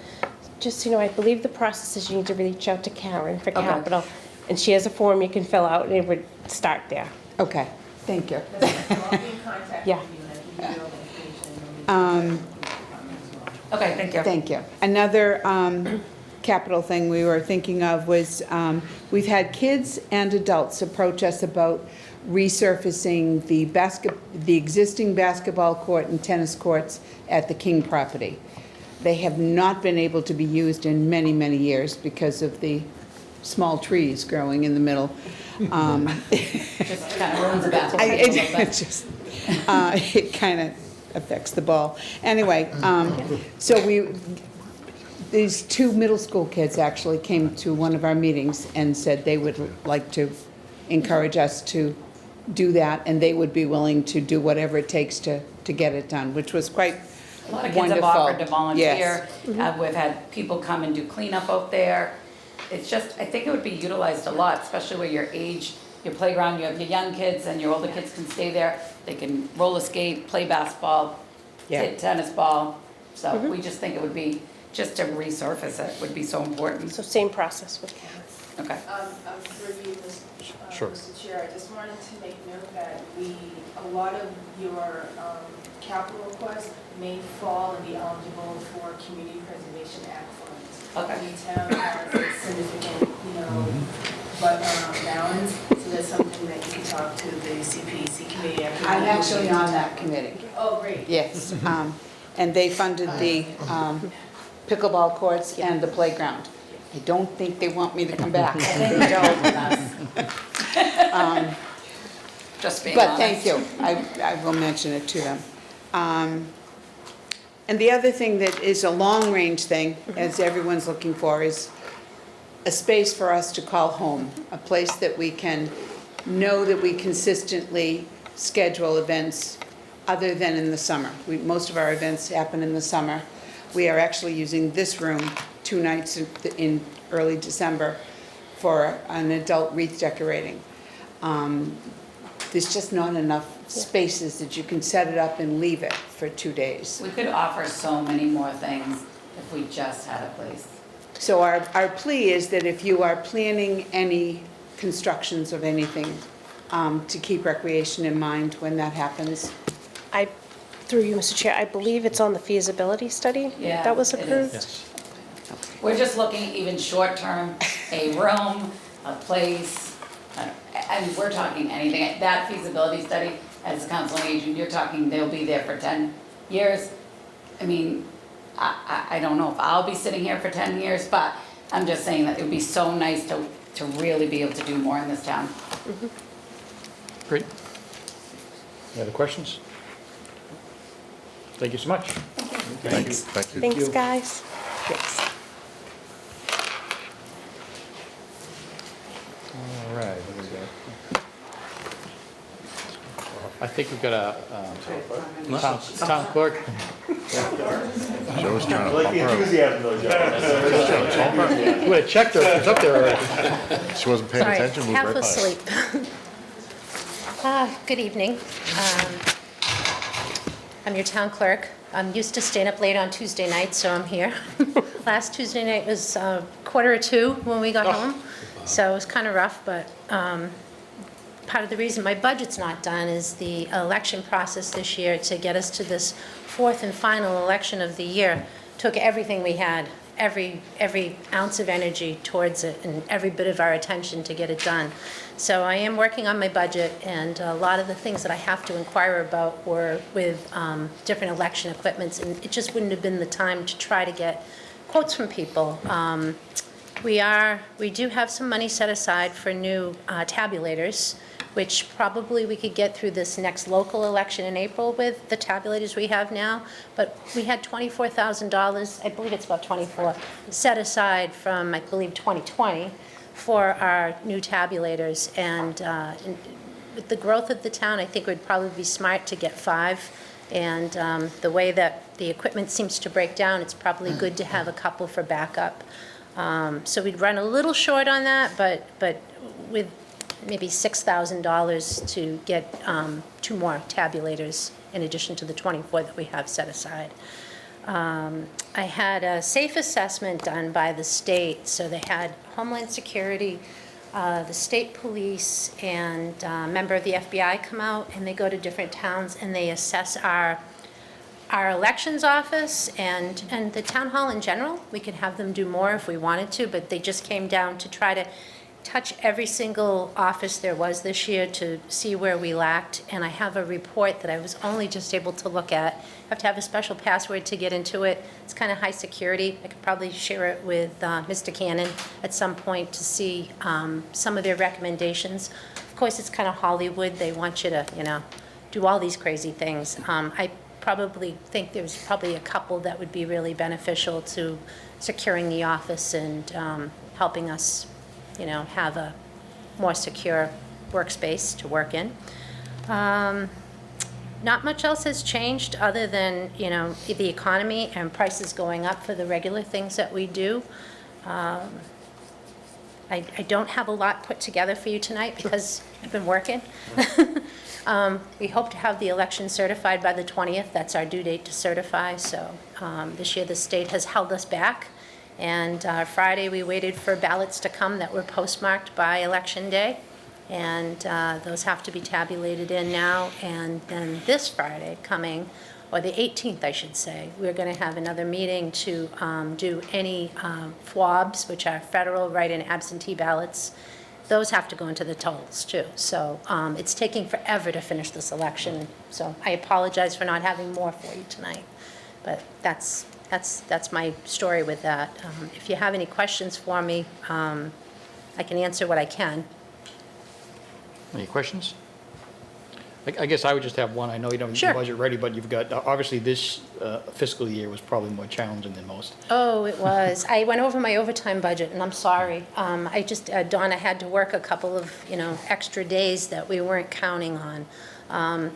Just, so you know, I believe the process is you need to reach out to Karen for Okay. capital, and she has a form you can fill out, and it would start there. Okay, thank you. I'll be in contact Yeah. with you, and I can give you all the information. Okay, thank you. Thank you. Another capital thing we were thinking of was, we've had kids and adults approach us about resurfacing the existing basketball court and tennis courts at the King property. They have not been able to be used in many, many years because of the small trees growing in the middle. Just kind of ruins the basketball. It kind of affects the ball. Anyway, so these two middle school kids actually came to one of our meetings and said they would like to encourage us to do that, and they would be willing to do whatever it takes to get it done, which was quite A lot of kids have wonderful. offered to volunteer. Yes. We've had people come and do cleanup out there. It's just, I think it would be utilized a lot, especially where your age, your playground, you have your young kids and your older kids can stay there. They can roller skate, play basketball, Yeah. hit tennis ball. So we just think it would be, just to resurface it would be so important. So same process with Karen. Okay. For you, Sure. Mr. Chair, I just wanted to make note that a lot of your capital requests may fall and be eligible for Community Preservation Act funds. Okay. The town has a significant, balance, so that's something that you can talk to the CPC committee after. I'm actually on that committee. Oh, great. Yes, and they funded the pickleball courts and the playground. I don't think they want me to come back. Just being But honest. thank you, I will mention it to them. And the other thing that is a long-range thing, as everyone's looking for, is a space for us to call home, a place that we can know that we consistently schedule events other than in the summer. Most of our events happen in the summer. We are actually using this room 2 nights in early December for an adult wreath decorating. there's just not enough spaces that you can set it up and leave it for 2 days. We could offer so many more things if we just had a place. So our plea is that if you are planning any constructions of anything, to keep recreation in mind when that happens. Through you, Mr. Chair, I believe it's on the feasibility study Yeah, that was it is. approved. Yes. We're just looking even short-term, a room, a place, and we're talking anything. That feasibility study, as a council on aging, you're talking they'll be there for 10 years. I mean, I don't know if I'll be sitting here for 10 years, but I'm just saying that it would be so nice to really be able to do more in this town. Great. Any other questions? Thank you so much. Thank you. Thank you. Thanks, guys. Thanks. All right. What do we got? I think we've got a town clerk. Joe's trying to pump her. You would have checked her, if it's up there already. She wasn't paying Sorry, attention, moved half right by. asleep. Good evening. I'm your town clerk. I'm used to staying up late on Tuesday nights, so I'm here. Last Tuesday night was 1:45 when we got home, so it was kind of rough, but part of the reason my budget's not done is the election process this year to get us to this fourth and final election of the year. Took everything we had, every ounce of energy towards it and every bit of our attention to get it done. So I am working on my budget, and a lot of the things that I have to inquire about were with different election equipments, and it just wouldn't have been the time to try to get quotes from people. We do have some money set aside for new tabulators, which probably we could get through this next local election in April with the tabulators we have now. But we had $24,000, I believe it's about 24, set aside from, I believe, 2020 for our new tabulators. And with the growth of the town, I think it would probably be smart to get 5. And the way that the equipment seems to break down, it's probably good to have a couple for backup. So we'd run a little short on that, but with maybe $6,000 to get 2 more tabulators in addition to the 24 that we have set aside. I had a safe assessment done by the state, so they had Homeland Security, the state police, and a member of the FBI come out, and they go to different towns and they assess our elections office and the town hall in general. We could have them do more if we wanted to, but they just came down to try to touch every single office there was this year to see where we lacked. And I have a report that I was only just able to look at. I have to have a special password to get into it. It's kind of high security. I could probably share it with Mr. Cannon at some point to see some of their recommendations. Of course, it's kind of Hollywood. They want you to, do all these crazy things. I probably think there's probably a couple that would be really beneficial to securing the office and helping us, have a more secure workspace to work in. Not much else has changed other than, the economy and prices going up for the regular things that we do. I don't have a lot put together for you tonight because I've been working. We hope to have the election certified by the 20th. That's our due date to certify. So this year the state has held us back. And Friday we waited for ballots to come that were postmarked by Election Day. And those have to be tabulated in now. And then this Friday coming, or the 18th I should say, we're going to have another meeting to do any FWABs, which are federal write-in absentee ballots. Those have to go into the totals too. So it's taking forever to finish this election. So I apologize for not having more for you tonight. But that's my story with that. If you have any questions for me, I can answer what I can. Any questions? I guess I would just have one. I know you don't have Sure. your budget ready, but you've got, obviously this fiscal year was probably more challenging than most. Oh, it was. I went over my overtime budget, and I'm sorry. I just, Donna had to work a couple of, extra days that we weren't counting on.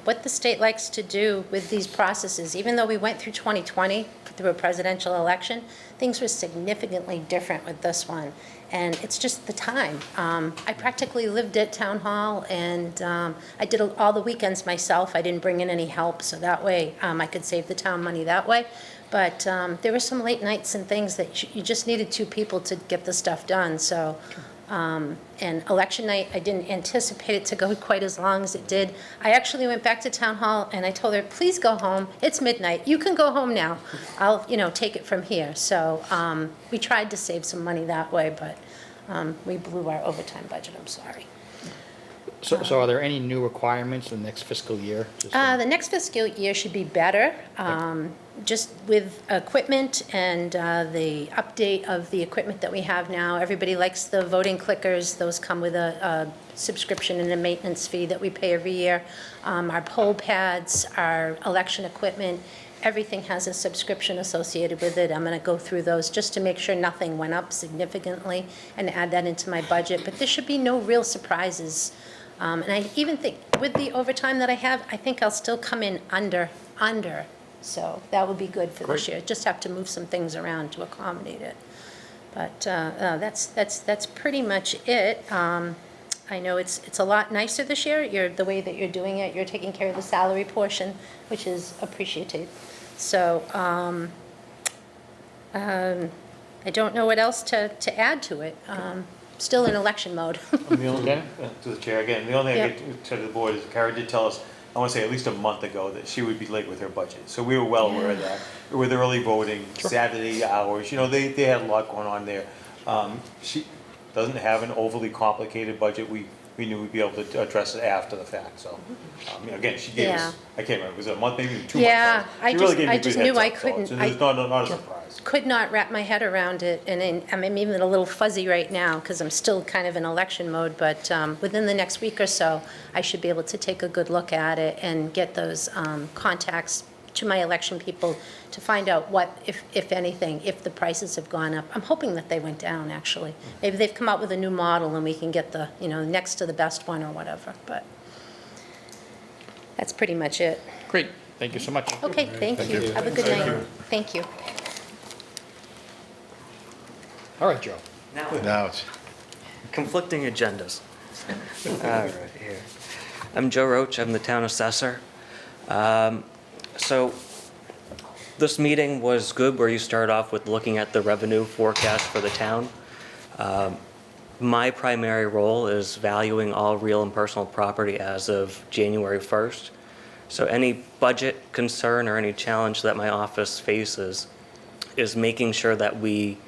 What the state likes to do with these processes, even though we went through 2020 through a presidential election, things were significantly different with this one. and it's just the time. I practically lived at Town Hall, and I did all the weekends myself. I didn't bring in any help, so that way I could save the town money that way. But there were some late nights and things that you just needed two people to get the stuff done, so. And election night, I didn't anticipate it to go quite as long as it did. I actually went back to Town Hall and I told her, please go home. It's midnight. You can go home now. I'll, take it from here. So we tried to save some money that way, but we blew our overtime budget. I'm sorry. So are there any new requirements in the next fiscal year? The next fiscal year should be better, just with equipment and the update of the equipment that we have now. Everybody likes the voting clickers. Those come with a subscription and a maintenance fee that we pay every year. Our poll pads, our election equipment, everything has a subscription associated with it. I'm going to go through those just to make sure nothing went up significantly and add that into my budget. But there should be no real surprises. And I even think with the overtime that I have, I think I'll still come in under. So that would be good for this year. Just have to move some things around to accommodate it. But that's pretty much it. I know it's a lot nicer this year. The way that you're doing it, you're taking care of the salary portion, which is appreciated. So I don't know what else to add to it. Still in election mode. The only thing, to the chair again, the only thing I get to the board is Kara did tell us, I want to say at least a month ago, that she would be late with her budget. So we were well aware of that. With early voting, Saturday hours, they had a lot going on there. She doesn't have an overly complicated budget. We knew we'd be able to address it after the fact. So, again, she gave us, I can't remember, was it a month, maybe 2 months? Yeah, She really gave me I a good just heads knew I up, so couldn't. it's not a surprise. Could not wrap my head around it, and I'm even a little fuzzy right now because I'm still kind of in election mode, but within the next week or so, I should be able to take a good look at it and get those contacts to my election people to find out what, if anything, if the prices have gone up. I'm hoping that they went down, actually. Maybe they've come out with a new model and we can get the, next to the best one or whatever, but that's pretty much it. Great, thank you so much. Okay, thank you. Have a good night. Thank you. All right, Joe. Now it's Conflicting agendas. All right, here. I'm Joe Roach, I'm the town assessor. So this meeting was good where you start off with looking at the revenue forecast for the town. My primary role is valuing all real and personal property as of January 1st. So any budget concern or any challenge that my office faces is making sure that we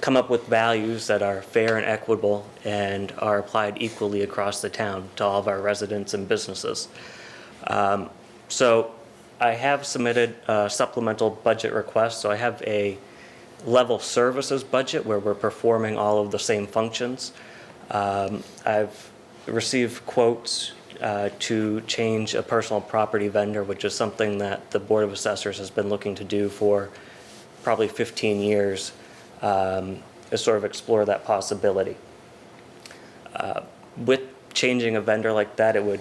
come up with values that are fair and equitable and are applied equally across the town to all of our residents and businesses. So I have submitted a supplemental budget request. So I have a level services budget where we're performing all of the same functions. I've received quotes to change a personal property vendor, which is something that the Board of Assessors has been looking to do for probably 15 years. Is sort of explore that possibility. With changing a vendor like that, it would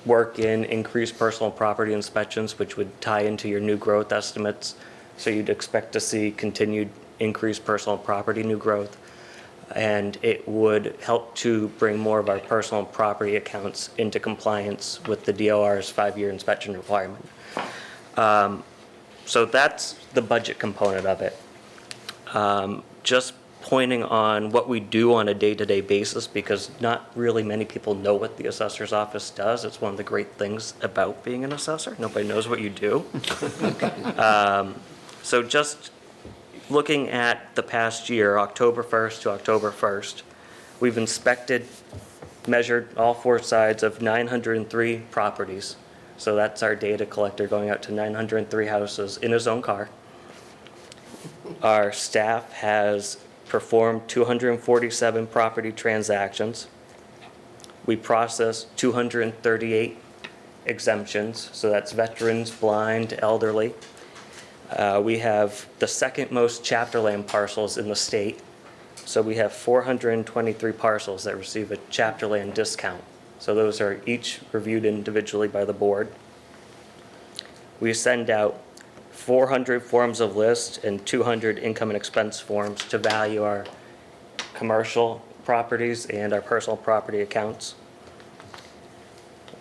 work in increased personal property inspections, which would tie into your new growth estimates. So you'd expect to see continued increased personal property new growth. And it would help to bring more of our personal property accounts into compliance with the DOR's 5-year inspection requirement. So that's the budget component of it. Just pointing on what we do on a day-to-day basis, because not really many people know what the assessor's office does. It's one of the great things about being an assessor. Nobody knows what you do. So just looking at the past year, October 1st to October 1st, we've inspected, measured all 4 sides of 903 properties. So that's our data collector going out to 903 houses in his own car. Our staff has performed 247 property transactions. We processed 238 exemptions, so that's veterans, blind, elderly. We have the second most chapter land parcels in the state. So we have 423 parcels that receive a chapter land discount. So those are each reviewed individually by the board. We send out 400 forms of list and 200 income and expense forms to value our commercial properties and our personal property accounts.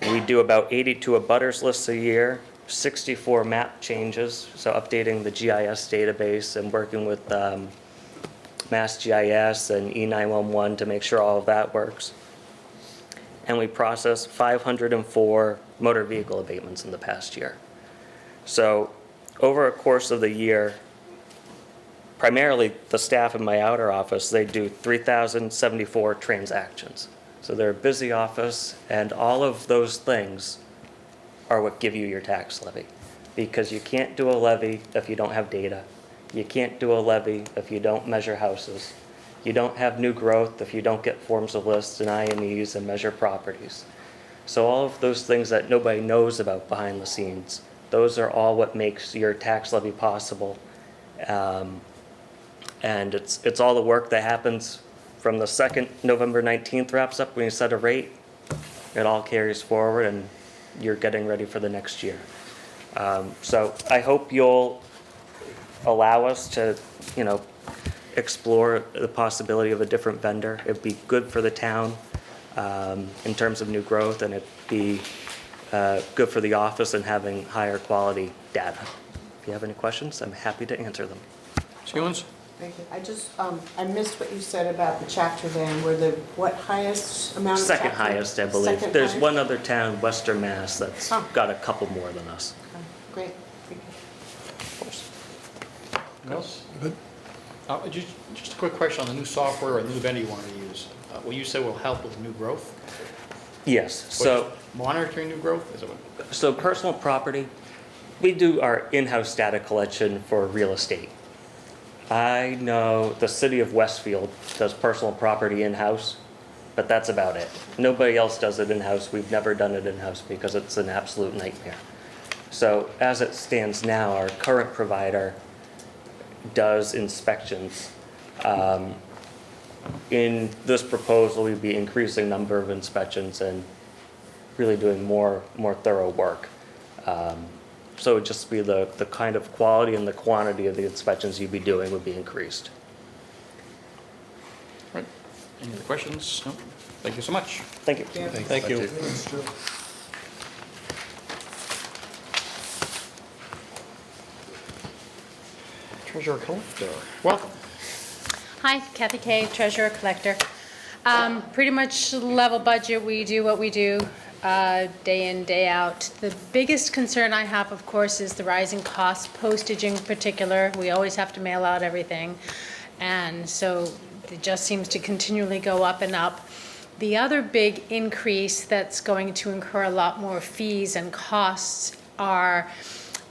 We do about 82 abutters lists a year, 64 map changes, so updating the GIS database and working with Mass GIS and E911 to make sure all of that works. And we processed 504 motor vehicle abatements in the past year. So over a course of the year, primarily the staff in my outer office, they do 3,074 transactions. So they're a busy office, and all of those things are what give you your tax levy. Because you can't do a levy if you don't have data. You can't do a levy if you don't measure houses. You don't have new growth if you don't get forms of lists and IMEs and measure properties. So all of those things that nobody knows about behind the scenes, those are all what makes your tax levy possible. And it's all the work that happens from the second November 19th wraps up when you set a rate. It all carries forward and you're getting ready for the next year. So I hope you'll allow us to, explore the possibility of a different vendor. It'd be good for the town in terms of new growth, and it'd be good for the office in having higher quality data. If you have any questions, I'm happy to answer them. Stevens? Thank you. I just, I missed what you said about the chapter van, were the, what highest amount of Second chapter? highest, I believe. Second There's highest? one other town, Western Mass, that's Oh. got a couple more than us. Okay, great, thank you. Else? Good. Just a quick question on the new software or the new vendor you want to use. Will you say will help with new growth? Yes, so. Monitoring new growth? Is it what? So personal property, we do our in-house data collection for real estate. I know the city of Westfield does personal property in-house, but that's about it. Nobody else does it in-house. We've never done it in-house because it's an absolute nightmare. So as it stands now, our current provider does inspections. In this proposal, we'd be increasing number of inspections and really doing more thorough work. So it would just be the kind of quality and the quantity of the inspections you'd be doing would be increased. Right. Any other questions? No? Thank you so much. Thank you. Thank you. Treasurer Collector, welcome. Hi, Kathy Kay, Treasurer Collector. Pretty much level budget, we do what we do day in, day out. The biggest concern I have, of course, is the rising cost, postage in particular. We always have to mail out everything. And so it just seems to continually go up and up. The other big increase that's going to incur a lot more fees and costs are,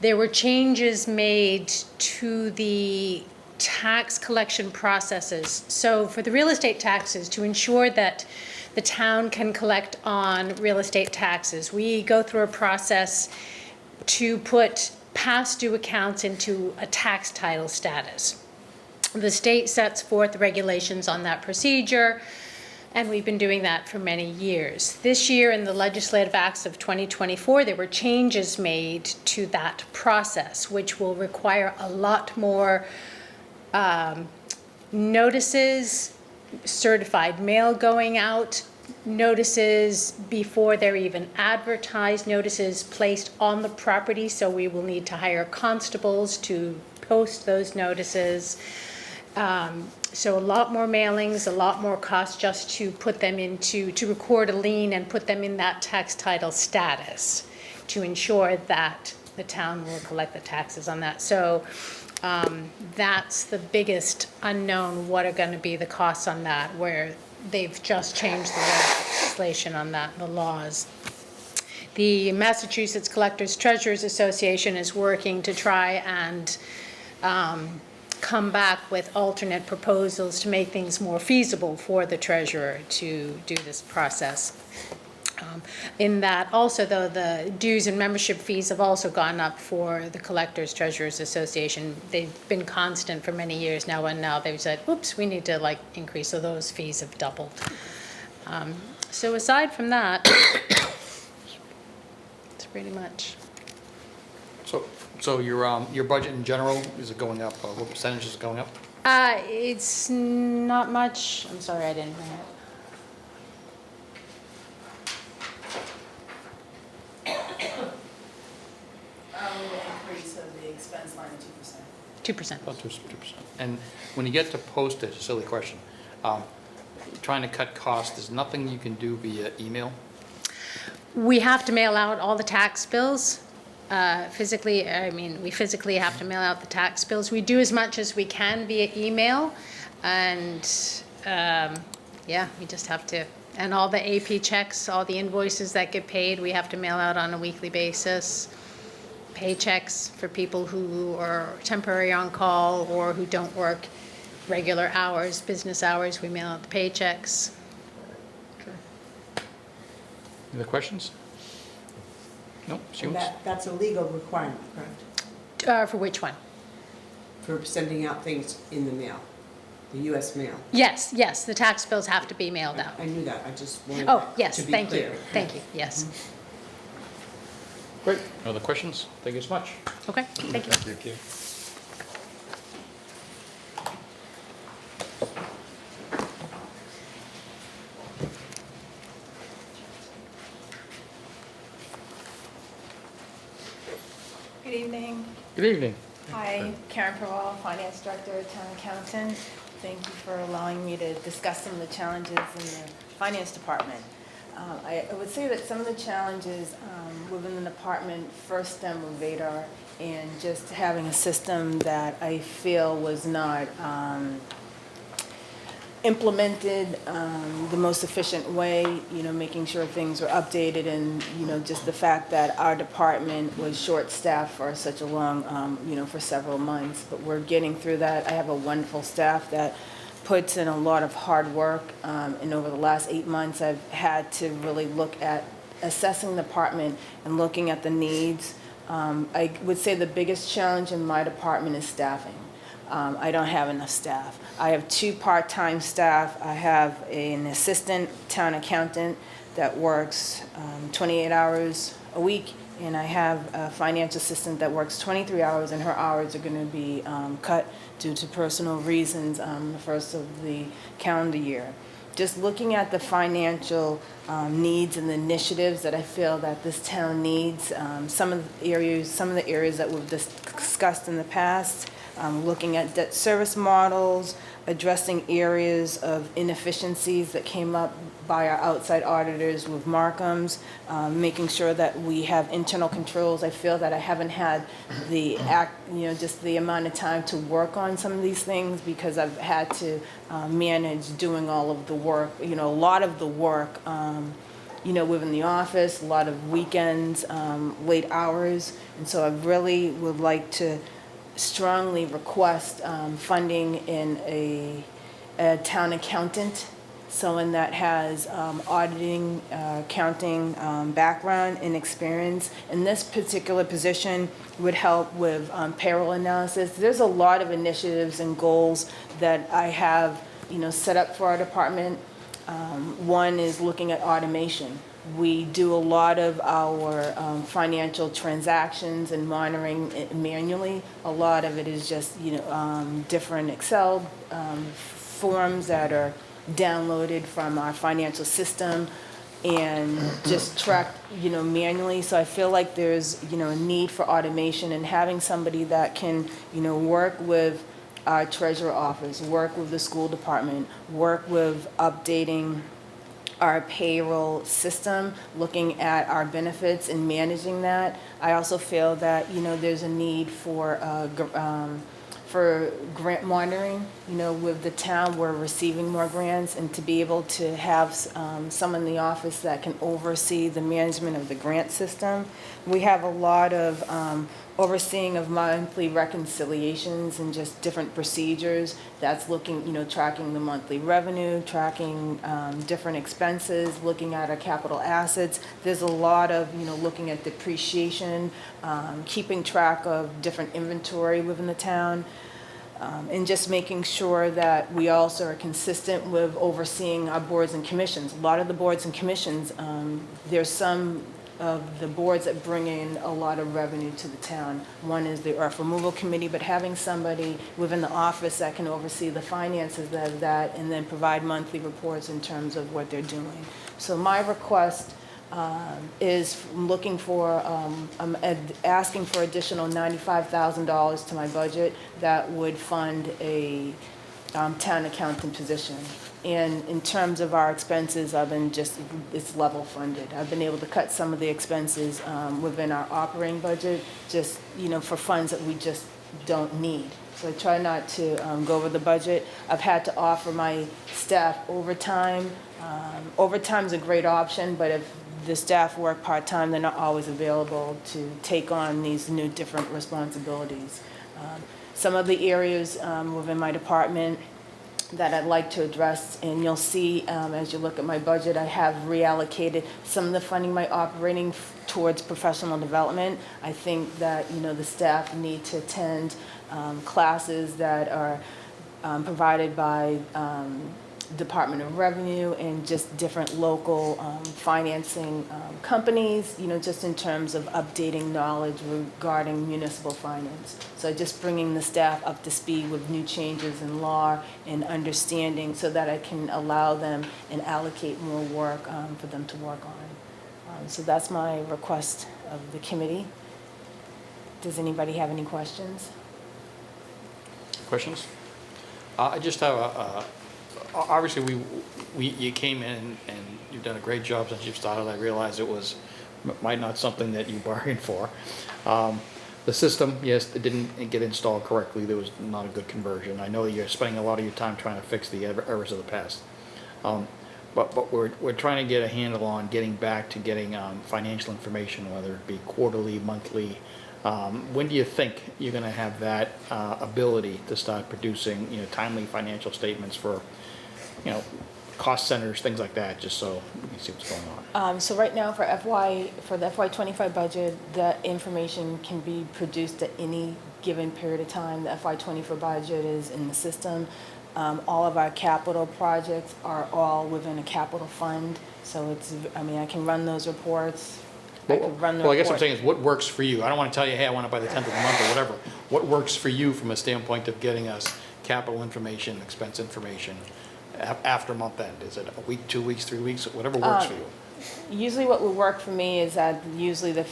there were changes made to the tax collection processes. So for the real estate taxes, to ensure that the town can collect on real estate taxes, we go through a process to put past due accounts into a tax title status. The state sets forth regulations on that procedure, and we've been doing that for many years. This year, in the legislative acts of 2024, there were changes made to that process, which will require a lot more notices, certified mail going out, notices before they're even advertised, notices placed on the property, so we will need to hire constables to post those notices. So a lot more mailings, a lot more cost just to put them into, to record a lien and put them in that tax title status to ensure that the town will collect the taxes on that. So that's the biggest unknown, what are going to be the costs on that, where they've just changed the legislation on that, the laws. The Massachusetts Collectors Treasurers Association is working to try and come back with alternate proposals to make things more feasible for the treasurer to do this process. In that also, though, the dues and membership fees have also gone up for the Collectors Treasurers Association. They've been constant for many years now, and now they've said, oops, we need to increase, so those fees have doubled. So aside from that, it's pretty much. So So your budget in general, is it going up? What percentage is it going up? It's not much. I'm sorry, I didn't bring it. The increase of the expense line of 2%. 2%. About 2%. And when you get to postage, a silly question, trying to cut costs, there's nothing you can do via email? We have to mail out all the tax bills. Physically, we physically have to mail out the tax bills. We do as much as we can via email, and we just have to. And all the AP checks, all the invoices that get paid, we have to mail out on a weekly basis. Paychecks for people who are temporary on call or who don't work regular hours, business hours, we mail out the paychecks. Any other questions? No, And that's a legal requirement, correct? For which one? For sending out things in the mail, the US mail. Yes, the tax bills have to be mailed out. I knew that, I just wanted Oh, that yes, to be thank you, clear. thank you, yes. Great. No other questions? Thank you so much. Okay, thank you. Thank you. Good evening. Good evening. Hi, Karen Perwall, Finance Director, Town Accountant. Thank you for allowing me to discuss some of the challenges in the Finance Department. I would say that some of the challenges within the department first stem with Vadar and just having a system that I feel was not implemented the most efficient way, making sure things were updated, and, just the fact that our department was short-staffed for such a long, for several months. But we're getting through that. I have a wonderful staff that puts in a lot of hard work, and over the last 8 months, I've had to really look at assessing the department and looking at the needs. I would say the biggest challenge in my department is staffing. I don't have enough staff. I have 2 part-time staff. I have an assistant town accountant that works 28 hours a week, and I have a finance assistant that works 23 hours, and her hours are going to be cut due to personal reasons the first of the calendar year. Just looking at the financial needs and the initiatives that I feel that this town needs, some of the areas that we've discussed in the past, looking at debt service models, addressing areas of inefficiencies that came up by our outside auditors with Markham's, making sure that we have internal controls. I feel that I haven't had just the amount of time to work on some of these things because I've had to manage doing all of the work, a lot of the work, within the office, a lot of weekends, late hours. And so I really would like to strongly request funding in a town accountant, someone that has auditing, accounting background and experience. And this particular position would help with payroll analysis. There's a lot of initiatives and goals that I have, set up for our department. One is looking at automation. We do a lot of our financial transactions and monitoring it manually. A lot of it is just, different Excel forms that are downloaded from our financial system and just tracked, manually. So I feel like there's, a need for automation and having somebody that can, work with our treasurer office, work with the school department, work with updating our payroll system, looking at our benefits and managing that. I also feel that, there's a need for grant monitoring. With the town, we're receiving more grants, and to be able to have someone in the office that can oversee the management of the grant system. We have a lot of overseeing of monthly reconciliations and just different procedures. That's looking, tracking the monthly revenue, tracking different expenses, looking at our capital assets. There's a lot of, looking at depreciation, keeping track of different inventory within the town, and just making sure that we also are consistent with overseeing our boards and commissions. A lot of the boards and commissions, there's some of the boards that bring in a lot of revenue to the town. One is the earth removal committee, but having somebody within the office that can oversee the finances of that and then provide monthly reports in terms of what they're doing. So my request is looking for, I'm asking for additional $95,000 to my budget that would fund a town accountant position. And in terms of our expenses, it's level funded. I've been able to cut some of the expenses within our operating budget, just, for funds that we just don't need. So I try not to go over the budget. I've had to offer my staff overtime. Overtime's a great option, but if the staff work part-time, they're not always available to take on these new different responsibilities. Some of the areas within my department that I'd like to address, and you'll see as you look at my budget, I have reallocated some of the funding my operating towards professional development. I think that the staff need to attend classes that are provided by Department of Revenue and just different local financing companies, just in terms of updating knowledge regarding municipal finance. So just bringing the staff up to speed with new changes in law and understanding so that I can allow them and allocate more work for them to work on. So that's my request of the committee. Does anybody have any questions? Questions? I just have obviously you came in and you've done a great job since you've started. I realize it was might not something that you bargained for. The system, yes, it didn't get installed correctly. There was not a good conversion. I know you're spending a lot of your time trying to fix the errors of the past. But we're trying to get a handle on getting back to getting financial information, whether it be quarterly, monthly. When do you think you're going to have that ability to start producing, timely financial statements for, cost centers, things like that, just so we can see what's going on? So right now for the FY25 budget, that information can be produced at any given period of time. The FY24 budget is in the system. All of our capital projects are all within a capital fund. So I can run those reports. I guess what I'm saying is what works for you. I don't want to tell you, hey, I want it by the 10th of the month or whatever. What works for you from a standpoint of getting us capital information, expense information after month end? Is it a week, 2 weeks, 3 weeks, whatever works for you? Usually what would work for me is that usually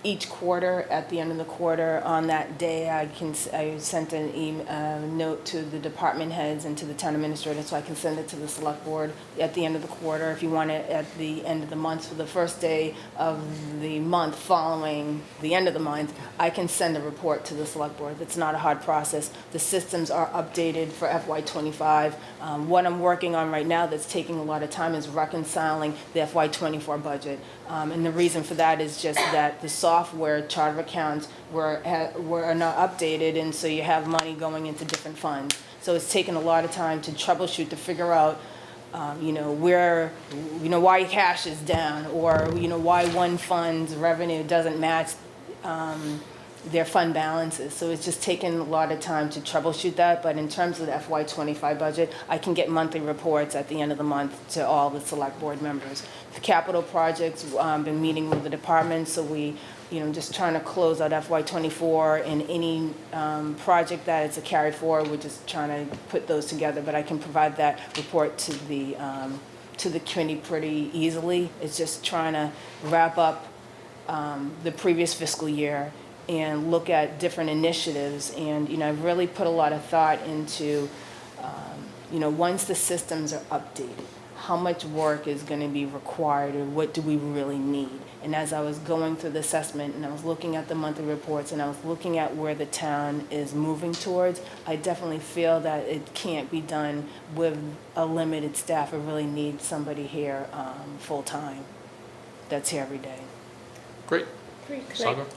each quarter, at the end of the quarter, on that day, I sent a note to the department heads and to the town administrator, so I can send it to the select board at the end of the quarter. If you want it at the end of the month, for the first day of the month following the end of the month, I can send a report to the select board. It's not a hard process. The systems are updated for FY25. What I'm working on right now that's taking a lot of time is reconciling the FY24 budget. And the reason for that is just that the software chart of accounts were not updated, and so you have money going into different funds. So it's taken a lot of time to troubleshoot, to figure out, where, why cash is down, or, why one fund's revenue doesn't match their fund balances. So it's just taken a lot of time to troubleshoot that. But in terms of the FY25 budget, I can get monthly reports at the end of the month to all the select board members. The capital projects, been meeting with the department, so we, just trying to close out FY24 and any project that is a carry forward, we're just trying to put those together. But I can provide that report to the committee pretty easily. It's just trying to wrap up the previous fiscal year and look at different initiatives. And, I've really put a lot of thought into, once the systems are updated, how much work is going to be required, or what do we really need? And as I was going through the assessment and I was looking at the monthly reports and I was looking at where the town is moving towards, I definitely feel that it can't be done with a limited staff. I really need somebody here full-time that's here every day. Great.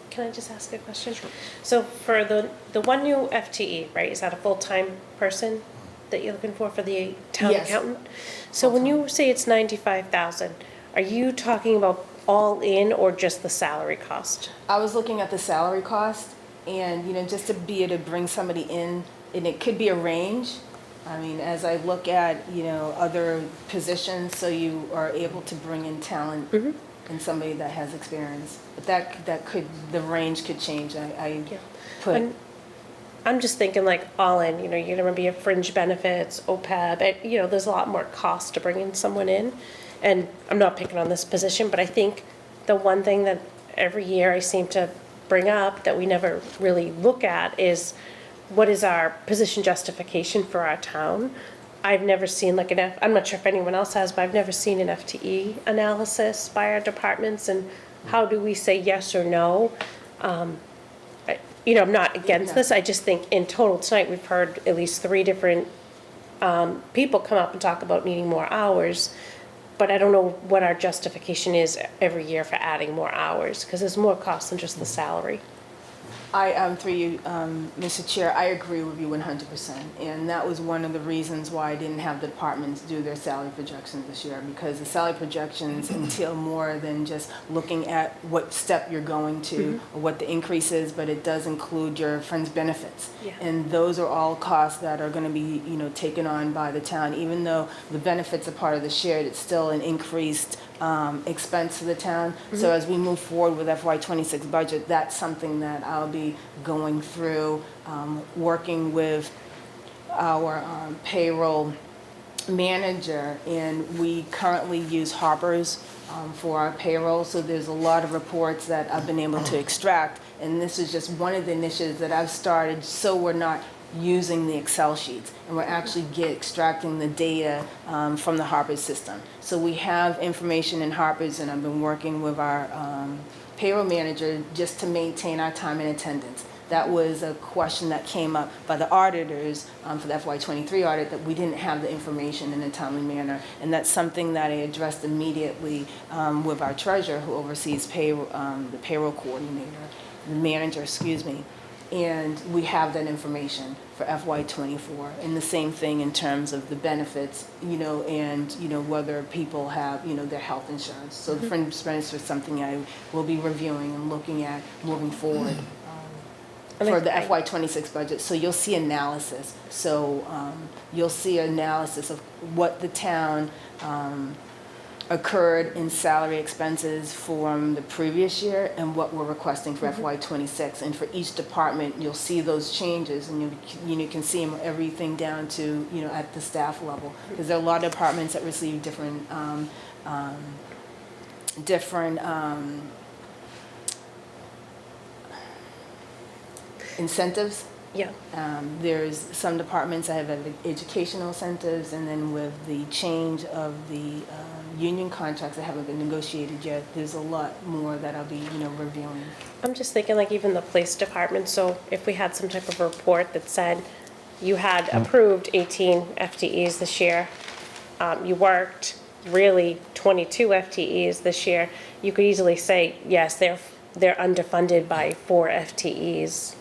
Can I just ask a question? Sure. So for the one new FTE, right, is that a full-time person that you're looking for the town accountant? So when you say it's 95,000, are you talking about all in or just the salary cost? I was looking at the salary cost, and just to be able to bring somebody in, and it could be a range. I mean, as I look at other positions, so you are able to bring in talent and somebody that has experience. But that could, the range could change. I put. And I'm just thinking like all in, you know, you're gonna be a fringe benefits, OPEB, and, you know, there's a lot more cost to bringing someone in. And I'm not picking on this position, but I think the one thing that every year I seem to bring up that we never really look at is what is our position justification for our town? I've never seen like I'm not sure if anyone else has, but I've never seen an FTE analysis by our departments, and how do we say yes or no? You know, I'm not against this, I just think in total tonight, we've heard at least 3 different people come up and talk about needing more hours, but I don't know what our justification is every year for adding more hours, because there's more cost than just the salary. Through you, Mr. Chair, I agree with you 100%. And that was one of the reasons why I didn't have the departments do their salary projections this year, because the salary projections entail more than just looking at what step you're going to or what the increase is, but it does include your friends' benefits. Yeah. And those are all costs that are going to be, you know, taken on by the town. Even though the benefits are part of the shared, it's still an increased expense to the town. So as we move forward with FY26 budget, that's something that I'll be going through, working with our payroll manager, and we currently use Harper's for our payroll, so there's a lot of reports that I've been able to extract, and this is just one of the initiatives that I've started, so we're not using the Excel sheets, and we're actually extracting the data from the Harper's system. So we have information in Harper's, and I've been working with our payroll manager just to maintain our time and attendance. That was a question that came up by the auditors for the FY23 audit, that we didn't have the information in a timely manner. And that's something that I addressed immediately with our treasurer, who oversees the payroll coordinator, the manager, excuse me. And we have that information for FY24. And the same thing in terms of the benefits, you know, and, you know, whether people have, you know, their health insurance. So the fringe benefits is something I will be reviewing and looking at moving forward for the FY26 budget. So you'll see analysis. So you'll see analysis of what the town occurred in salary expenses from the previous year and what we're requesting for FY26. And for each department, you'll see those changes, and you can see them, everything down to, you know, at the staff level. Because there are a lot of departments that receive different incentives. Yeah. There's some departments that have educational incentives, and then with the change of the union contracts that haven't been negotiated yet, there's a lot more that I'll be, you know, reviewing. I'm just thinking like even the police department, so if we had some type of report that said you had approved 18 FTEs this year, you worked really 22 FTEs this year, you could easily say, yes, they're underfunded by 4 FTEs.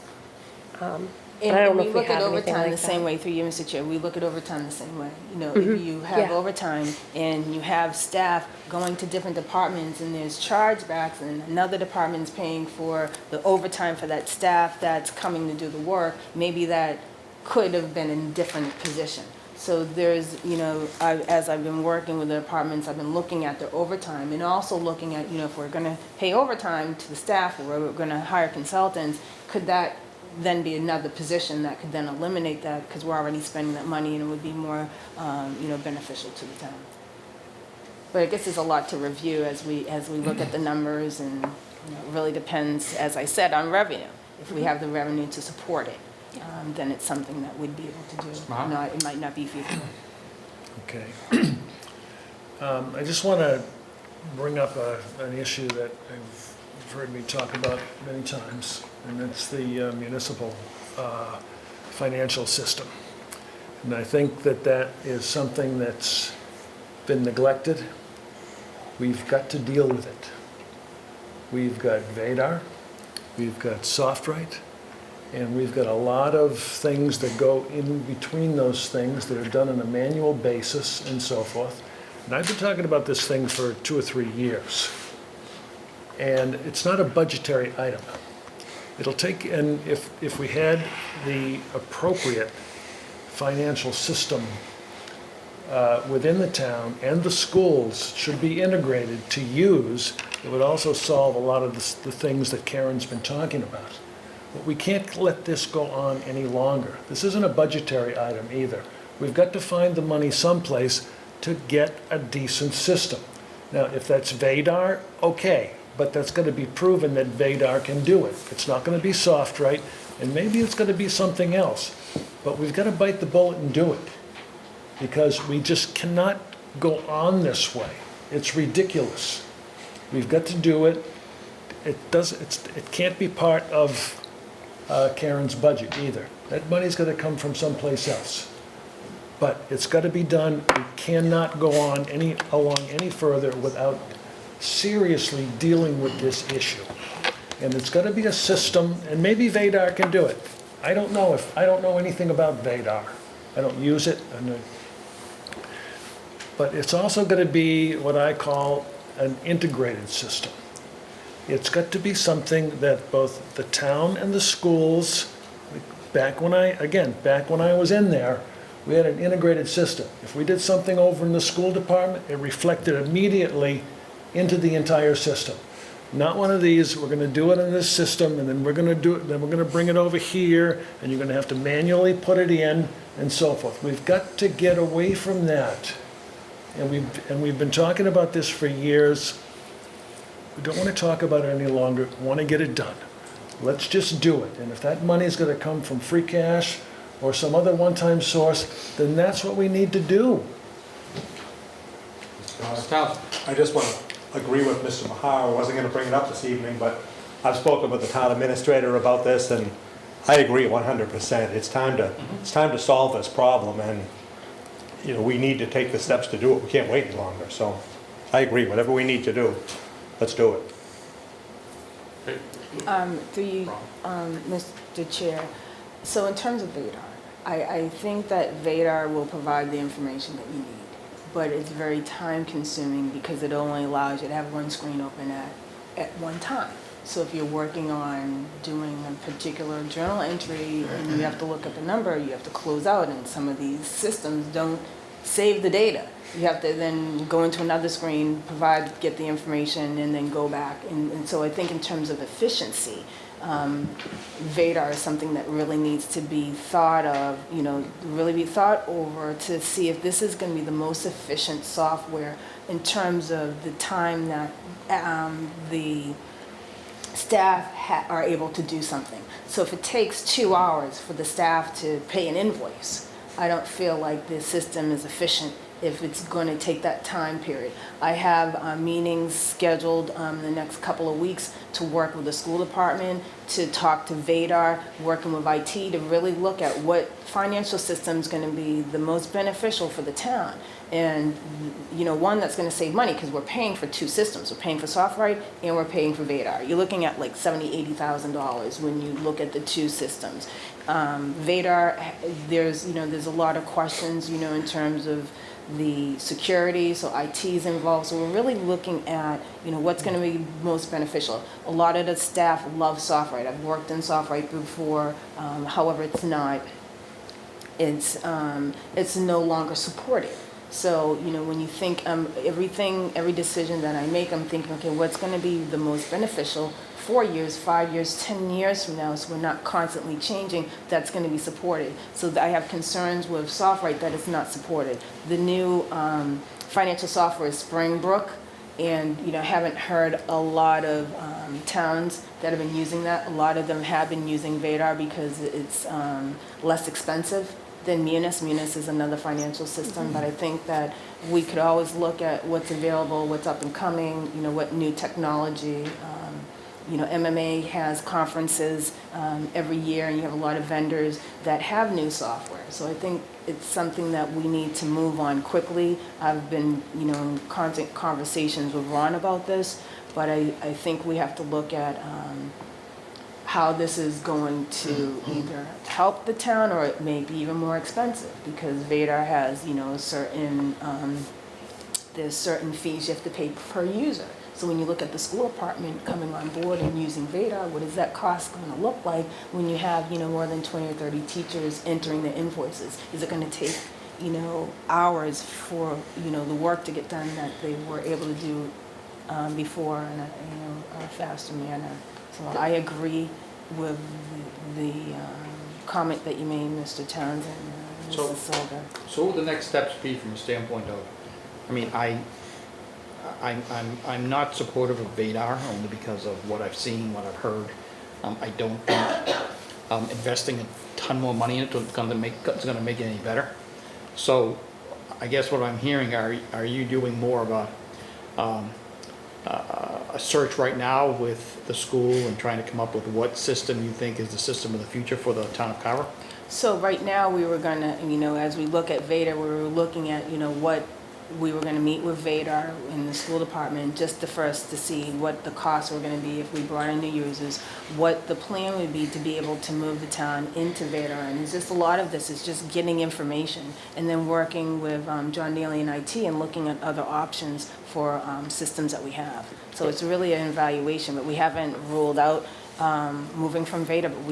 And I don't know we if we look at have anything overtime like the same that. way through you, Mr. Chair. We look at overtime the same way. You know, if you have Yeah. overtime and you have staff going to different departments and there's chargebacks and another department's paying for the overtime for that staff that's coming to do the work, maybe that could have been in a different position. So there's, you know, as I've been working with the departments, I've been looking at their overtime and also looking at, you know, if we're going to pay overtime to the staff or we're going to hire consultants, could that then be another position that could then eliminate that, because we're already spending that money and it would be more, you know, beneficial to the town. But I guess there's a lot to review as we look at the numbers, and, you know, it really depends, as I said, on revenue. If we have the revenue to support it, then it's something that we'd be able to do. It might not be feasible. Okay. I just want to bring up an issue that you've heard me talk about many times, and that's the municipal financial system. And I think that is something that's been neglected. We've got to deal with it. We've got VADAR, we've got SoftWrite, and we've got a lot of things that go in between those things that are done on a manual basis and so forth. And I've been talking about this thing for 2 or 3 years. And it's not a budgetary item. It'll take, and if we had the appropriate financial system within the town, and the schools should be integrated to use It would also solve a lot of the things that Karen's been talking about. But we can't let this go on any longer. This isn't a budgetary item either. We've got to find the money someplace to get a decent system. Now, if that's Vadar, okay, but that's going to be proven that Vadar can do it. It's not going to be SoftWrite, and maybe it's going to be something else. But we've got to bite the bullet and do it, because we just cannot go on this way. It's ridiculous. We've got to do it. It can't be part of Karen's budget either. That money's got to come from someplace else. But it's got to be done. We cannot go on along any further without seriously dealing with this issue. And it's got to be a system, and maybe Vadar can do it. I don't know anything about Vadar. I don't use it. But it's also going to be what I call an integrated system. It's got to be something that both the town and the schools, back when I was in there, we had an integrated system. If we did something over in the school department, it reflected immediately into the entire system. Not one of these, we're going to do it in this system, and then we're going to do it, then we're going to bring it over here, and you're going to have to manually put it in, and so forth. We've got to get away from that. And we've been talking about this for years. We don't want to talk about it any longer. We want to get it done. Let's just do it. And if that money is going to come from free cash or some other one-time source, then that's what we need to do. I just want to agree with Mr. Mahar. I wasn't going to bring it up this evening, but I've spoken with the town administrator about this, and I agree 100%. It's time to solve this problem, and we need to take the steps to do it. We can't wait any longer. So I agree. Whatever we need to do, let's do it. Mr. Chair, so in terms of Vadar, I think that Vadar will provide the information that you need, but it's very time consuming because it only allows you to have one screen open at one time. So if you're working on doing a particular journal entry and you have to look up a number, you have to close out, and some of these systems don't save the data. You have to then go into another screen, get the information, and then go back. And so I think in terms of efficiency, Vadar is something that really needs to be thought of, really be thought over to see if this is going to be the most efficient software in terms of the time that the staff are able to do something. So if it takes 2 hours for the staff to pay an invoice, I don't feel like the system is efficient if it's going to take that time period. I have meetings scheduled the next couple of weeks to work with the school department, to talk to Vadar, working with IT to really look at what financial system is going to be the most beneficial for the town. And one that's going to save money, because we're paying for two systems. We're paying for SoftWrite and we're paying for Vadar. You're looking at like $70,000, $80,000 when you look at the two systems. Vadar, there's a lot of questions, in terms of the security, so IT is involved. So we're really looking at, what's going to be most beneficial. A lot of the staff love SoftWrite. I've worked in SoftWrite before. However, it's no longer supported. So, when you think every decision that I make, I'm thinking, okay, what's going to be the most beneficial 4 years, 5 years, 10 years from now, so we're not constantly changing, that's going to be supported. So I have concerns with SoftWrite that it's not supported. The new financial software is Springbrook, and haven't heard a lot of towns that have been using that. A lot of them have been using Vadar because it's less expensive than Munis. Munis is another financial system, but I think that we could always look at what's available, what's up and coming, what new technology. MMA has conferences every year, and you have a lot of vendors that have new software. So I think it's something that we need to move on quickly. I've been, in constant conversations with Ron about this, but I think we have to look at how this is going to either help the town or it may be even more expensive, because Vadar has, there's certain fees you have to pay per user. So when you look at the school department coming on board and using Vadar, what is that cost going to look like when you have, more than 20 or 30 teachers entering the invoices? Is it going to take, hours for, the work to get done that they were able to do before in a faster manner. So I agree with the comment that you made, Mr. Townsend, So- Mrs. Silver. So what would the next steps be from a standpoint of, I mean, I'm not supportive of VADAR only because of what I've seen, what I've heard. I don't think investing a ton more money in it is gonna make it any better. So I guess what I'm hearing, are you doing more of a search right now with the school and trying to come up with what system you think is the system of the future for the town of Carver? So right now, we were gonna, as we look at VADAR, we were looking at, what we were gonna meet with VADAR in the school department, just to first to see what the costs were gonna be if we brought in new users, what the plan would be to be able to move the town into VADAR. And it's just a lot of this is just getting information and then working with John Neely and IT and looking at other options for systems that we have. So it's really an evaluation, but we haven't ruled out moving from VADAR, but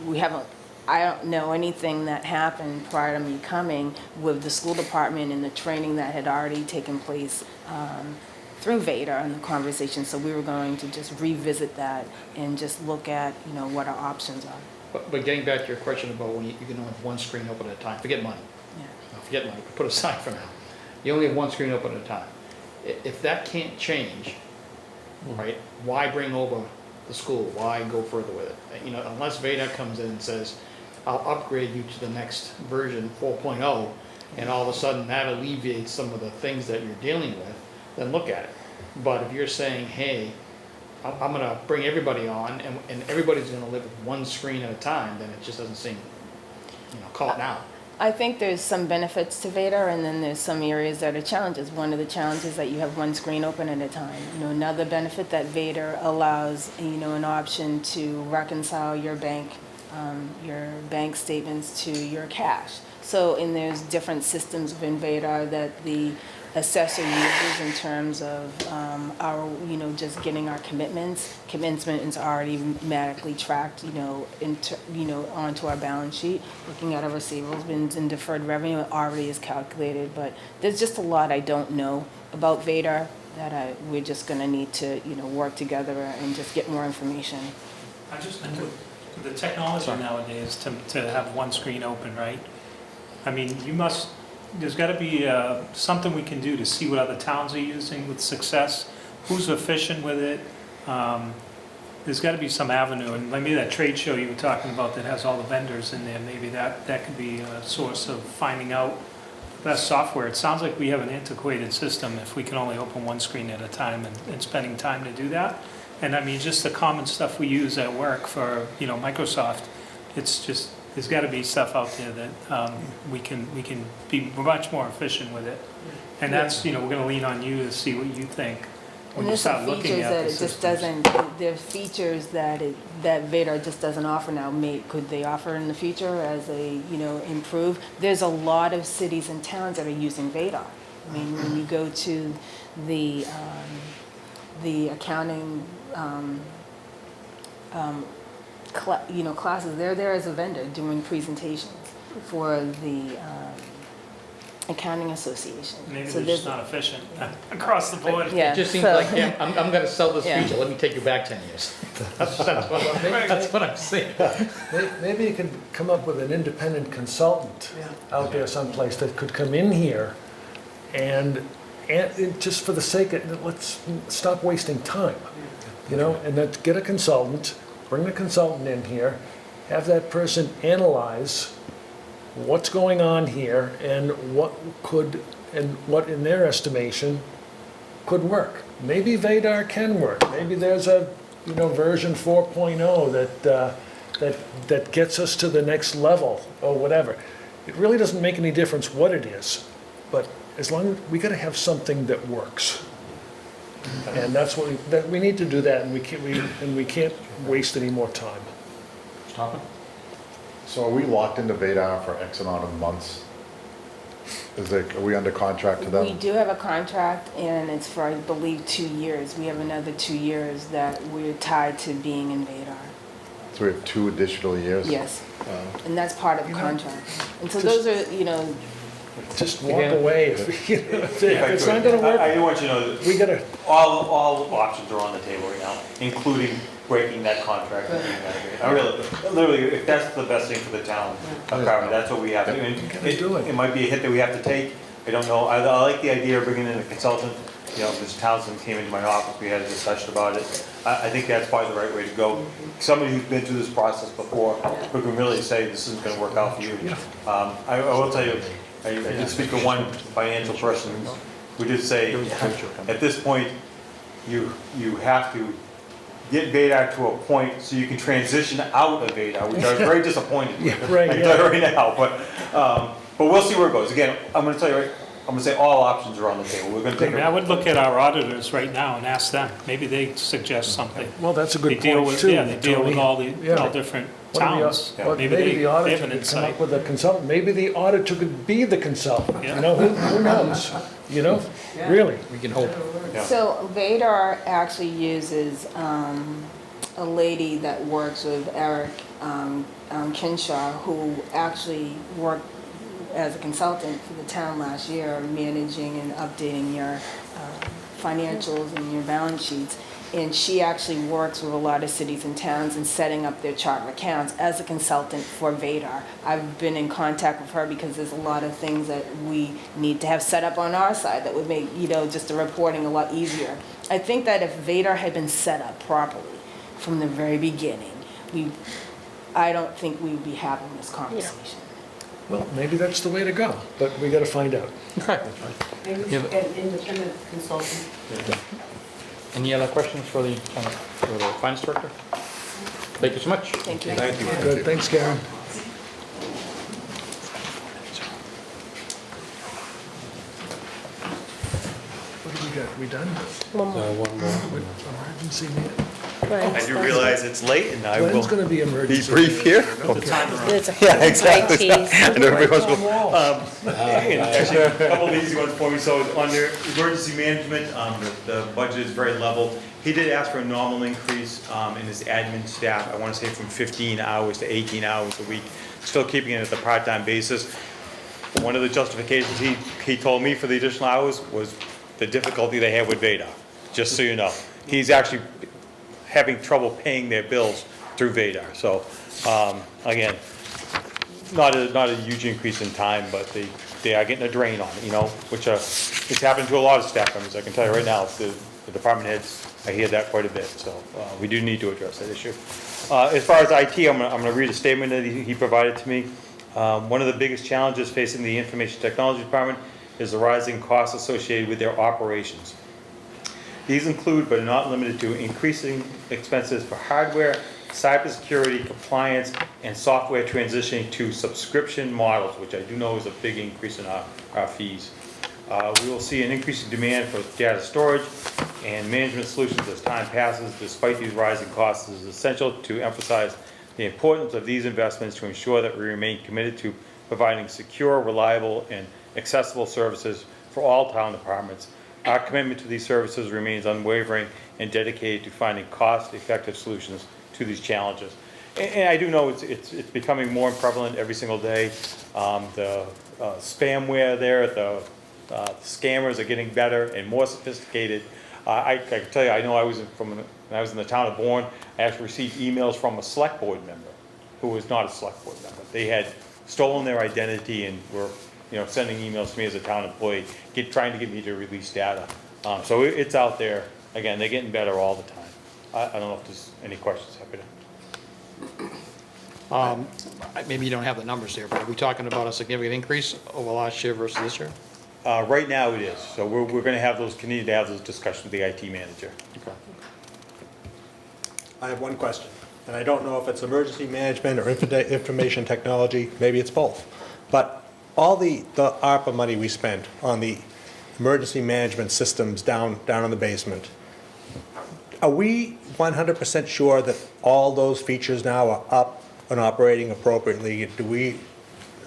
we haven't. I don't know anything that happened prior to me coming with the school department and the training that had already taken place through VADAR and the conversation. So we were going to just revisit that and just look at, what our options are. But getting back to your question about when you can only have one screen open at a time, forget money. Yeah. Forget money, put aside for now. You only have one screen open at a time. If that can't change, right, why bring over the school? Why go further with it? Unless VADAR comes in and says, I'll upgrade you to the next version 4.0, and all of a sudden that alleviates some of the things that you're dealing with, then look at it. But if you're saying, hey, I'm gonna bring everybody on, and everybody's gonna live with one screen at a time, then it just doesn't seem, call it now. I think there's some benefits to VADAR, and then there's some areas that are challenges. One of the challenges is that you have one screen open at a time. Another benefit that VADAR allows, an option to reconcile your bank statements to your cash. So, and there's different systems within VADAR that the assessor uses in terms of our, just getting our commitments. Commitments are already automatically tracked, onto our balance sheet. Looking at our receivables bins and deferred revenue, it already is calculated. But there's just a lot I don't know about VADAR that we're just going to need to, work together and just get more information. I just think with the technology nowadays to have one screen open, right? I mean, there's got to be something we can do to see what other towns are using with success, who's efficient with it. There's got to be some avenue, and maybe that trade show you were talking about that has all the vendors in there, maybe that could be a source of finding out the best software. It sounds like we have an antiquated system if we can only open one screen at a time and spending time to do that. And I mean, just the common stuff we use at work for, Microsoft, it's just, there's got to be stuff out there that we can be much more efficient with it. And that's, we're going to lean on you to see what you think when And you there's start some looking features at that the it just systems. doesn't, there's features that VADAR just doesn't offer now. Could they offer in the future as they, improve? There's a lot of cities and towns that are using VADAR. I mean, when you go to the accounting, classes, they're there as a vendor doing presentations for the accounting association. Maybe So they're just not efficient across the board. Yeah, It just seems so- like, yeah, I'm gonna sell this Yeah. feature, let me take you back 10 years. That's what I'm saying. Maybe you could come up with an independent consultant out there someplace that could come in here and just for the sake of, let's stop wasting time, and then get a consultant, bring the consultant in here, have that person analyze what's going on here and what in their estimation could work. Maybe VADAR can work. Maybe there's a version 4.0 that gets us to the next level or whatever. It really doesn't make any difference what it is, but as long as we got to have something that works. And that's what we need to do that, and we can't waste any more time. So are we locked into VADAR for X amount of months? Are we under contract to them? We do have a contract, and it's for, I believe, 2 years. We have another 2 years that we're tied to being in VADAR. So we have 2 additional years? Yes, and that's part of the contract. And so just- those are, Just walk away if it's not gonna work. I do want you to know that We gotta, all options are on the table right now, including breaking that contract. And doing that agreement. I really, literally, if that's the best thing for the town of Carver, that's what we have to do. And gotta do it. It might be a hit that we have to take. I don't know. I like the idea of bringing in a consultant. You know, Mr. Townsend came into my office, we had a discussion about it. I think that's probably the right way to go. Somebody who's been through this process before, who can really say this isn't gonna work out for you. I will tell you, I did speak to one financial person who did say, at this point, you have to get VADAR to a point so you can transition out of VADAR, which I was very disappointed with. right, I can tell you right now, but we'll see where it goes. Again, I'm gonna tell you, I'm gonna say all options are on the table. We're gonna take I would look at our auditors right now and ask them, maybe they suggest something. well, that's a good They deal point with, too, yeah, they deal with Tony. all different towns. Maybe Maybe they the have auditor an could come insight. up with a consultant, maybe the auditor could be the consultant, Yeah. you know, who knows, you know? Really, We can hope. So Vadar actually uses a lady that works with Eric Kinshaw, who actually worked as a consultant for the town last year, managing and updating your financials and your balance sheets. And she actually works with a lot of cities and towns in setting up their chart of accounts as a consultant for Vadar. I've been in contact with her because there's a lot of things that we need to have set up on our side that would make, just the reporting a lot easier. I think that if Vadar had been set up properly from the very beginning, I don't think we would be having this conversation. well, maybe that's the way to go, but we gotta find out. Maybe we should get an independent consultant. Any other questions for the finance director? Thank you so much. Thank you. Thank you. Good, thanks, Karen. What do we got, we done? One more. Emergency meeting. I do realize it's late, and I will When's gonna be be emergency? brief here. Yeah, exactly. And everybody wants to. And actually, a couple of easy ones for me. So under emergency management, the budget is very level. He did ask for a nominal increase in his admin staff, I want to say from 15 hours to 18 hours a week, still keeping it at the part-time basis. One of the justifications he told me for the additional hours was the difficulty they have with VADAR, just so you know. He's actually having trouble paying their bills through VADAR. So, again, not a huge increase in time, but they are getting a drain on it, which it's happened to a lot of staff members. I can tell you right now, the department heads, I hear that quite a bit. So we do need to address that issue. As far as IT, I'm going to read a statement that he provided to me. One of the biggest challenges facing the information technology department is the rising costs associated with their operations. These include, but are not limited to, increasing expenses for hardware, cybersecurity, compliance, and software transitioning to subscription models, which I do know is a big increase in our fees. We will see an increase in demand for data storage and management solutions as time passes. Despite these rising costs, it is essential to emphasize the importance of these investments to ensure that we remain committed to providing secure, reliable, and accessible services for all town departments. Our commitment to these services remains unwavering and dedicated to finding cost-effective solutions to these challenges. And I do know it's becoming more prevalent every single day. The spamware there, the scammers are getting better and more sophisticated. I can tell you, I know when I was in the town of Bourne, I actually received emails from a select board member who was not a select board member. They had stolen their identity and were sending emails to me as a town employee, trying to get me to release data. So it's out there. Again, they're getting better all the time. I don't know if there's any questions. Happy to. Maybe you don't have the numbers there, but are we talking about a significant increase over last year versus this year? Right now it is. So we're going to continue to have those discussions with the IT manager. Okay. I have one question, and I don't know if it's emergency management or information technology, maybe it's both. But all the ARPA money we spent on the emergency management systems down in the basement, are we 100% sure that all those features now are up and operating appropriately?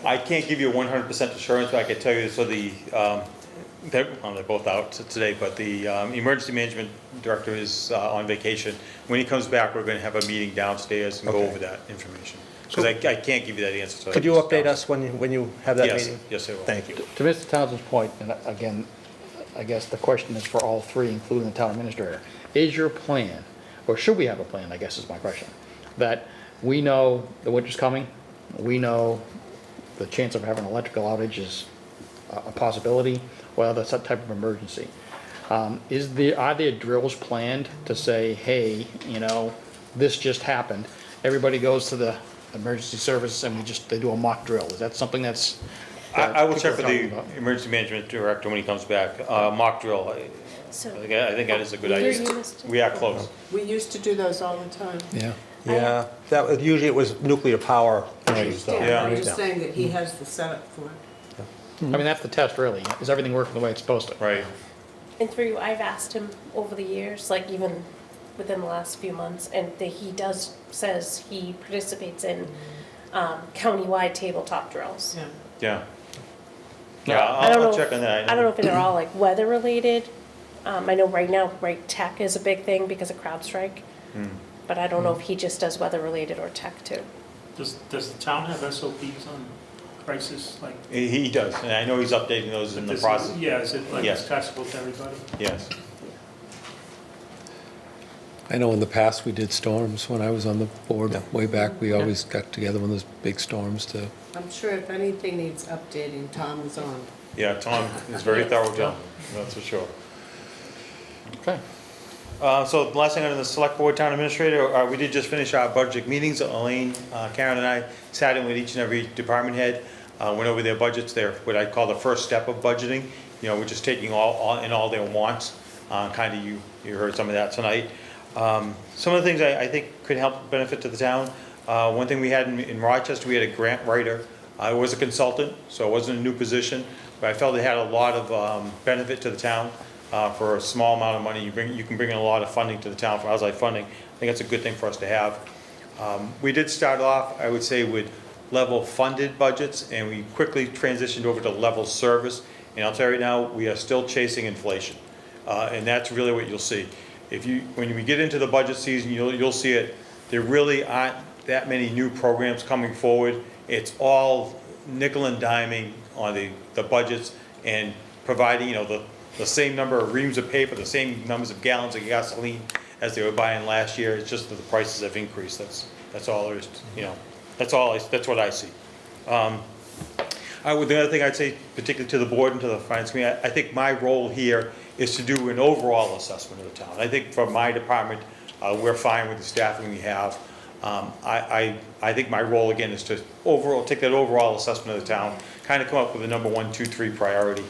I can't give you a 100% assurance, but I can tell you, so they're both out today, but the emergency management director is on vacation. When he comes back, we're going to have a meeting downstairs and go over that information. Because I can't give you that answer. so Could you update us when you have that Yes, meeting? yes, I will. Thank you. To Mr. Townsend's point, and again, I guess the question is for all three, including the town administrator. Is your plan, or should we have a plan, I guess is my question, that we know the winter's coming, we know the chance of having an electrical outage is a possibility, well, that's that type of emergency. Are there drills planned to say, hey, you know, this just happened, everybody goes to the emergency service and they do a mock drill? Is that something that's? I will check with people are the talking about? emergency management director when he comes back. Mock drill, I So, think that is a good Were you idea. Mr. We are close. We used to do those all the time. Yeah. Yeah, usually it was nuclear power. I things, understand, though. I'm Yeah. just saying that he has the setup for it. I mean, that's the test, really. Is everything working the way it's supposed to? Right. And through you, I've asked him over the years, like even within the last few months, and that he says he participates in countywide tabletop drills. Yeah. Yeah, Yeah, I don't I'll know check on that. I don't know if they're all like weather related. I know right now, tech is a big thing because of CrowdStrike, but I don't know if he just does weather related or tech too. Does the town have SOPs on crisis, like? He does, and I know he's updating those in the process. Yeah, is it like Yes. accessible to everybody? Yes. I know in the past we did storms. When I was on the board way back, we always got together when there's big storms to. I'm sure if anything needs updating, Tom is on. Yeah, Tom is very thorough, John, that's for sure. Okay. So the last thing under the select board town administrator, we did just finish our budget meetings. Elaine, Karen and I sat in with each and every department head, went over their budgets, what I call the first step of budgeting. You know, we're just taking all their wants. Kind of you heard some of that tonight. Some of the things I think could help benefit to the town. One thing we had in Rochester, we had a grant writer. I was a consultant, so it wasn't a new position, but I felt it had a lot of benefit to the town. For a small amount of money, you can bring in a lot of funding to the town for outside funding. I think that's a good thing for us to have. We did start off, I would say, with level funded budgets, and we quickly transitioned over to level service. And I'll tell you right now, we are still chasing inflation, and that's really what you'll see. When we get into the budget season, you'll see it. There really aren't that many new programs coming forward. It's all nickel and diming on the budgets and providing, the same number of reams of paper, the same numbers of gallons of gasoline as they were buying last year. It's just that the prices have increased. That's all there is. That's what I see. The other thing I'd say, particularly to the board and to the finance committee, I think my role here is to do an overall assessment of the town. I think for my department, we're fine with the staffing we have. I think my role again is to take that overall assessment of the town, kind of come up with a number 1, 2, 3 priority.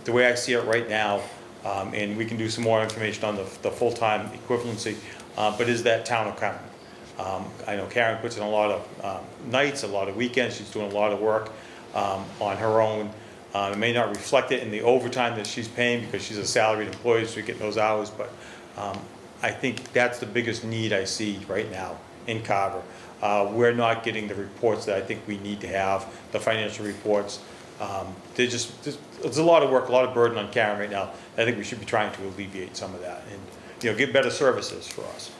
The way I see it right now, and we can do some more information on the full-time equivalency, but is that town accountant. I know Karen puts in a lot of nights, a lot of weekends. She's doing a lot of work on her own. It may not reflect it in the overtime that she's paying because she's a salaried employee, so we get those hours, but I think that's the biggest need I see right now in Carver. We're not getting the reports that I think we need to have, the financial reports. There's a lot of work, a lot of burden on Karen right now. I think we should be trying to alleviate some of that and give better services for us.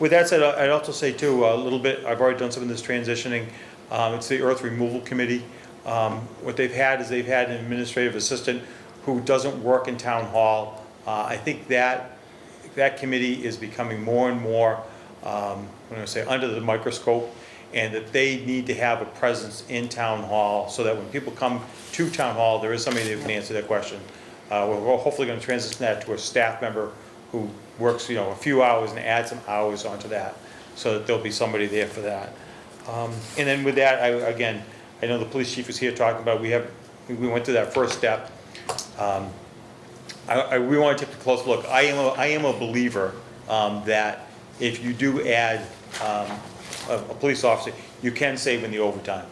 With that said, I'd also say too, a little bit, I've already done some of this transitioning. It's the Earth Removal Committee. What they've had is they've had an administrative assistant who doesn't work in town hall. I think that committee is becoming more and more, under the microscope, and that they need to have a presence in town hall so that when people come to town hall, there is somebody that can answer that question. We're hopefully going to transition that to a staff member who works, a few hours and add some hours onto that, so that there'll be somebody there for that. And then with that, I know the police chief was here talking about, we went through that first step. We want to take a close look. I am a believer that if you do add a police officer, you can save in the overtime.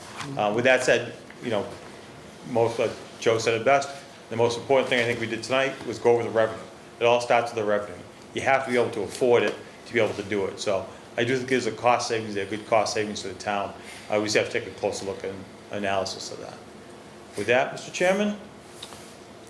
With that said, Joe said it best. The most important thing I think we did tonight was go over the revenue. It all starts with the revenue. You have to be able to afford it to be able to do it. So I do think there's a cost savings there, good cost savings to the town. We just have to take a closer look and analysis of that. With that, Mr. Chairman?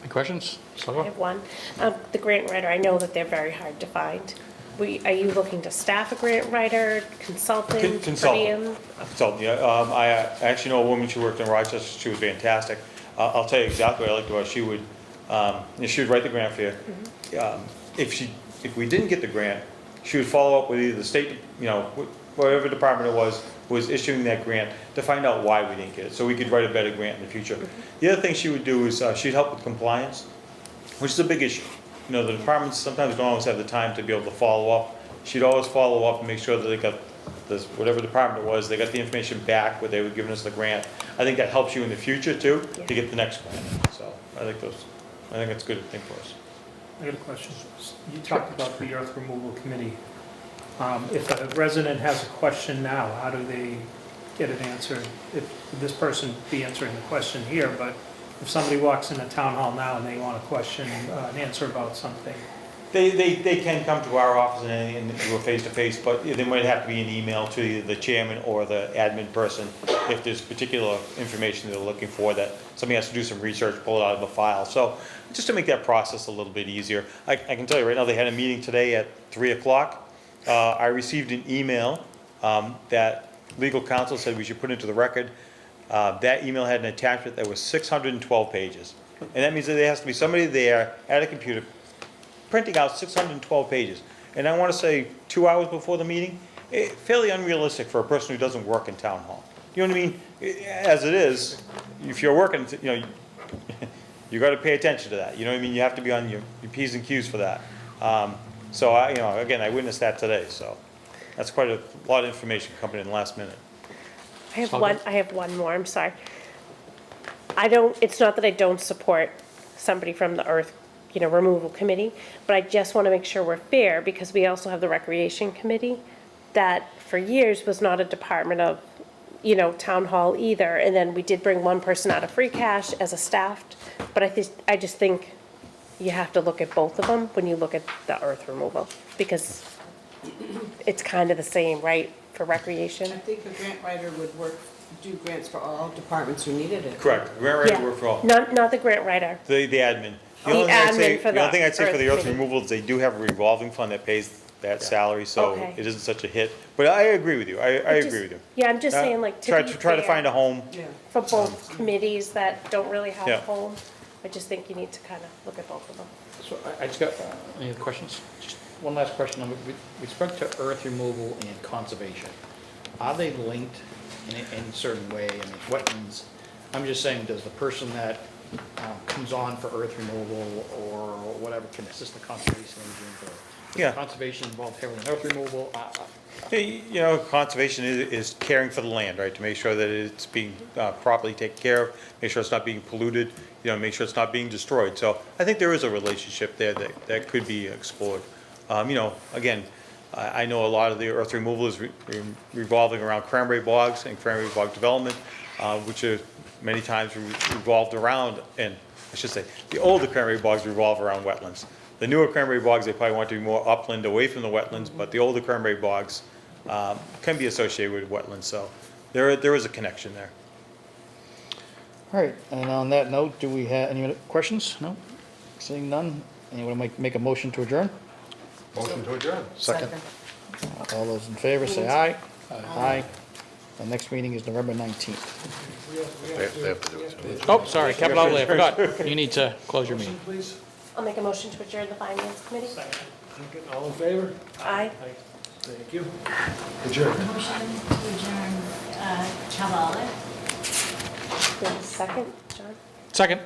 Any questions? I have one. The grant writer, I know that they're very hard to find. are you looking to staff a grant writer, consultant, per Consultant. diem? Consultant, yeah. I actually know a woman, she worked in Rochester, she was fantastic. I'll tell you exactly what I liked about her. She would write the grant for you. If we didn't get the grant, she would follow up with either the state, whatever department it was issuing that grant to find out why we didn't get it, so we could write a better grant in the future. The other thing she would do is she'd help with compliance, which is a big issue. The departments sometimes don't always have the time to be able to follow up. She'd always follow up and make sure that they got this, whatever department it was, they got the information back where they were giving us the grant. I think that helps you in the future too, to get the next grant. So I think that's a good thing for us. I got a question. You talked about the earth removal committee. If a resident has a question now, how do they get it answered? If this person be answering the question here, but if somebody walks in a town hall now and they want a question, an answer about something. They can come to our office and do a face-to-face, but there might have to be an email to either the chairman or the admin person if there's particular information they're looking for that somebody has to do some research, pull it out of a file. So just to make that process a little bit easier. I can tell you right now, they had a meeting today at 3 o'clock. I received an email that legal counsel said we should put into the record. That email had an attachment that was 612 pages. And that means that there has to be somebody there at a computer printing out 612 pages. And I want to say 2 hours before the meeting, fairly unrealistic for a person who doesn't work in town hall. You know what I mean? As it is, if you're working, you got to pay attention to that. You know what I mean? You have to be on your P's and Q's for that. So again, I witnessed that today. So that's quite a lot of information coming in the last minute. I have one more, I'm sorry. It's not that I don't support somebody from the earth, removal committee, but I just want to make sure we're fair, because we also have the recreation committee that for years was not a department of, town hall either. And then we did bring one person out of free cash as a staffed, but I just think you have to look at both of them when you look at the earth removal, because it's kind of the same, right, for recreation? I think the grant writer would do grants for all departments who needed it. Correct. Grant writer Yeah. work for all. Not the grant writer. The admin. The admin for The only thing I'd say for the earth committee. removal is they do have a revolving fund that pays that salary, so Okay. it isn't such a hit. But I agree with you. I agree with you. Yeah, I'm just saying, like, Try to be to fair find a home. for both committees that don't really have Yeah. a home, I just think you need to kind of look at both of them. So I just got, any other questions? Just one last question. With respect to earth removal and conservation, are they linked in any certain way? I mean, wetlands, I'm just saying, does the person that comes on for earth removal or whatever can assist the conservation agent? Yeah. Conservation involved heavily in earth removal? Hey, conservation is caring for the land, right? To make sure that it's being properly taken care of, make sure it's not being polluted, make sure it's not being destroyed. So I think there is a relationship there that could be explored. Again, I know a lot of the earth removal is revolving around cranberry bogs and cranberry bog development, which are many times revolved around, and I should say, the older cranberry bogs revolve around wetlands. The newer cranberry bogs, they probably want to be more upland away from the wetlands, but the older cranberry bogs can be associated with wetlands, so there is a connection there. All right, and on that note, do we have any other questions? No? Seeing none, anyone make a motion to adjourn? Motion to adjourn. Second. All those in favor, say aye. Aye. The next meeting is November 19th. They have to do it. Oh, sorry, capital outlay, I forgot. You need to close your meeting. Please, I'll make a motion to adjourn the finance committee. all in favor? Aye. Thank you. Adjourned. Motion to adjourn, Chavala. Second, John? Second.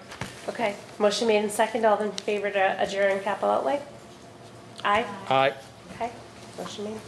Okay, motion made and second, all in favor to adjourn capital outlay? Aye? Aye. Okay, motion made.